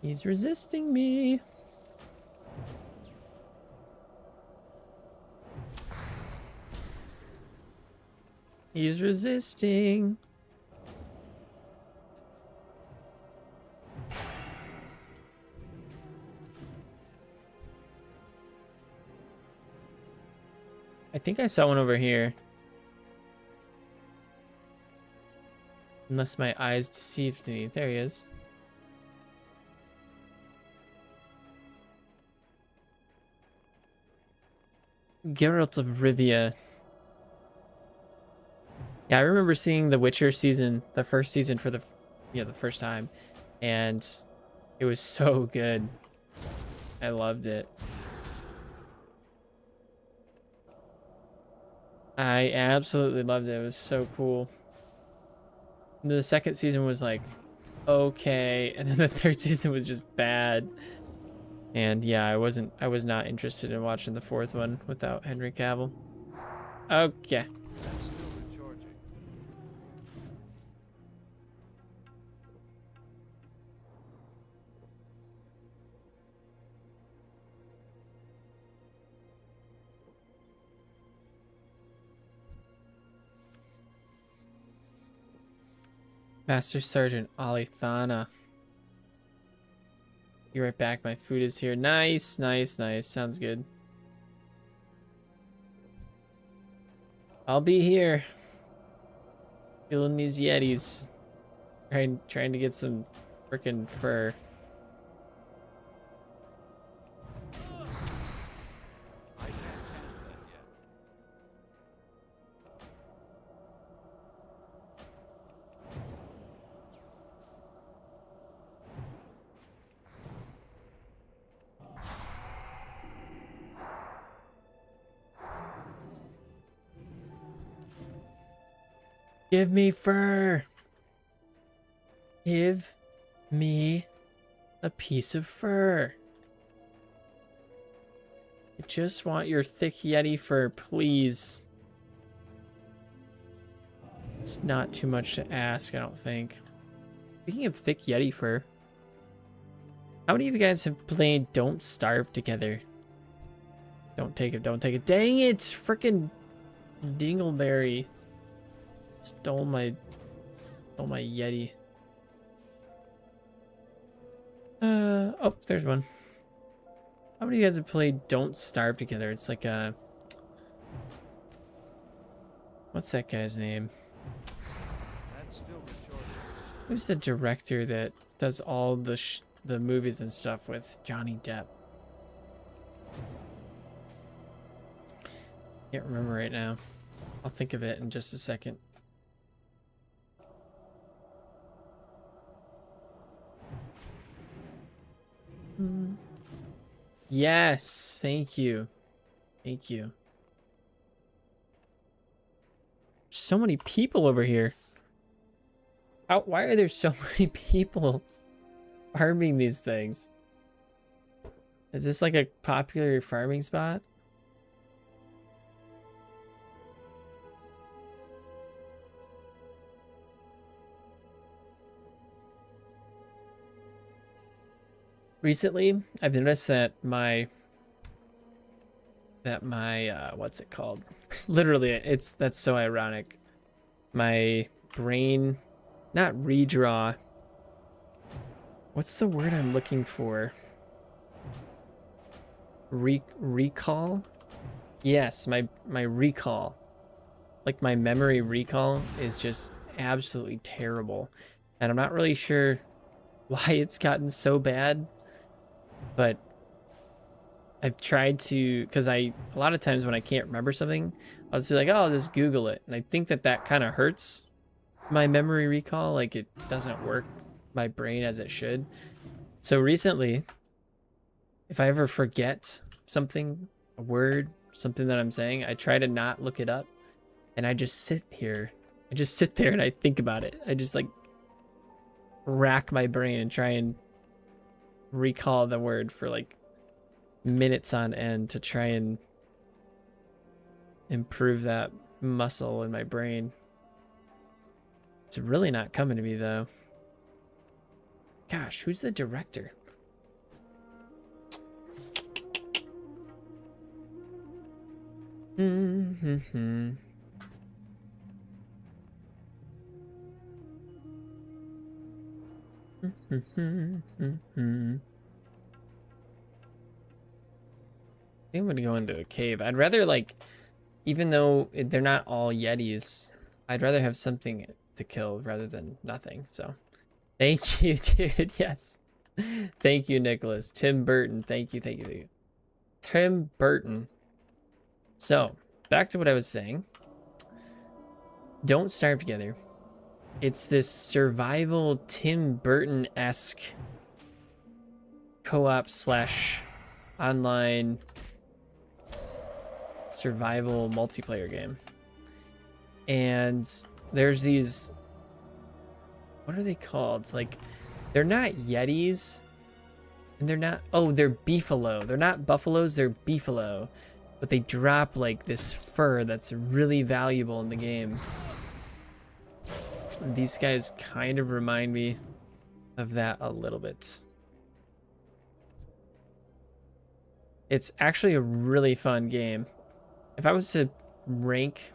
He's resisting me. He's resisting. I think I saw one over here. Unless my eyes deceived me. There he is. Geralt of Rivia. Yeah, I remember seeing the Witcher season, the first season for the first time, and it was so good. I loved it. I absolutely loved it. It was so cool. And the second season was like okay, and then the third season was just bad. And yeah, I was not interested in watching the fourth one without Henry Cavill. Okay. That's still recharging. Master Sergeant Alithana. Be right back. My food is here. Nice, nice, nice. Sounds good. I'll be here. Killing these Yetis. Trying to get some freaking fur. I can't cast that yet. Give me fur. Give me a piece of fur. I just want your thick Yeti fur, please. It's not too much to ask, I don't think. Speaking of thick Yeti fur, how many of you guys have played Don't Starve together? Don't take it, don't take it. Dang it! Frickin' Dingleberry stole my Yeti. Oh, there's one. How many of you guys have played Don't Starve Together? It's like a... What's that guy's name? That's still rechargeable. Who's the director that does all the movies and stuff with Johnny Depp? Can't remember right now. I'll think of it in just a second. Yes, thank you. Thank you. So many people over here. Why are there so many people farming these things? Is this like a popular farming spot? Recently, I've noticed that my what's it called? Literally, that's so ironic. My brain, not redraw. What's the word I'm looking for? Recall? Yes, my recall. Like my memory recall is just absolutely terrible. And I'm not really sure why it's gotten so bad. But I've tried to, because a lot of times when I can't remember something, I'll just be like, oh, I'll just Google it. And I think that kind of hurts my memory recall. Like it doesn't work my brain as it should. So recently, if I ever forget something, a word, something that I'm saying, I try to not look it up. And I just sit here. I just sit there and I think about it. I just like rack my brain and try and recall the word for like minutes on end to try and improve that muscle in my brain. It's really not coming to me though. Gosh, who's the director? Mm-hmm. I think I'm gonna go into a cave. I'd rather like, even though they're not all Yetis, I'd rather have something to kill rather than nothing. So thank you, dude. Yes. Thank you, Nicholas. Tim Burton. Thank you. Thank you. Thank you. Tim Burton. So back to what I was saying. Don't Starve Together. It's this survival Tim Burton-esque co-op / online survival multiplayer game. And there's these, what are they called? It's like, they're not Yetis, and they're not, oh, they're beefalo. They're not buffaloes, they're beefalo. But they drop like this fur that's really valuable in the game. These guys kind of remind me of that a little bit. It's actually a really fun game. If I was to rank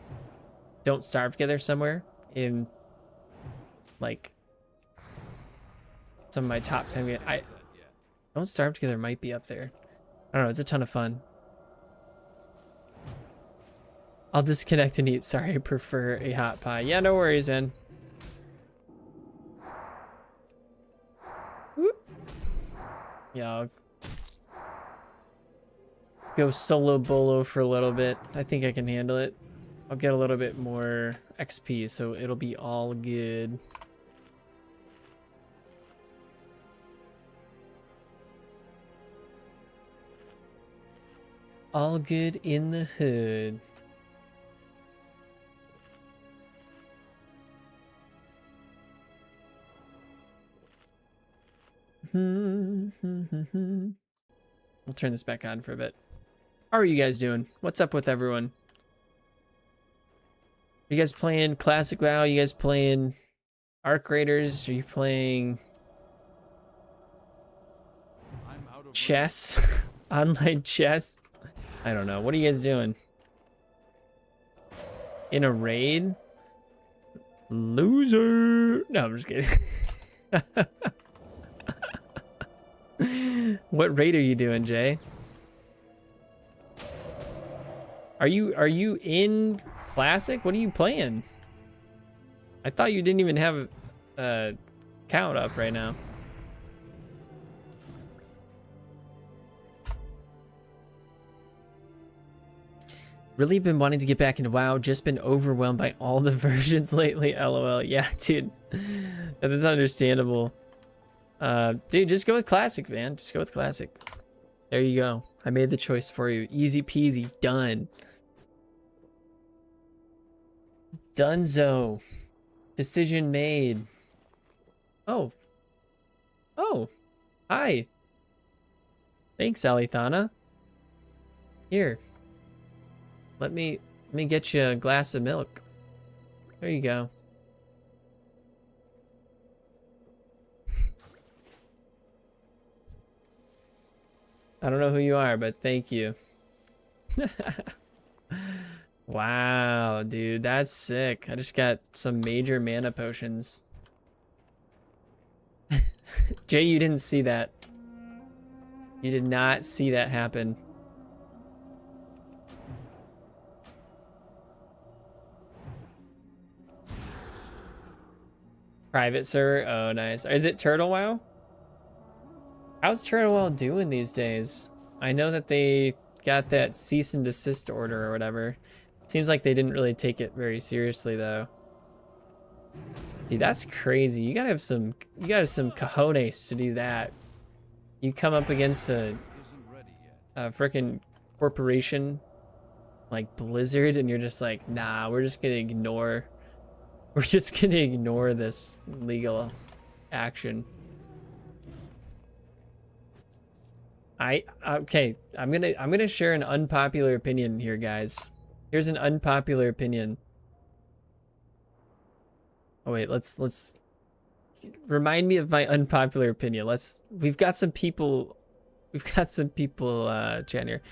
Don't Starve Together somewhere in like some of my top 10 games, Don't Starve Together might be up there. I don't know, it's a ton of fun. I'll disconnect and eat. Sorry, I prefer a hot pie. Yeah, no worries, man. Yeah, I'll go solo bolo for a little bit. I think I can handle it. I'll get a little bit more XP, so it'll be all good. All good in the hood. We'll turn this back on for a bit. How are you guys doing? What's up with everyone? Are you guys playing Classic WoW? Are you guys playing Arc Raiders? Are you playing chess? Online chess? I don't know. What are you guys doing? in a raid? Loser. No, I'm just kidding. What raid are you doing, Jay? Are you in Classic? What are you playing? I thought you didn't even have a count up right now. Really been wanting to get back into WoW, just been overwhelmed by all the versions lately, LOL. Yeah, dude. That's understandable. Dude, just go with Classic, man. Just go with Classic. There you go. I made the choice for you. Easy peasy. Done. Dunzo. Decision made. Oh. Oh. Hi. Thanks, Alithana. Here. Let me get you a glass of milk. There you go. I don't know who you are, but thank you. Wow, dude, that's sick. I just got some major mana potions. Jay, you didn't see that. You did not see that happen. Private server? Oh, nice. Is it Turtle WoW? How's Turtle WoW doing these days? I know that they got that cease and desist order or whatever. Seems like they didn't really take it very seriously though. Dude, that's crazy. You gotta have some cojones to do that. You come up against a frickin' corporation like Blizzard and you're just like, nah, we're just gonna ignore this legal action. Okay, I'm gonna share an unpopular opinion here, guys. Here's an unpopular opinion. Oh wait, let's remind me of my unpopular opinion. We've got some people chatting here.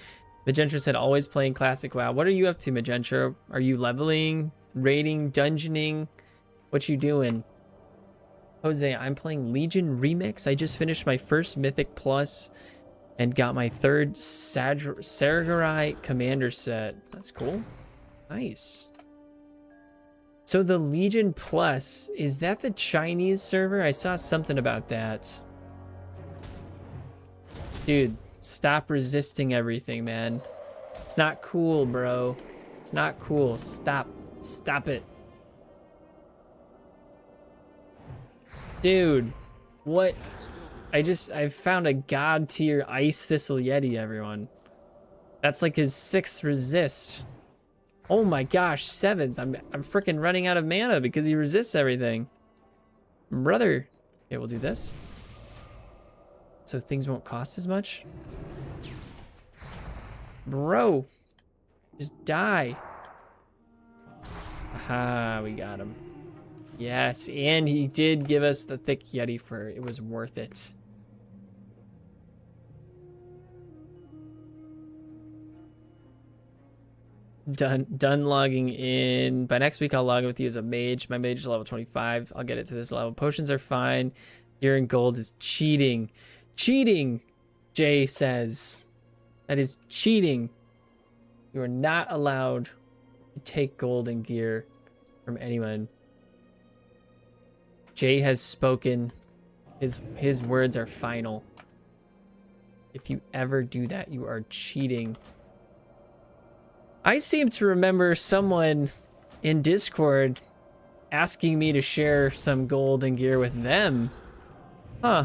Magentra said always playing Classic WoW. What are you up to, Magentra? Are you leveling, raiding, dungeoning? What you doing? Jose, I'm playing Legion Remix. I just finished my first Mythic Plus and got my third Saragurai Commander set. That's cool. Nice. So the Legion Plus, is that the Chinese server? I saw something about that. Dude, stop resisting everything, man. It's not cool, bro. It's not cool. Stop. Stop it. Dude, what? I found a god tier Ice Thistle Yeti, everyone. That's like his 6th resist. Oh my gosh, 7th. I'm freaking running out of mana because he resists everything. Brother. Okay, we'll do this. So things won't cost as much. Bro. Just die. Aha, we got him. Yes, and he did give us the thick Yeti fur. It was worth it. Done logging in. By next week, I'll log in with you as a mage. My mage is level 25. I'll get it to this level. Potions are fine. Gear and gold is cheating. Cheating, Jay says. That is cheating. You are not allowed to take gold and gear from anyone. Jay has spoken. His words are final. If you ever do that, you are cheating. I seem to remember someone in Discord asking me to share some gold and gear with them. Huh.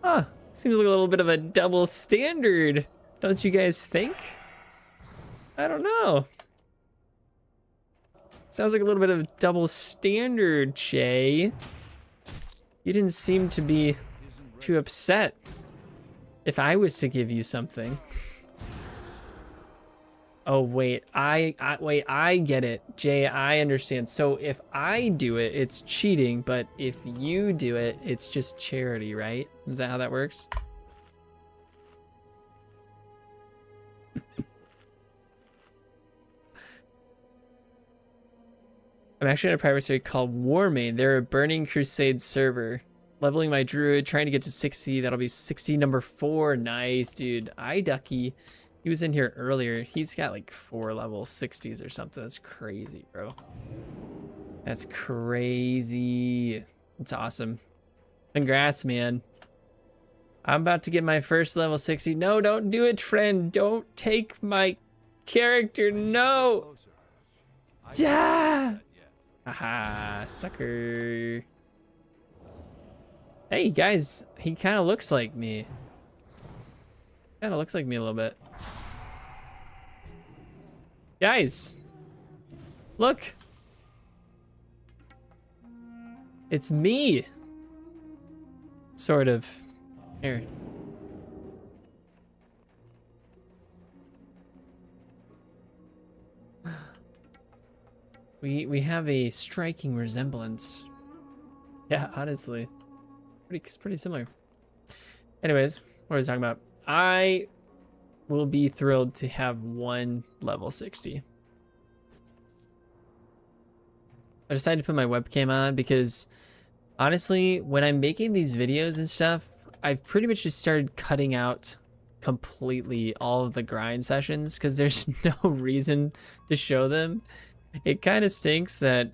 Huh. Seems like a little bit of a double standard, don't you guys think? I don't know. Sounds like a little bit of double standard, Jay. You didn't seem to be too upset if I was to give you something. Oh wait, I get it, Jay. I understand. So if I do it, it's cheating, but if you do it, it's just charity, right? Is that how that works? I'm actually on a private server called Warmane. They're a Burning Crusade server. Leveling my druid, trying to get to 60. That'll be 60 number 4. Nice, dude. iDucky. He was in here earlier. He's got like 4 level 60s or something. That's crazy, bro. That's crazy. That's awesome. Congrats, man. I'm about to get my first level 60. No, don't do it, friend. Don't take my character. No. Yeah. Aha, sucker. Hey, guys. He kind of looks like me. Kind of looks like me a little bit. Guys. Look. It's me. Sort of. Here. We have a striking resemblance. Yeah, honestly. Pretty similar. Anyways, what are we talking about? I will be thrilled to have 1 level 60. I decided to put my webcam on because honestly, when I'm making these videos and stuff, I've pretty much just started cutting out completely all of the grind sessions because there's no reason to show them. It kind of stinks that,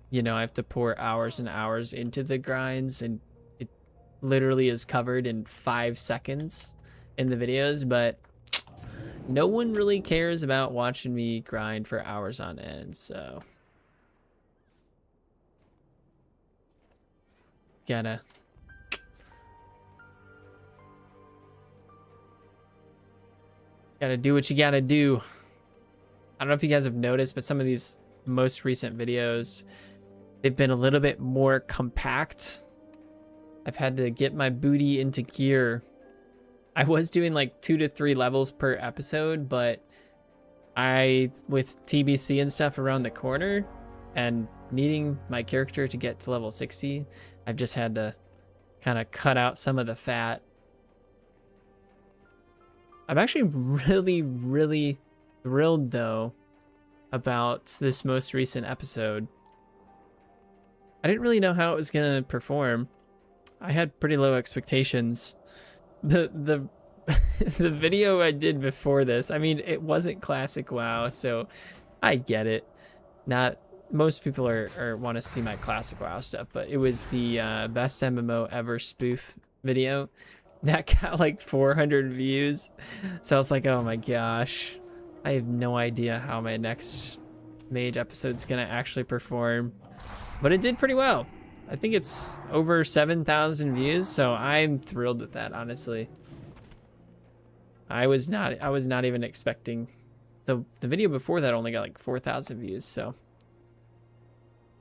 you know, I have to pour hours and hours into the grinds and it literally is covered in 5 seconds in the videos, but no one really cares about watching me grind for hours on end, so gotta do what you gotta do. I don't know if you guys have noticed, but some of these most recent videos, they've been a little bit more compact. I've had to get my booty into gear. I was doing like 2 to 3 levels per episode, but with TBC and stuff around the corner and needing my character to get to level 60, I've just had to kind of cut out some of the fat. I'm actually really thrilled though about this most recent episode. I didn't really know how it was gonna perform. I had pretty low expectations. The the video I did before this, I mean, it wasn't classic WoW, so I get it. Not most people are want to see my classic WoW stuff, but it was the best MMO ever spoof video that got like 400 views. So I was like, oh my gosh, I have no idea how my next mage episode's gonna actually perform, but it did pretty well. I think it's over 7,000 views, so I'm thrilled with that, honestly. I was not even expecting. The video before that only got like 4,000 views, so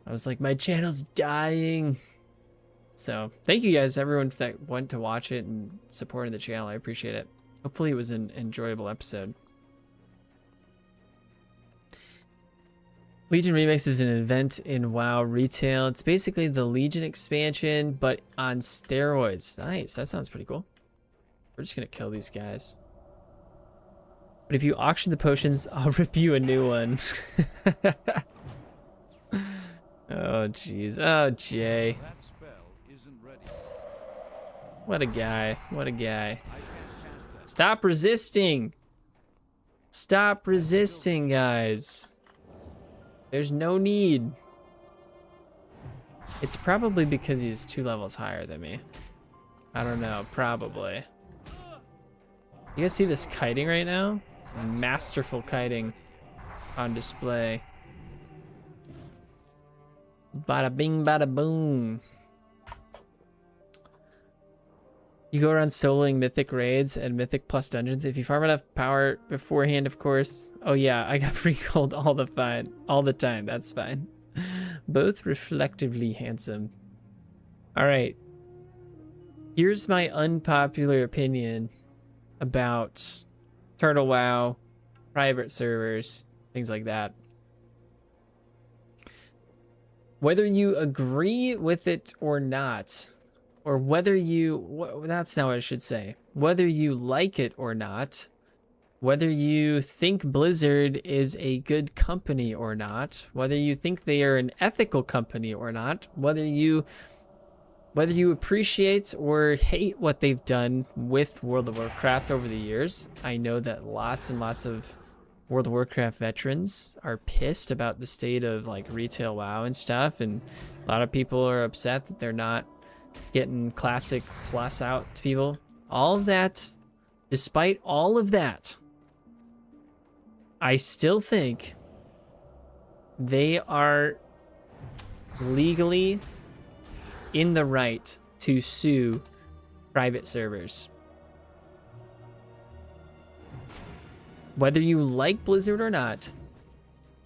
I was like, my channel's dying. So thank you guys, everyone that went to watch it and supported the channel. I appreciate it. Hopefully it was an enjoyable episode. Legion Remix is an event in WoW retail. It's basically the Legion expansion, but on steroids. Nice, that sounds pretty cool. We're just gonna kill these guys. But if you auction the potions, I'll rip you a new one. Oh, jeez. Oh, Jay. That spell isn't ready. What a guy. What a guy. Stop resisting. Stop resisting, guys. There's no need. It's probably because he's 2 levels higher than me. I don't know. Probably. You guys see this kiting right now? This masterful kiting on display. Bada bing, bada boom. You go around soloing mythic raids and mythic plus dungeons if you farm enough power beforehand, of course. Oh yeah, I got free gold all the time. That's fine. Both reflectively handsome. All right. Here's my unpopular opinion about Turtle WoW, private servers, things like that. Whether you agree with it or not, or whether you, that's not what I should say. Whether you like it or not, whether you think Blizzard is a good company or not, whether you think they are an ethical company or not, whether you appreciate or hate what they've done with World of Warcraft over the years. I know that lots and lots of World of Warcraft veterans are pissed about the state of like retail WoW and stuff, and a lot of people are upset that they're not getting Classic Plus out to people. All of that, despite all of that, I still think they are legally in the right to sue private servers. Whether you like Blizzard or not,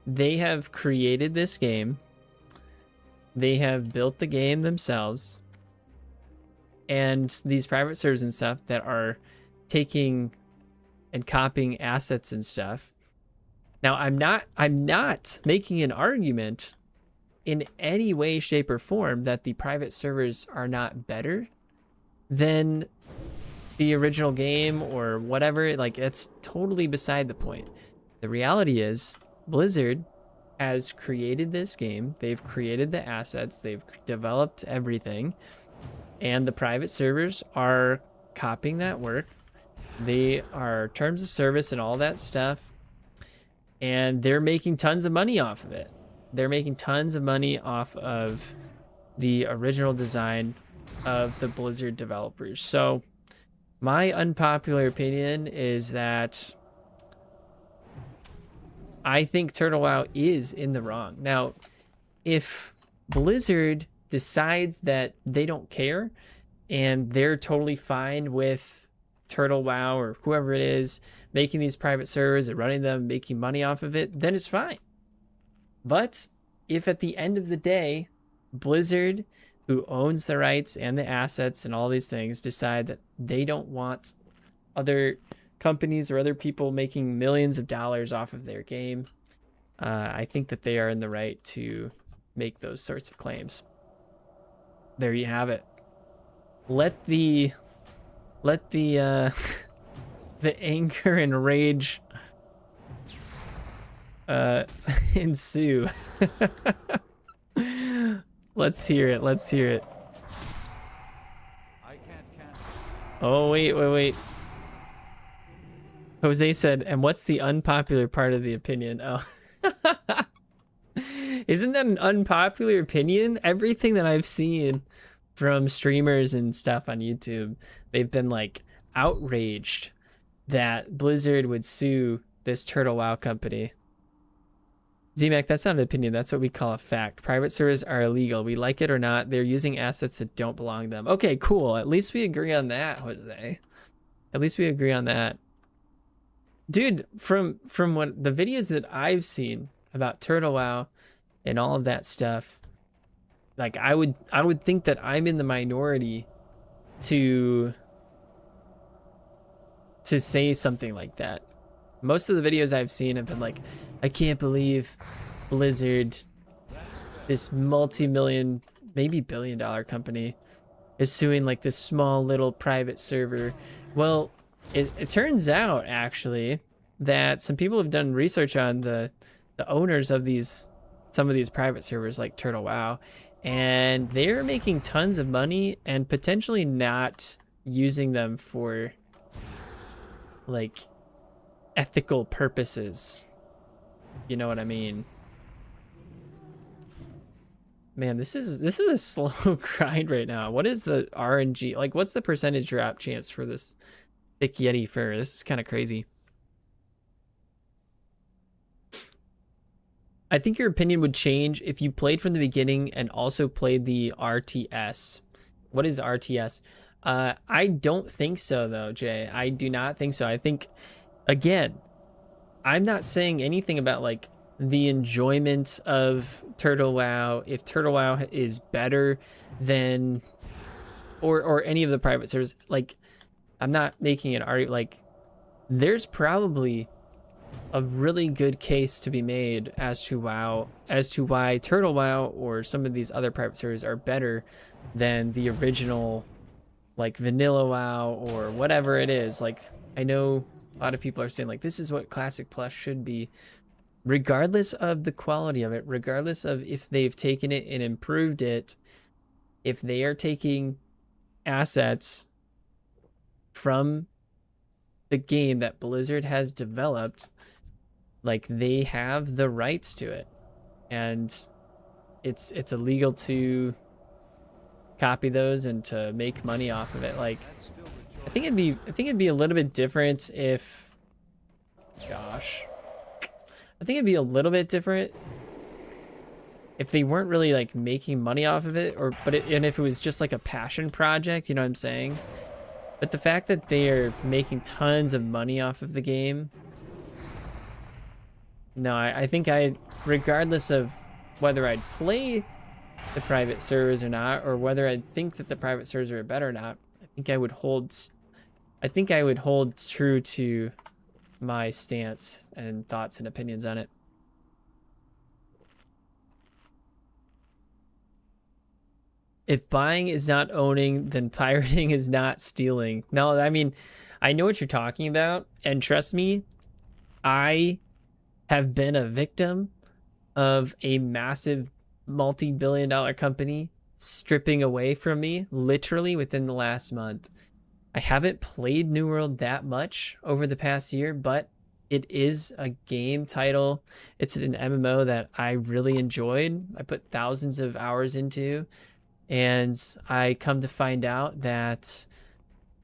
they have created this game. They have built the game themselves. And these private servers and stuff that are taking and copying assets and stuff. Now, I'm not making an argument in any way, shape, or form that the private servers are not better than the original game or whatever. Like, it's totally beside the point. The reality is Blizzard has created this game. They've created the assets. They've developed everything. And the private servers are copying that work. They are terms of service and all that stuff. And they're making tons of money off of it. They're making tons of money off of the original design of the Blizzard developers. So my unpopular opinion is that I think Turtle WoW is in the wrong. Now, if Blizzard decides that they don't care and they're totally fine with Turtle WoW or whoever it is making these private servers and running them, making money off of it, then it's fine. But if at the end of the day, Blizzard, who owns the rights and the assets and all these things, decide that they don't want other companies or other people making millions of dollars off of their game, I think that they are in the right to make those sorts of claims. There you have it. Let the the anger and rage ensue. Let's hear it. Let's hear it. I can't cancel. Oh, wait. Jose said, and what's the unpopular part of the opinion? Oh. Isn't that an unpopular opinion? Everything that I've seen from streamers and stuff on YouTube, they've been like outraged that Blizzard would sue this Turtle WoW company. ZMAC, that's not an opinion. That's what we call a fact. Private servers are illegal. We like it or not. They're using assets that don't belong to them. Okay, cool. At least we agree on that, Jose. At least we agree on that. Dude, from what the videos that I've seen about Turtle WoW and all of that stuff, like I would think that I'm in the minority to say something like that. Most of the videos I've seen have been like, I can't believe Blizzard, this multi-million, maybe billion-dollar company, is suing like this small little private server. Well, it turns out actually that some people have done research on the owners of some of these private servers like Turtle WoW, and they're making tons of money and potentially not using them for like ethical purposes. You know what I mean? Man, this is a slow grind right now. What is the RNG? Like, what's the percentage drop chance for this thick Yeti fur? This is kind of crazy. I think your opinion would change if you played from the beginning and also played the RTS. What is RTS? I don't think so, though, Jay. I do not think so. I think, again, I'm not saying anything about like the enjoyment of Turtle WoW. If Turtle WoW is better than or any of the private servers, like I'm not making an argument. Like there's probably a really good case to be made as to why Turtle WoW or some of these other private servers are better than the original like vanilla WoW or whatever it is. Like I know A lot of people are saying like this is what Classic Plus should be, regardless of the quality of it, regardless of if they've taken it and improved it. If they are taking assets from the game that Blizzard has developed, like they have the rights to it, and it's illegal to copy those and to make money off of it. Like I think it'd be a little bit different if, gosh, I think it'd be a little bit different if they weren't really like making money off of it, and if it was just like a passion project, you know what I'm saying? But the fact that they are making tons of money off of the game, no, I think regardless of whether I'd play the private servers or not, or whether I'd think that the private servers are better or not, I think I would hold true to my stance and thoughts and opinions on it. If buying is not owning, then pirating is not stealing. No, I mean, I know what you're talking about, and trust me, I have been a victim of a massive multi-billion-dollar company stripping away from me literally within the last month. I haven't played New World that much over the past year, but it is a game title. It's an MMO that I really enjoyed. I put thousands of hours into. And I come to find out that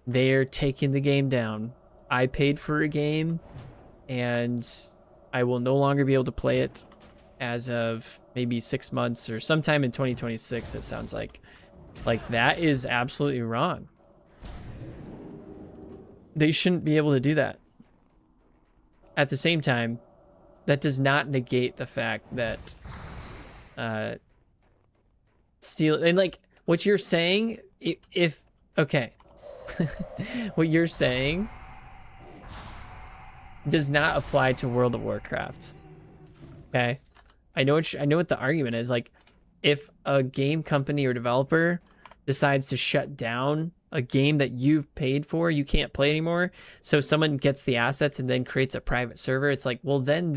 they're taking the game down. I paid for a game, and I will no longer be able to play it as of maybe 6 months or sometime in 2026, it sounds like. Like, that is absolutely wrong. They shouldn't be able to do that. At the same time, that does not negate the fact that steal, and like what you're saying, if okay, what you're saying does not apply to World of Warcraft. Okay, I know what the argument is. Like, if a game company or developer decides to shut down a game that you've paid for, you can't play anymore, so someone gets the assets and then creates a private server, it's like, well, then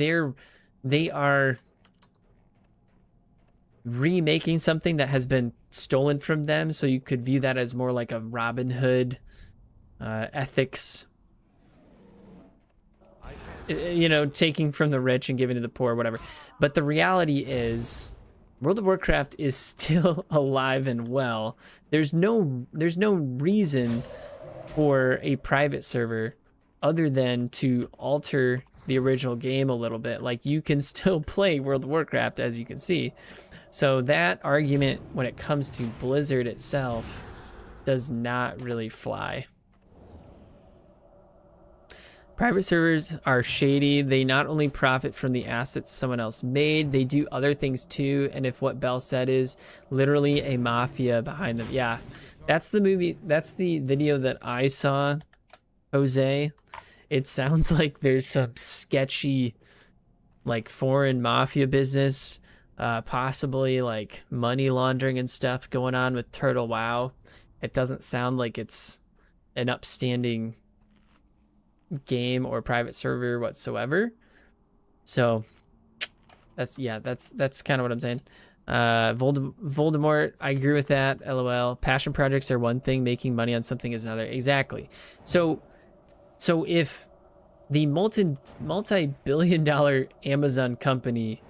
they are remaking something that has been stolen from them. So you could view that as more like a Robin Hood ethics, you know, taking from the rich and giving to the poor, whatever. But the reality is World of Warcraft is still alive and well. There's no reason for a private server other than to alter the original game a little bit. Like, you can still play World of Warcraft, as you can see. So that argument, when it comes to Blizzard itself, does not really fly. Private servers are shady. They not only profit from the assets someone else made, they do other things too. And if what Bell said is literally a mafia behind them, yeah, that's the movie. That's the video that I saw, Jose. It sounds like there's some sketchy, like, foreign mafia business, possibly like money laundering and stuff going on with Turtle WoW. It doesn't sound like it's an upstanding game or private server whatsoever. So that's kind of what I'm saying. Voldemort, I agree with that. LOL. Passion projects are one thing, making money on something is another. Exactly. So if the multi-billion-dollar Amazon company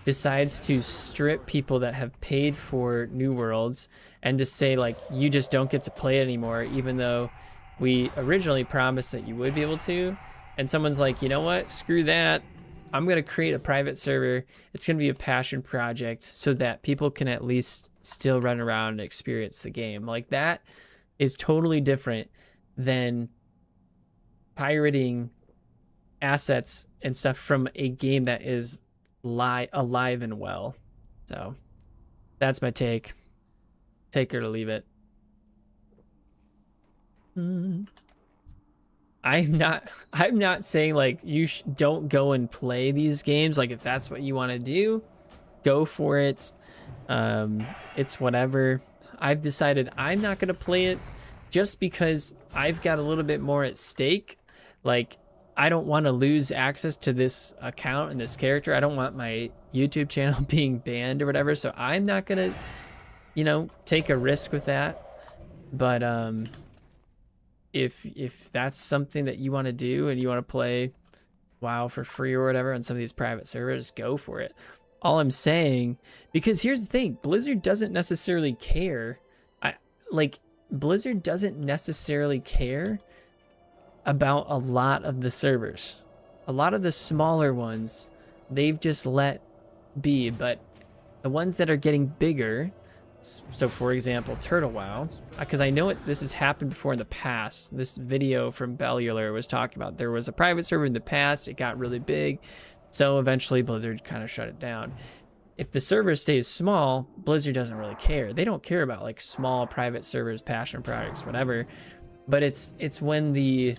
decides to strip people that have paid for New Worlds and to say, like, you just don't get to play it anymore, even though we originally promised that you would be able to, and someone's like, you know what, screw that, I'm going to create a private server, it's going to be a passion project so that people can at least still run around and experience the game. Like, that is totally different than pirating assets and stuff from a game that is alive and well. So that's my take. Take it or leave it. I'm not saying like you don't go and play these games. Like, if that's what you want to do, go for it. It's whatever. I've decided I'm not going to play it just because I've got a little bit more at stake. Like, I don't want to lose access to this account and this character. I don't want my YouTube channel being banned or whatever. So I'm not going to, you know, take a risk with that. But if that's something that you want to do and you want to play WoW for free or whatever on some of these private servers, go for it. All I'm saying, because here's the thing, Blizzard doesn't necessarily care. Blizzard doesn't necessarily care about a lot of the servers. A lot of the smaller ones, they've just let be, but the ones that are getting bigger, so for example, Turtle WoW, because I know this has happened before in the past. This video from Bellular was talking about there was a private server in the past, it got really big, so eventually Blizzard kind of shut it down. If the server stays small, Blizzard doesn't really care. They don't care about like small private servers, passion projects, whatever. But it's when the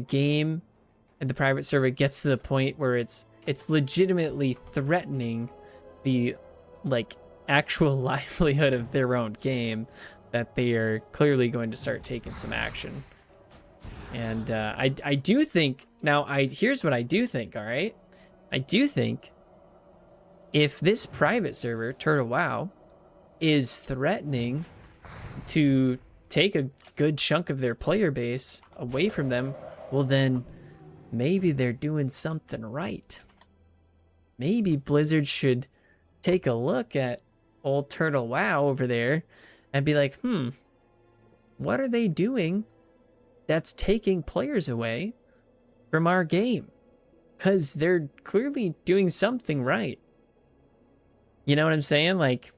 game and the private server gets to the point where it's legitimately threatening the like actual livelihood of their own game that they are clearly going to start taking some action. And I do think, now here's what I do think, all right? I do think if this private server, Turtle WoW, is threatening to take a good chunk of their player base away from them, well then maybe they're doing something right. Maybe Blizzard should take a look at old Turtle WoW over there and be like, what are they doing that's taking players away from our game? Because they're clearly doing something right. You know what I'm saying? Like,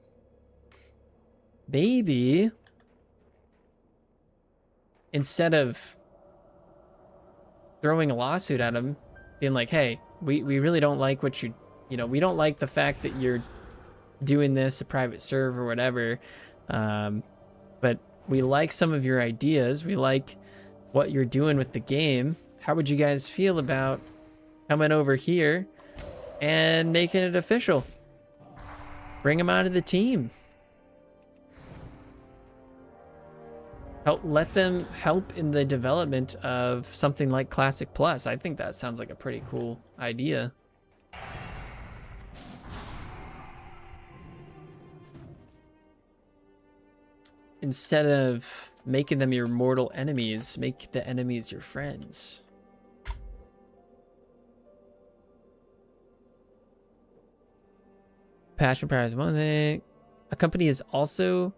maybe instead of throwing a lawsuit at them, being like, hey, we really don't like what you know, we don't like the fact that you're doing this, a private serve or whatever, but we like some of your ideas. We like what you're doing with the game. How would you guys feel about coming over here and making it official? Bring them onto the team. Let them help in the development of something like Classic Plus. I think that sounds like a pretty cool idea. Instead of making them your mortal enemies, make the enemies your friends. Passion prize, one thing. A company is also,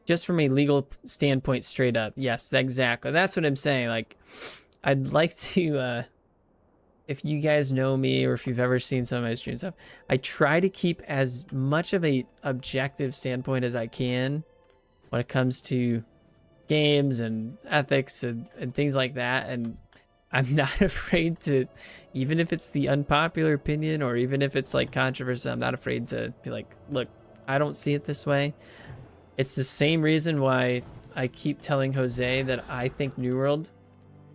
just from a legal standpoint, straight up. Yes, exactly. That's what I'm saying. Like, I'd like to, if you guys know me or if you've ever seen some of my stream stuff, I try to keep as much of a objective standpoint as I can when it comes to games and ethics and things like that. And I'm not afraid to, even if it's the unpopular opinion or even if it's like controversial, I'm not afraid to be like, look, I don't see it this way. It's the same reason why I keep telling Jose that I think New World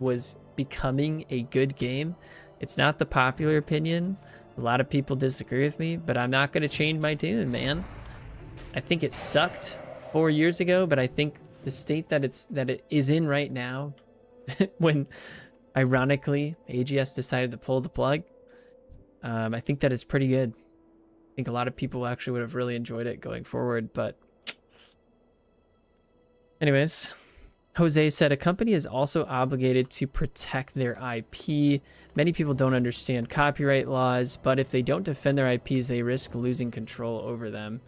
was becoming a good game. It's not the popular opinion. A lot of people disagree with me, but I'm not going to change my tune, man. I think it sucked 4 years ago, but I think the state that it is in right now, when ironically AGS decided to pull the plug, I think that it's pretty good. I think a lot of people actually would have really enjoyed it going forward, but anyways, Jose said a company is also obligated to protect their IP. Many people don't understand copyright laws, but if they don't defend their IPs, they risk losing control over them.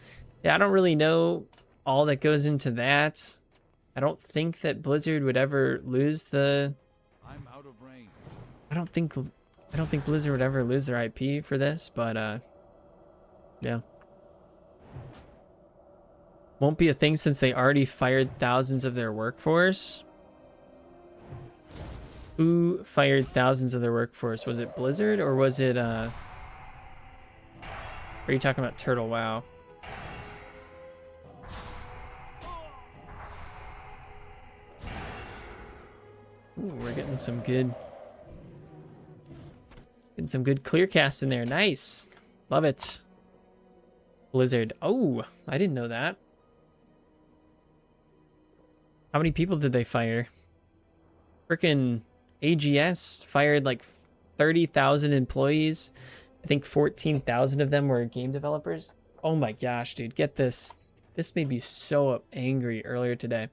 Yeah, I don't really know all that goes into that. I don't think that Blizzard would ever lose the... I'm out of range. I don't think Blizzard would ever lose their IP for this, but yeah. Won't be a thing since they already fired thousands of their workforce. Who fired thousands of their workforce? Was it Blizzard or was it are you talking about Turtle WoW? Ooh, we're getting some good clear cast in there. Nice. Love it. Blizzard. Oh, I didn't know that. How many people did they fire? Frickin' AGS fired like 30,000 employees. I think 14,000 of them were game developers. Oh my gosh, dude, get this. This made me so angry earlier today.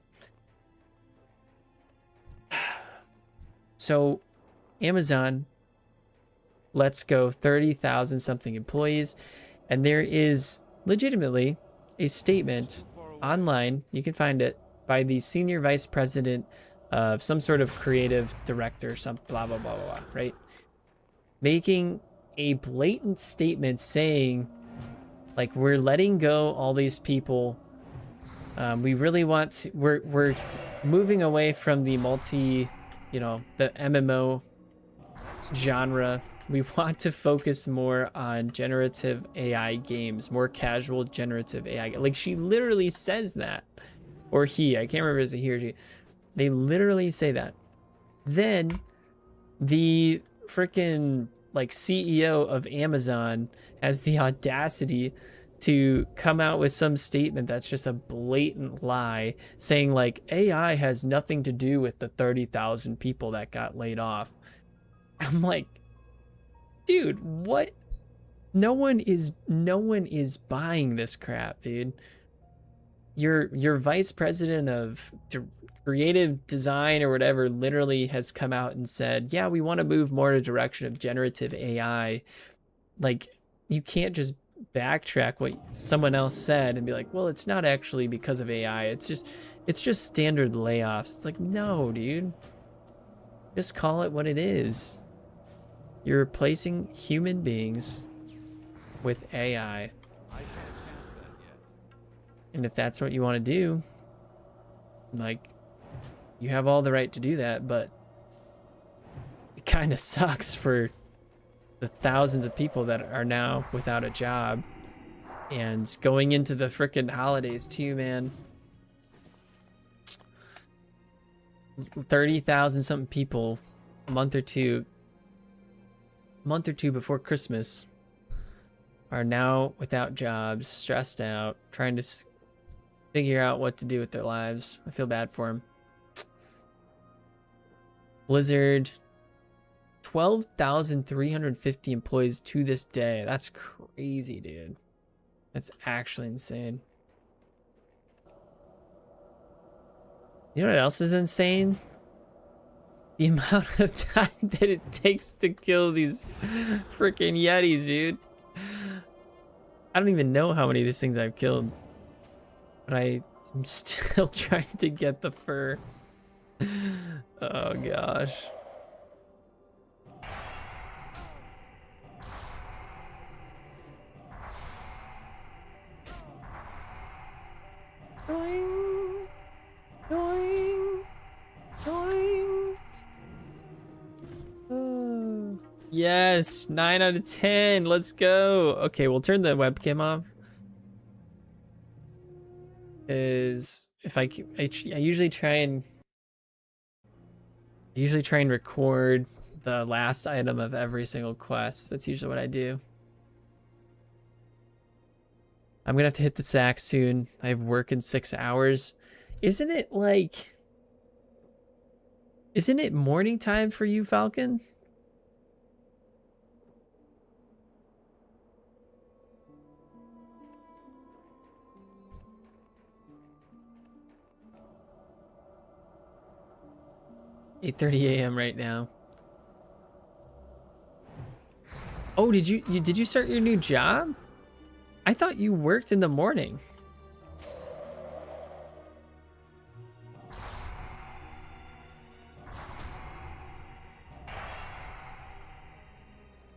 So Amazon lets go 30,000 something employees, and there is legitimately a statement online, you can find it, by the senior vice president of some sort of creative director, some blah blah blah blah blah, right? Making a blatant statement saying, like, we're letting go all these people. We really want to, we're moving away from the multi, you know, the MMO genre. We want to focus more on generative AI games, more casual generative AI. Like, she literally says that, or he, I can't remember if it's a he or she. They literally say that. Then the freaking like CEO of Amazon has the audacity to come out with some statement that's just a blatant lie, saying like AI has nothing to do with the 30,000 people that got laid off. I'm like, dude, what? No one is buying this crap, dude. Your vice president of creative design or whatever literally has come out and said, yeah, we want to move more in a direction of generative AI. Like, you can't just backtrack what someone else said and be like, well, it's not actually because of AI. It's just standard layoffs. It's like, no, dude. Just call it what it is. You're replacing human beings with AI. I can't cast that yet. And if that's what you want to do, like, you have all the right to do that, but it kind of sucks for the thousands of people that are now without a job and going into the frickin' holidays too, man. 30,000 something people a month or two before Christmas are now without jobs, stressed out, trying to figure out what to do with their lives. I feel bad for them. Blizzard, 12,350 employees to this day. That's crazy, dude. That's actually insane. You know what else is insane? The amount of time that it takes to kill these freaking Yetis, dude. I don't even know how many of these things I've killed, but I am still trying to get the fur. Oh gosh. Doing, doing, doing. Oh. Yes, 9 out of 10. Let's go. Okay, we'll turn the webcam off. Is if I usually try and record the last item of every single quest. That's usually what I do. I'm gonna have to hit the sack soon. I have work in 6 hours. Isn't it morning time for you, Falcon? (8:30 a.m. right now. Oh, did you start your new job? I thought you worked in the morning.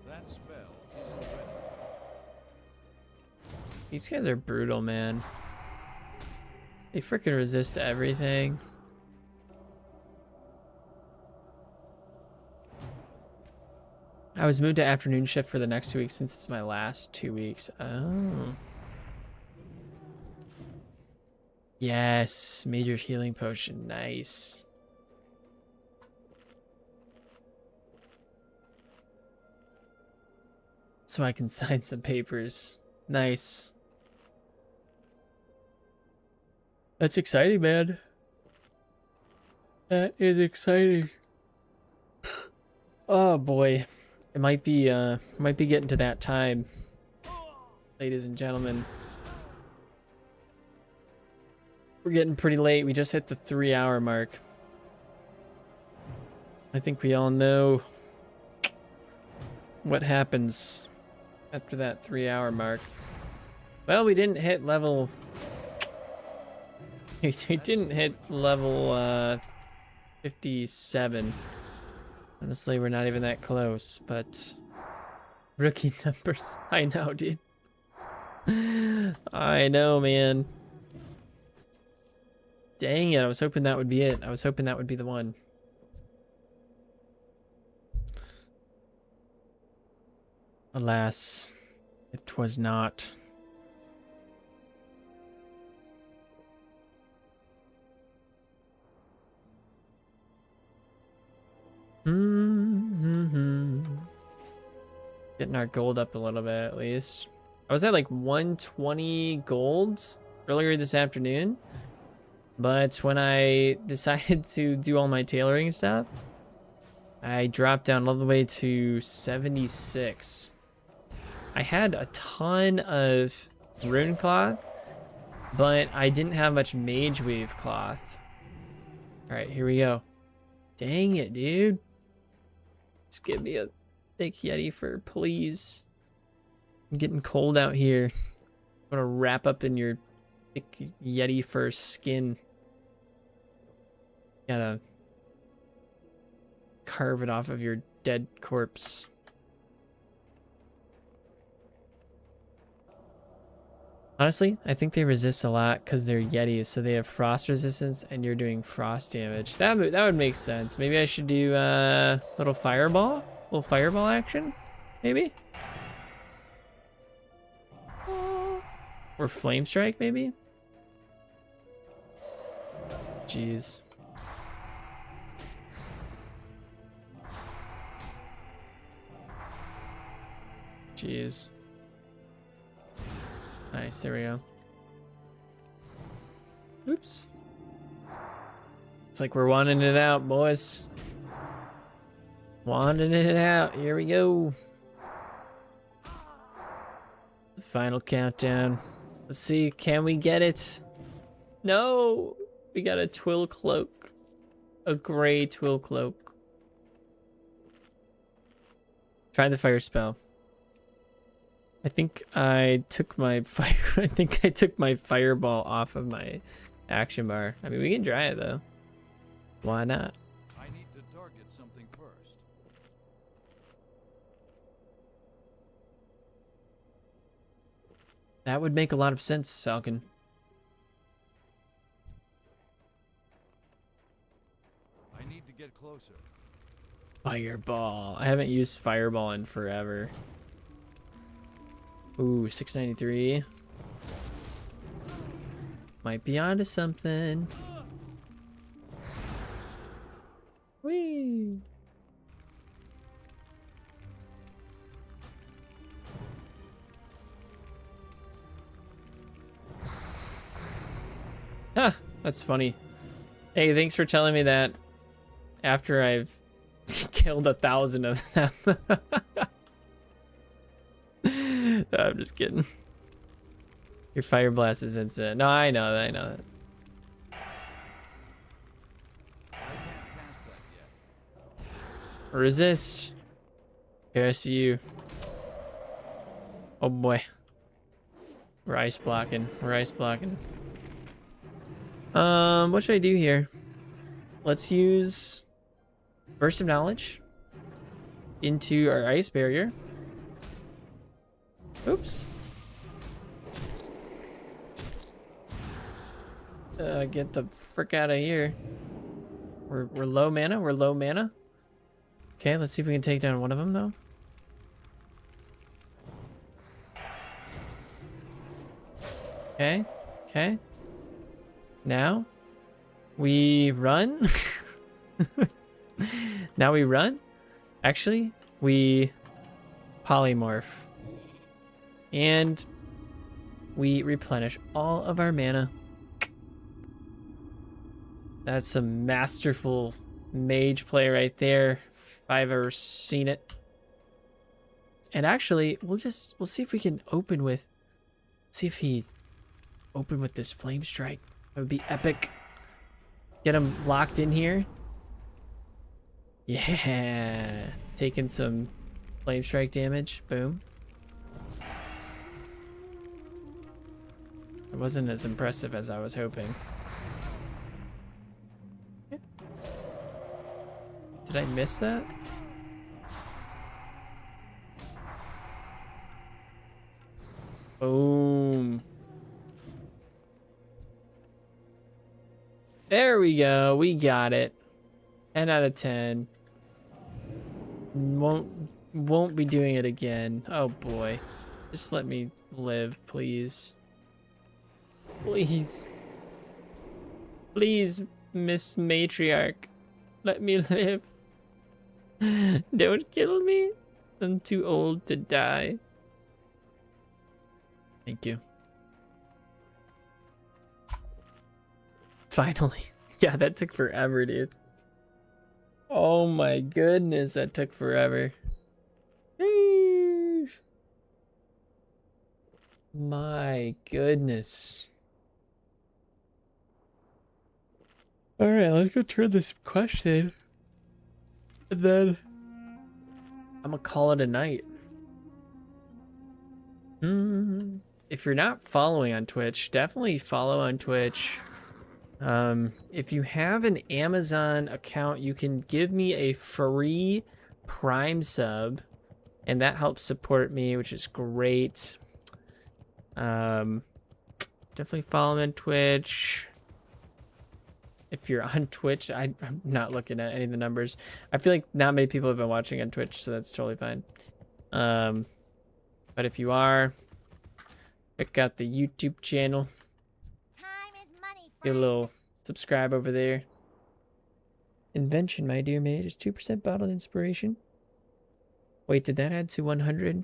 That spell isn't ready. These guys are brutal, man. They freaking resist everything. I was moved to afternoon shift for the next 2 weeks since it's my last 2 weeks. Oh. Yes, major healing potion. Nice. So I can sign some papers. Nice. That's exciting, man. That is exciting. Oh boy. It might be getting to that time. Ladies and gentlemen. We're getting pretty late. We just hit the 3-hour mark. I think we all know what happens after that 3-hour mark. Well, we didn't hit level... We didn't hit level 57. Honestly, we're not even that close, but... Rookie numbers. I know, dude. I know, man. Dang it, I was hoping that would be it. I was hoping that would be the one. Alas, it was not. Getting our gold up a little bit at least. I was at like 120 gold earlier this afternoon, but when I decided to do all my tailoring stuff, I dropped down all the way to 76. I had a ton of rune cloth, but I didn't have much mage weave cloth. All right, here we go. Dang it, dude. Just give me a thick yeti fur, please. I'm getting cold out here. I'm gonna wrap up in your thick yeti fur skin. Gotta carve it off of your dead corpse. Honestly, I think they resist a lot because they're yetis, so they have frost resistance, and you're doing frost damage. That would make sense. Maybe I should do a little fireball action, maybe. Or flame strike, maybe. Jeez. Jeez. Nice, there we go. Oops. It's like we're wanting it out, boys. Wanting it out. Here we go. The final countdown. Let's see, can we get it? No! We got a twill cloak. A gray twill cloak. Try the fire spell. I think I took my fireball off of my action bar. I mean, we can try it though. Why not? I need to target something first. That would make a lot of sense, Falcon. I need to get closer. Fireball. I haven't used fireball in forever. Ooh, 693. Might be onto something. Whee! Huh, that's funny. Hey, thanks for telling me that after I've killed 1,000 of them. I'm just kidding. Your fire blast is instant. No, I know that. I know that. I can't cast that yet. Resist. Here's to you. Oh boy. We're ice blocking. We're ice blocking. What should I do here? Let's use Burst of Knowledge into our ice barrier. Oops. Get the frick out of here. We're low mana. We're low mana. Okay, let's see if we can take down one of them though. Okay. Okay. Now we run. Now we run. Actually, we polymorph. And we replenish all of our mana. That's some masterful mage play right there. I've ever seen it. And actually, we'll see if we can open with, see if he open with this flame strike. That would be epic. Get him locked in here. Yeah, taking some flame strike damage. Boom. It wasn't as impressive as I was hoping. Did I miss that? Boom. There we go. We got it. 10 out of 10. Won't be doing it again. Oh boy. Just let me live, please. Please. Please, Miss Matriarch. Let me live. Don't kill me. I'm too old to die. Thank you. Finally. Yeah, that took forever, dude. Oh my goodness, that took forever. Eesh. My goodness. All right, let's go turn this question. And then I'm gonna call it a night. If you're not following on Twitch, definitely follow on Twitch. If you have an Amazon account, you can give me a free Prime sub, and that helps support me, which is great. Definitely follow me on Twitch. If you're on Twitch, I'm not looking at any of the numbers. I feel like not many people have been watching on Twitch, so that's totally fine. But if you are, check out the YouTube channel. Time is money, Get a friend. little subscribe over there. Invention, my dear mage, is 2% bottled inspiration. Wait, did that add to 100?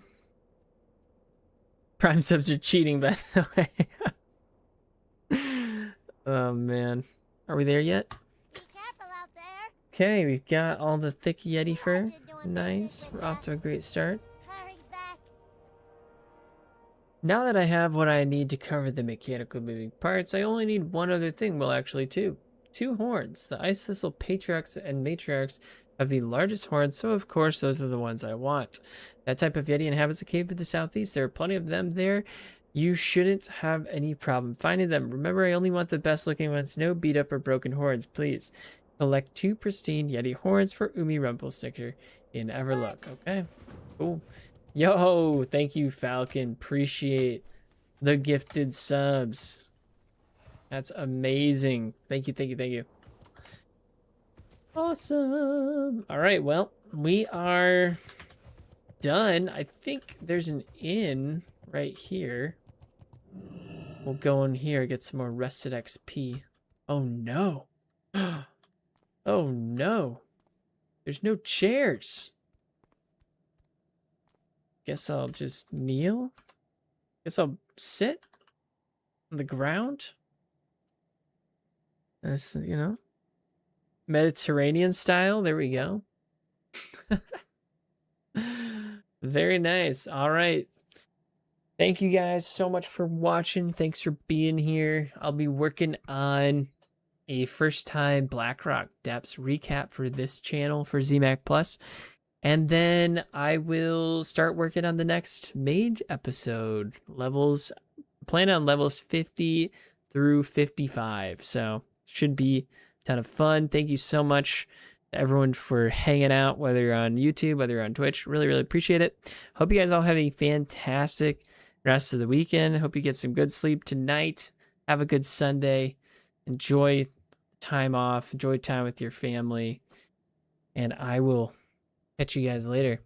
Prime subs are cheating, by the way. Oh, man. Are we there yet? Be careful out there. Okay, we've got all the thick Yeti fur. Watch it doing Nice. business We're off to a great start. Hurry back. Now that I have what I need to cover the mechanical moving parts, I only need one other thing. Well, actually two. Two horns. The Ice Thistle Patriarchs and Matriarchs have the largest horns, so of course those are the ones I want. That type of Yeti inhabits a cave to the southeast. There are plenty of them there. You shouldn't have any problem finding them. Remember, I only want the best looking ones. No beat up or broken horns, please. Collect 2 pristine Yeti horns for Umi Rumpelstiltskin in Everlook. Okay, cool. Yo, thank you, Falcon. Appreciate the gifted subs. That's amazing. Thank you, thank you, thank you. Awesome. All right, well, we are done. I think there's an inn right here. We'll go in here, get some more rested XP. Oh no. Oh no. There's no chairs. Guess I'll just kneel. Guess I'll sit on the ground. That's, you know, Mediterranean style. There we go. Very nice. All right. Thank you guys so much for watching. Thanks for being here. I'll be working on a first time Blackrock Depths recap for this channel for ZMAC Plus. And then I will start working on the next mage episode. Levels, plan on levels 50 through 55. So should be a ton of fun. Thank you so much to everyone for hanging out, whether you're on YouTube, whether you're on Twitch. Really, really appreciate it. Hope you guys all have a fantastic rest of the weekend. Hope you get some good sleep tonight. Have a good Sunday. Enjoy time off. Enjoy time with your family. And I will catch you guys later.